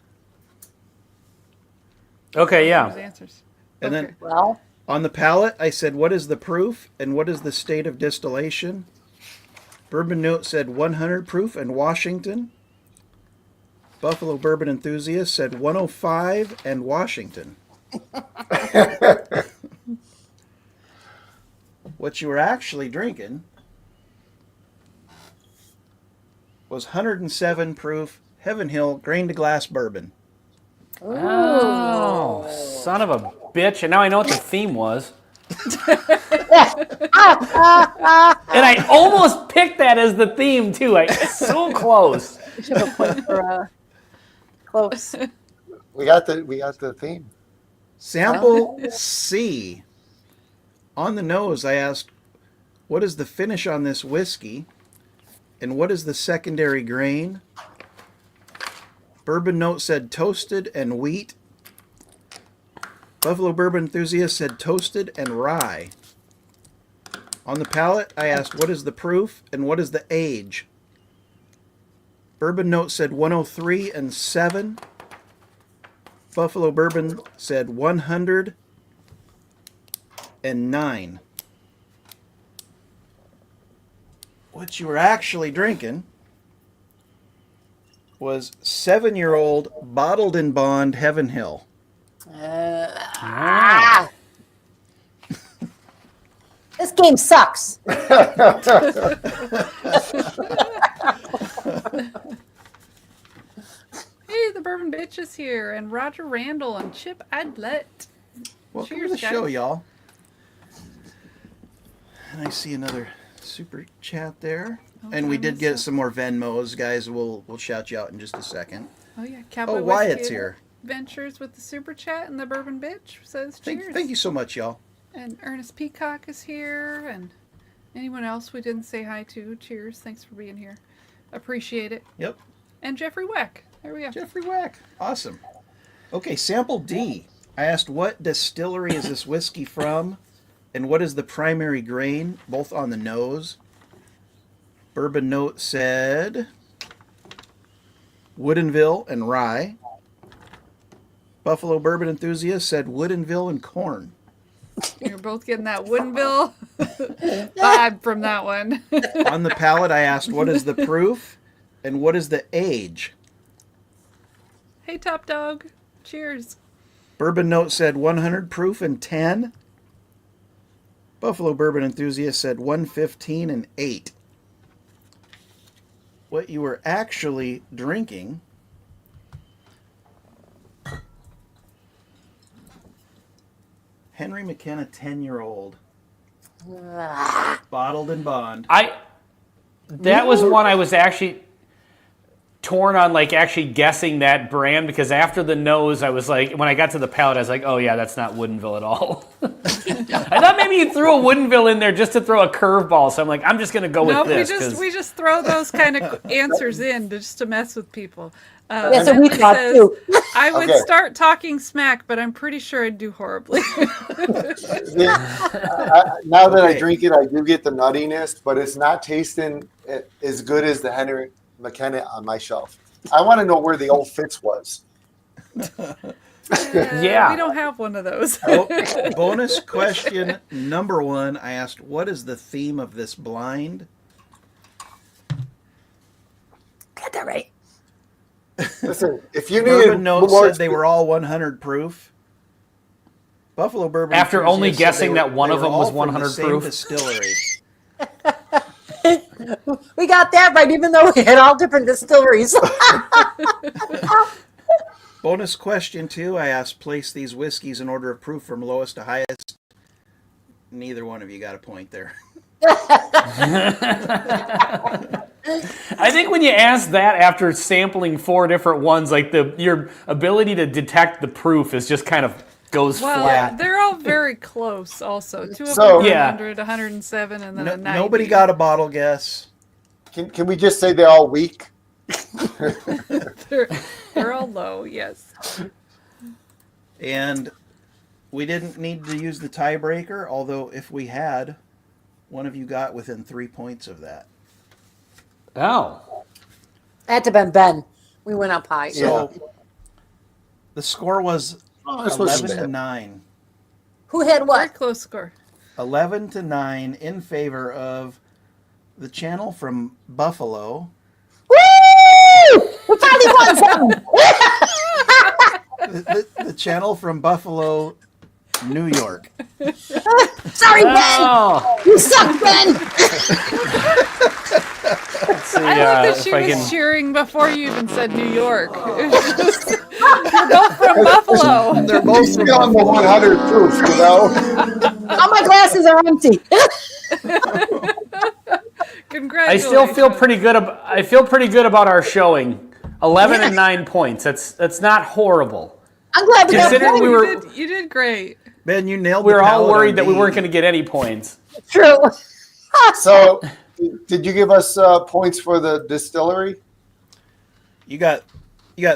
Okay, Those yeah. answers. And Okay. then Well, on the palate, I said, what is the proof and what is the state of distillation? Bourbon Note said 100 proof and Washington. Buffalo Bourbon Enthusiast said 105 and Washington. What you were actually drinking was 107 proof Heaven Hill grain to glass bourbon. Oh, son of a bitch. And now I know what the theme was. And I almost picked that as the theme, too. So close. we should have a point for close. we got the theme. Sample C. On the nose, I asked, what is the finish on this whiskey? And what is the secondary grain? Bourbon Note said toasted and wheat. Buffalo Bourbon Enthusiast said toasted and rye. On the palate, I asked, what is the proof and what is the age? Bourbon Note said 103 and 7. Buffalo Bourbon said 100 and 9. What you were actually drinking was 7-year-old bottled in bond Heaven Hill. This game sucks. Hey, the Bourbon Bitch is here, and Roger Randall and Chip Adlet. Welcome Cheers, to the guys. show, y'all. And I see another super chat there. And we time did is get up. some more Venmos, guys. We'll shout you out in just a second. Oh yeah, Cowboy Oh, Wyatt's Whiskey here. Adventures with the super chat, and the Bourbon Bitch says cheers. Thank you so much, y'all. And Ernest Peacock is here, and anyone else we didn't say hi to, cheers. Thanks for being here. Appreciate it. Yep. And Jeffrey Weck. There we go. Jeffrey Wack. Awesome. Okay, sample D. I asked what distillery is this whiskey from and what is the primary grain, both on the nose. Bourbon Note said Woodinville and rye. Buffalo Bourbon Enthusiast said Woodinville and corn. You're both getting that Woodinville vibe from that one. On the palate, I asked what is the proof and what is the age. Hey, Top Dog. Cheers. Bourbon Note said 100 proof and 10. Buffalo Bourbon Enthusiast said 115 and 8. What you were actually drinking Henry McKenna 10-year-old. Bottled in bond. That was one I was actually torn on, like actually guessing that brand, because after the nose, I was like, when I got to the palate, I was like, oh yeah, that's not Woodinville at all. I thought maybe you threw a Woodinville in there just to throw a curveball, so I'm like, I'm just gonna go No, with this. 'cause- we just throw those kind of answers in just to mess with people. That's what we Emily thought, says, too. I would Okay. start talking smack, but I'm pretty sure I'd do horribly. Now that I drink it, I do get the nuttiness, but it's not tasting as good as the Henry McKenna on my shelf. I want to know where the old Fitz was. Yeah. We don't have one of those. Oh, bonus question number 1. I asked, what is the theme of this blind? Got that right. Listen, if you Bourbon need Note more, said they were all 100 proof. Buffalo Bourbon After only Enthusiast said guessing they that one they of were them was all from 100 the same proof. Distillery. We got that right, even though we had all different distilleries. Bonus question, too. I asked, place these whiskeys in order of proof from lowest to highest. Neither one of you got a point there. I think when you ask that after sampling 4 different ones, like your ability to detect the proof is just kind of goes Well, flat. they're all very close. Also, 2 of So- them are Yeah. 100, 107, and then a 90. Nobody got a bottle guess. Can we just say they're all weak? They're all low. Yes. And we didn't need to use the tiebreaker, although if we had, one of you got within 3 points of that. Oh. Had to been Ben. We went up high. So the score was This was 11 to bad. 9. Who had Very what? close score. 11 to 9 in favor of the channel from Buffalo. Woo! We finally won something. The channel from Buffalo, New York. Sorry, Ben. Oh. You suck, Ben. Let's see, I like that she if I was can... cheering before you even said New York. It was just, you're both from Buffalo. They're both He's from on the Buffalo. 100 proof, you know? All my glasses are empty. Congratulations. I still feel pretty good. I feel pretty good about our showing. 11 and 9 points. That's not horrible. I'm glad we got Considering one. we were You did great. Ben, you nailed we the were all palate worried on that we D. weren't going to get any points. True. So, did you give us points for the distillery? You got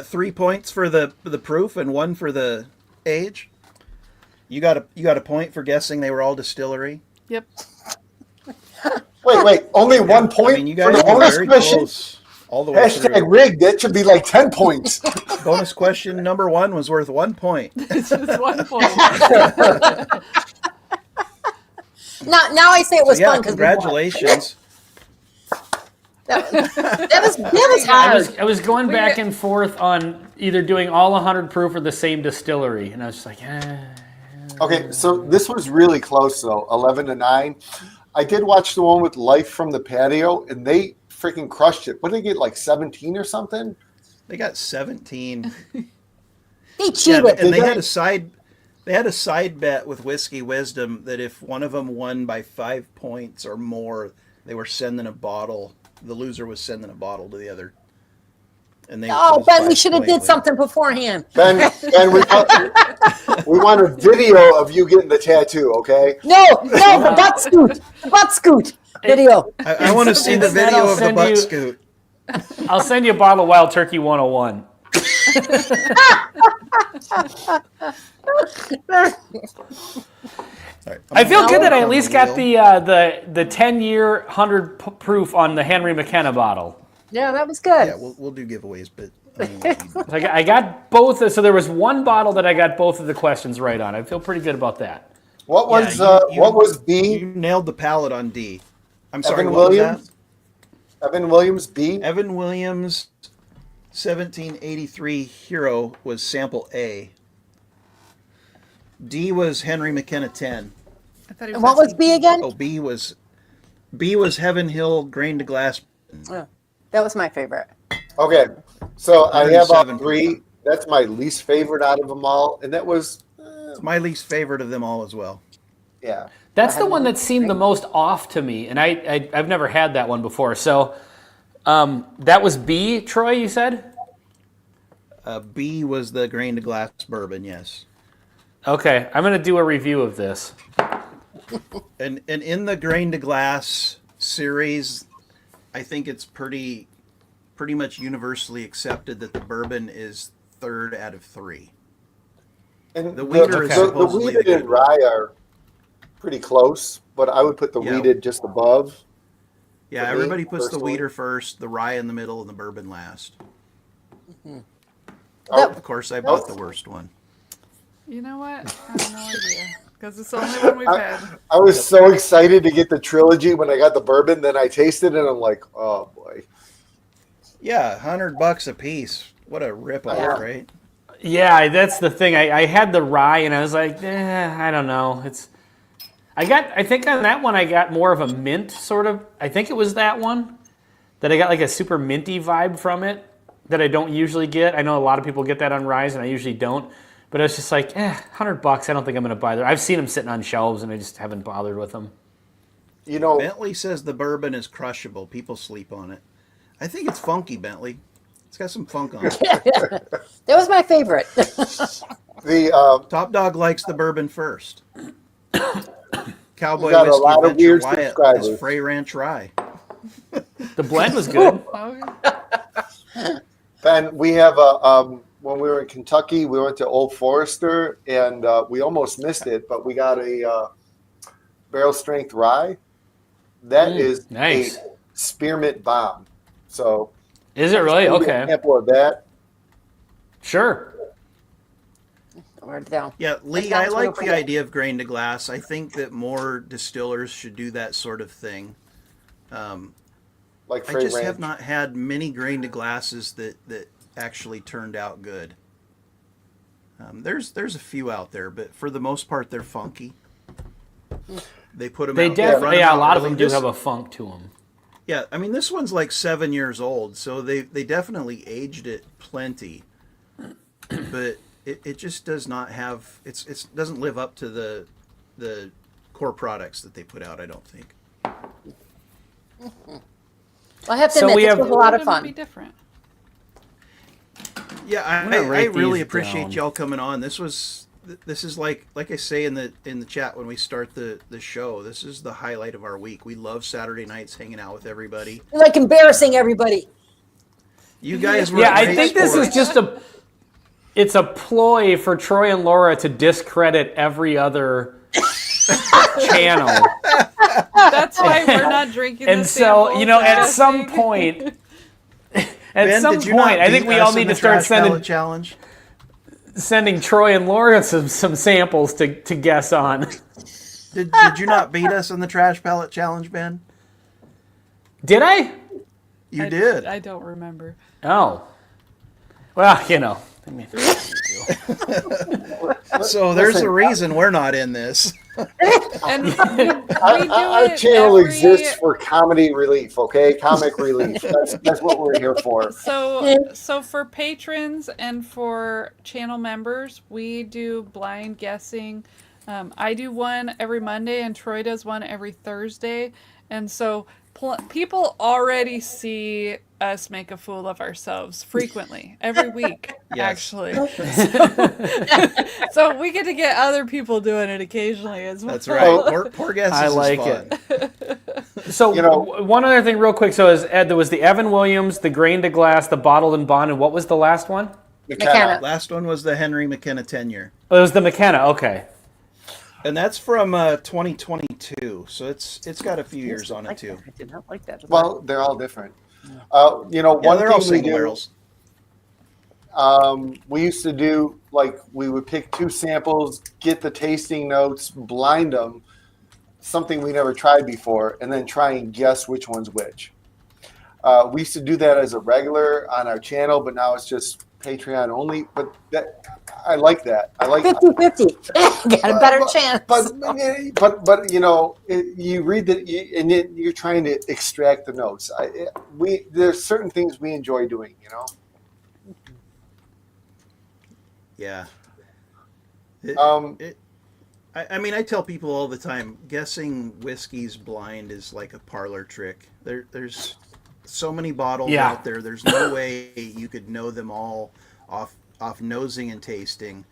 3 points for the proof and 1 for the age. You got a point for guessing they were all distillery. Yep. Wait, only 1 point I mean, you for guys the were bonus very question? close all the way Hashtag through. rigged. That should be like 10 points. Bonus question number 1 was worth 1 point. It's just 1 point. Now I say it was Yeah, fun because congratulations. That was hard. I was going back and forth on either doing all 100 proof or the same distillery, and I was just like, Okay, so this was really close though, 11 to 9. I did watch the one with Life from the Patio, and they freaking crushed it. What did they get, like 17 or something? They got 17. They Yeah, cheated. and they had a side bet with Whiskey Wisdom that if one of them won by 5 points or more, they were sending a bottle. The loser was sending a bottle to the other. And they Oh, it was Ben, we 5 should have point did win. something beforehand. Ben, we want a video of you getting the tattoo, okay? No, the butt scoot. The butt scoot video. I want to see the Instead, video I'll of the send butt you- scoot. I'll send you a bottle of Wild Turkey 101. All right, I feel good that I at on least the got wheel. the 10-year 100 proof on the Henry McKenna bottle. Yeah, that was good. Yeah, we'll do giveaways, but I mean, So I got both. So there was one bottle that I got both of the questions right on. I feel pretty good about that. What was you- what was B? you nailed the palate on D. I'm sorry, Evan what was Williams? Evan Williams B? that? Evan Williams, 1783 Hero was sample A. D was Henry McKenna 10. I thought he And what was asking- B again? Oh, B was Heaven Hill Grain to Glass. Oh, that was my favorite. Okay, so I have 107. 3. That's my least favorite out of them all, and that was, It's my least favorite of them all as well. yeah. That's the one that seemed the most off to me, and I've never had that one before. So that was B, Troy, you said? B was the Grain to Glass bourbon, yes. Okay, I'm going to do a review of this. And in the Grain to Glass series, I think it's pretty much universally accepted that the bourbon is 3rd out of 3. And The weeder is the supposedly weeded the good and rye are pretty close, but I would put the Yeah. weeded just above. Yeah, For me, everybody puts the personally. weeder first, the rye in the middle, and the bourbon last. Oh, Of course, I bought the worst one. You know what? I have no idea. Because it's the only one we've had. I was so excited to get the trilogy when I got the bourbon. Then I tasted it, and I'm like, oh boy. Yeah, $100 a piece. What a ripoff, Yeah. right? Yeah, that's the thing. I had the rye, and I was like, I don't know. I think on that one I got more of a mint sort of. I think it was that one that I got like a super minty vibe from it. that I don't usually get. I know a lot of people get that on rye, and I usually don't. But it's just like, $100. I don't think I'm going to buy them. I've seen them sitting on shelves, and I just haven't bothered with them. You know, Bentley says the bourbon is crushable. People sleep on it. I think it's funky, Bentley. It's got some funk on it. That was my favorite. the Top Dog likes the bourbon first. Cowboy We got a Whiskey lot of Venture weird Wyatt subscribers. is Frey Ranch Rye. The blend was good. Ben, we have when we were in Kentucky, we went to Old Forester, and we almost missed it, but we got a barrel strength rye. That is nice. a spearmint bomb. So Is it really? maybe a Okay. sample of that. Sure. Where'd it go? Yeah, Lee, That I sounds like real the pretty. idea of grain to glass. I think that more distillers should do that sort of thing. Like I Frey just Ranch. have not had many grain to glasses that actually turned out good. There's a few out there, but for the most part, they're funky. They put them They out. definitely, run yeah, a out lot of early. them do This- have a funk to them. Yeah, I mean, this one's like 7 years old, so they definitely aged it plenty. But it just does not have it doesn't live up to the core products that they put out, I don't think. Well, I have to So admit, we this have- was a lot of Wouldn't be fun. different. Yeah, I'm gonna I rate really these appreciate down. y'all coming on. This is like I say in the chat when we start the show. This is the highlight of our week. We love Saturday nights hanging out with everybody. You're like embarrassing everybody. You guys were Yeah, I great think this is sports. just it's a ploy for Troy and Laura to discredit every other channel. That's why we're not drinking. And the so, samples, at I'm some guessing. point, Ben, some did you not point, I think beat we all us in need the to start trash pallet sending challenge. Troy and Laura some samples to guess on. Did you not beat us in the trash pallet challenge, Ben? Did I? You did. I don't remember. Oh. Well, I mean, So there's Listen, a reason we're not in this. And we do Our it channel every- exists for comedy relief, okay? Comic relief. That's what we're here for. So for patrons and for channel members, we do blind guessing. I do one every Monday, and Troy does one every Thursday. And so people already see us make a fool of ourselves frequently, every week, Yes. actually. So we get to get other people doing it occasionally as well. That's right. Poor guesses I is like fun. it. So You know- one other thing real quick. So there was the Evan Williams, the grain to glass, the bottled and bond, and what was the last one? McKenna. Last one was the Henry McKenna 10-year. Oh, it was the McKenna. Okay. And that's from 2022, so it's got a few years on it too. I did not like that. Well, they're all different. Yeah, One they're all thing we single do, barrels. we used to do, like, we would pick 2 samples, get the tasting notes, blind them, something we never tried before, and then try and guess which one's which. We used to do that as a regular on our channel, but now it's just Patreon only. But I like that. I like 50-50. Got a better chance. But you read that, and you're trying to extract the notes. There's certain things we enjoy doing. Yeah. Um, I mean, I tell people all the time, guessing whiskeys blind is like a parlor trick. There's so many bottles Yeah. out there. There's no way you could know them all off nosing and tasting.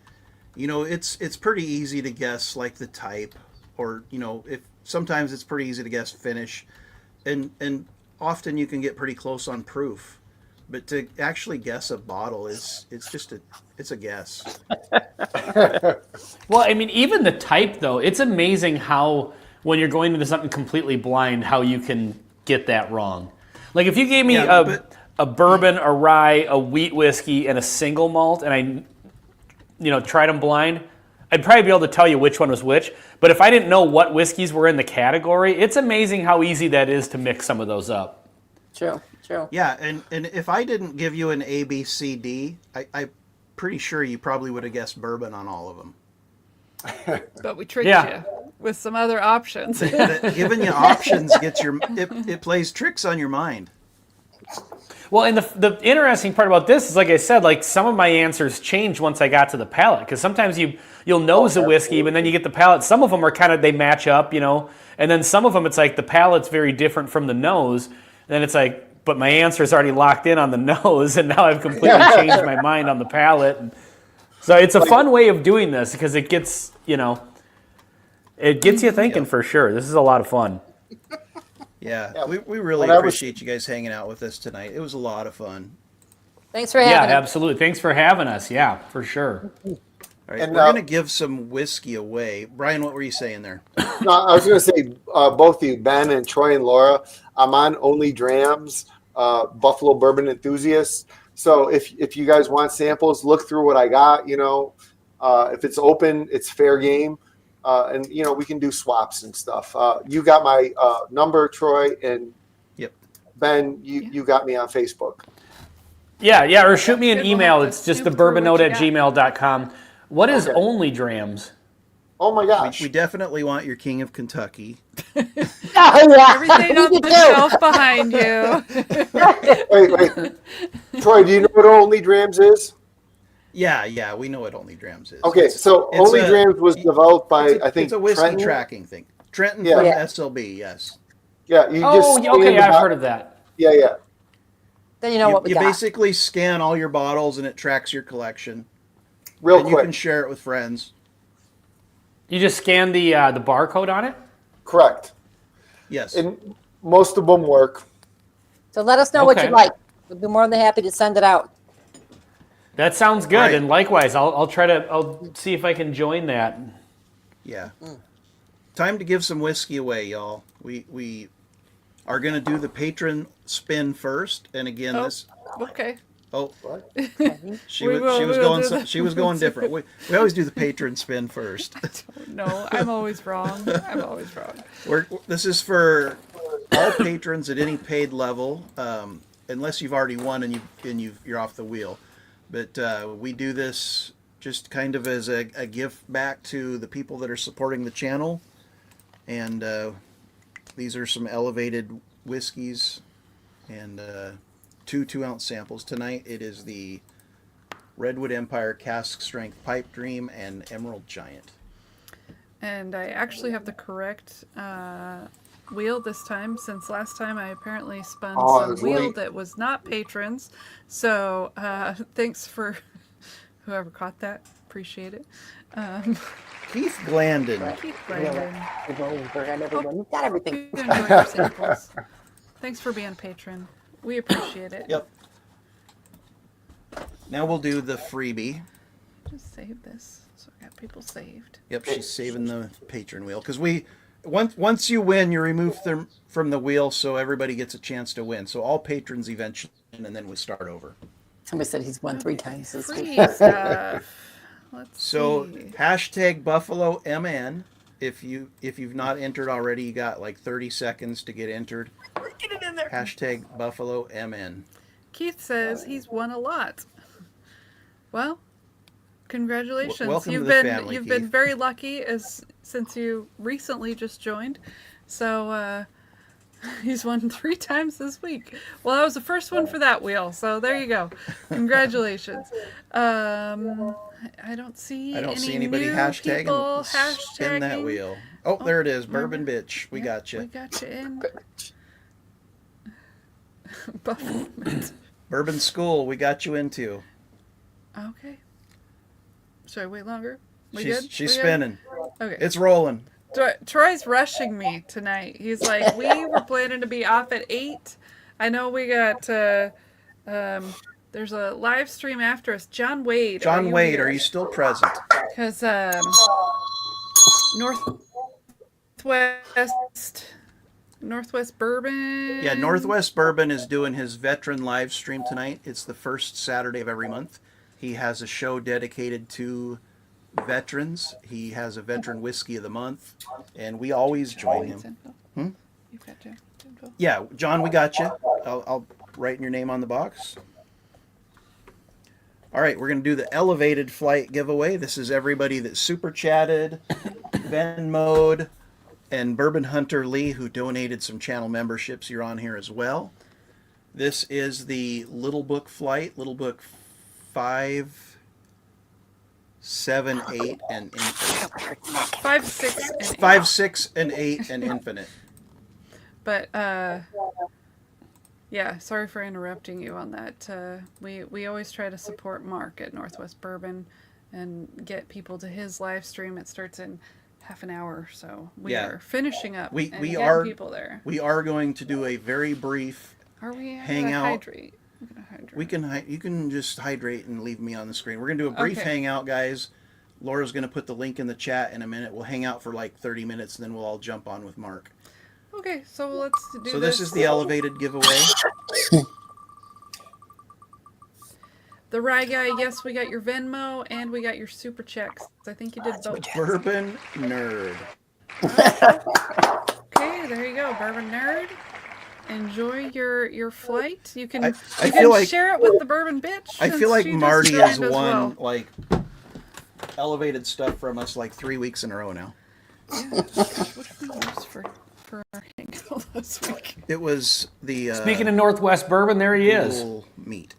It's pretty easy to guess like the type, or if sometimes it's pretty easy to guess finish, and often you can get pretty close on proof. But to actually guess a bottle it's a guess. Well, I mean, even the type, though, it's amazing how, when you're going into something completely blind, how you can get that wrong. Like, if you gave me a bourbon, a rye, a wheat whiskey, and a single malt, and I, tried them blind, I'd probably be able to tell you which one was which. But if I didn't know what whiskeys were in the category, it's amazing how easy that is to mix some of those up. True. Yeah, and if I didn't give you an A, B, C, D, I'm pretty sure you probably would have guessed bourbon on all of them. But we tricked Yeah. you with some other options. Giving you options it plays tricks on your mind. Well, and the interesting part about this is, like I said, like some of my answers changed once I got to the palate, because sometimes you'll nose a whiskey, but then you get the palate. Some of them are kind of, they match up, you know, and then some of them it's like the palate's very different from the nose. And then it's like, but my answer's already locked in on the nose, and now I've completely changed my mind on the palate. And so it's a fun way of doing this because it gets, you know, it gets you thinking for sure. This is a lot of fun. Yeah, we really When I was- appreciate you guys hanging out with us tonight. It was a lot of fun. Thanks for Yeah, having us. absolutely. Thanks for having us. Yeah, for sure. All right, And, we're going to give some whiskey away. Brian, what were you saying there? No, I was going to say, both of you, Ben and Troy and Laura, I'm on Only Drams, Buffalo Bourbon Enthusiasts. So if you guys want samples, look through what I got. You know, if it's open, it's fair game. And, you know, we can do swaps and stuff. You got my number, Troy, and Yep. Ben, you got me on Facebook. Yeah, or shoot me an Good, we'll email. have to It's just snoop the through bourbonnote what you at gmail.com. What is Okay. Only Drams? Oh my gosh. We definitely want your King of Kentucky. Oh, yeah. Everything We on do the too. shelf behind you. Wait. Troy, do you know what Only Drams is? Yeah, we know what Only Drams is. Okay, so It's Only a- Drams was developed by, I think, it's a whiskey Trenton. tracking thing. Trenton Yeah. from Yeah. SLB, yes. Yeah, you just Oh, scan okay, the I've bo- heard of that. Yeah. Then you know what we You got. basically scan all your bottles and it tracks your collection. Real And you quick. can share it with friends. You just scan the barcode on it? Correct. Yes. And most of them work. So let us know what Okay. you'd like. We'll be more than happy to send it out. That sounds good. Right. And likewise, I'll see if I can join that. Yeah. Time to give some whiskey away, y'all. We are going to do the patron spin first. And again, Oh. this... Okay. Oh, What? she We was will going do so, the- she was going different. We always do the patron spin first. No, I'm always wrong. I'm always wrong. This is for all patrons at any paid level, unless you've already won and you're off the wheel. But we do this just kind of as a gift back to the people that are supporting the channel. And these are some elevated whiskeys and 2 2-ounce samples. Tonight it is the Redwood Empire Cask Strength Pipe Dream and Emerald Giant. And I actually have the correct wheel this time, since last time I apparently spun Oh, I some was wheel late. that was not patrons. So thanks for whoever caught that. Appreciate it. Keith Glandon. Keith Brandon. We've got everything. You enjoy your samples. Thanks for being a patron. We appreciate it. Yep. Now we'll do the freebie. Just save this, so I got people saved. Yep, she's saving the patron wheel because once you win, you're removed from the wheel, so everybody gets a chance to win. So all patrons eventually, and then we start over. Somebody said he's won 3 times this week. Free stuff. Let's So see. hashtag Buffalo MN. If you've not entered already, you got like 30 seconds to get entered. Get it in there. Hashtag Buffalo MN. Keith says he's won a lot. Well, congratulations. Welcome to you've the been family, you've been Keith. very lucky since you recently just joined. So he's won 3 times this week. Well, I was the first one for that wheel, so there you go. Congratulations. I don't see I don't any see anybody new hashtagging. people Let's spin that hashtagging. wheel. Oh, there it is. Bourbon bitch. We got We you. got you in. Buffalo. Bourbon school. We got you into. Okay. Should I wait longer? We good? She's We good? spinning. Okay. It's rolling. Troy's rushing me tonight. He's like, we were planning to be off at 8. I know we got, there's a live stream after us. John Wade. John Wade, are you still present? Because Northwest Bourbon. Yeah, Northwest Bourbon is doing his veteran live stream tonight. It's the first Saturday of every month. He has a show dedicated to veterans. He has a veteran whiskey of the month, and we always join him. You've got John's info. Yeah, John, we got you. I'll write your name on the box. All right, we're going to do the elevated flight giveaway. This is everybody that super chatted, This is the Little Book flight, Little Book 5, 7, 8, and Infinite. 5, 6, and 8. 5, 6, and 8, and Infinite. But yeah, sorry for interrupting you on that. We always try to support Mark at Northwest Bourbon and get people to his live stream. It starts in half an hour, so we Yeah. are finishing up. We and getting are people there. We are going to do a very brief Are we hang gonna out. hydrate? I'm gonna hydrate. We can you can just hydrate and leave me on the screen. We're gonna do a brief Okay. hangout, guys. Laura's gonna put the link in the chat in a minute. We'll hang out for like 30 minutes, and then we'll all jump on with Mark. Okay, so let's do So this is the elevated giveaway. The Rye Guy, yes, we got your Venmo and we got your Super Checks. I think you did both. Bourbon Nerd. Okay, there you go, Bourbon Nerd. Enjoy your flight. You can, I you feel can like- share it with the Bourbon Bitch. I since feel like she just Marty joined has as won well. like elevated stuff from us like 3 weeks in a row now. Yeah. What did we use for our hangout last week? It was the Speaking of Northwest Bourbon, there he is. Google Meet.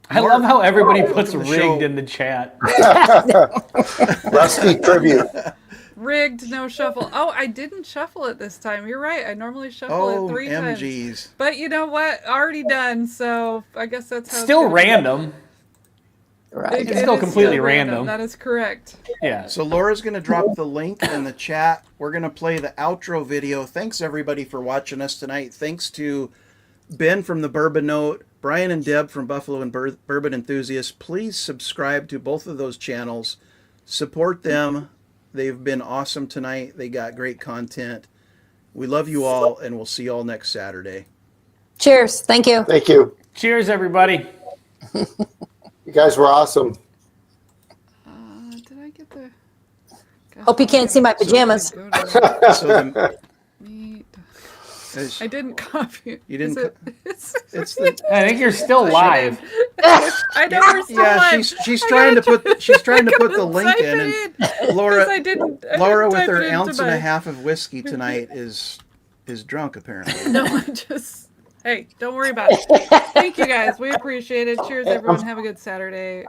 I love how everybody Mark, puts welcome to the show. rigged in the chat. Rusty tribute. Rigged, no shuffle. Oh, I didn't shuffle it this time. You're right. I normally shuffle Oh, it 3 times. MGs. But you know what? Already done. So I guess that's how. it's Still gonna be. random. Right. It's still is completely random. That is correct. Yeah. So Laura's going to drop the link in the chat. We're going to play the outro video. Thanks everybody for watching us tonight. Thanks to Ben from the Bourbon Note, Brian and Deb from Buffalo and Bourbon Enthusiasts. Please subscribe to both of those channels. Support them. They've been awesome tonight. They got great content. We love you all, and we'll see you all next Saturday. Cheers. Thank you. Thank you. Cheers, everybody. You guys were awesome. Did I get the? God, Hope you can't see my pajamas. So the, Meet. as- I didn't copy it. You didn't Is it, it's the I think you're still live. I know we're still yeah. live. She's I trying to gotta put the couldn't link type in, it and Laura 'cause I didn't Laura with type her it into ounce and my- a half of whiskey tonight is drunk apparently. No, I'm just. Hey, don't worry about it. Thank you guys. We appreciate it. Cheers, everyone. Have a good Saturday.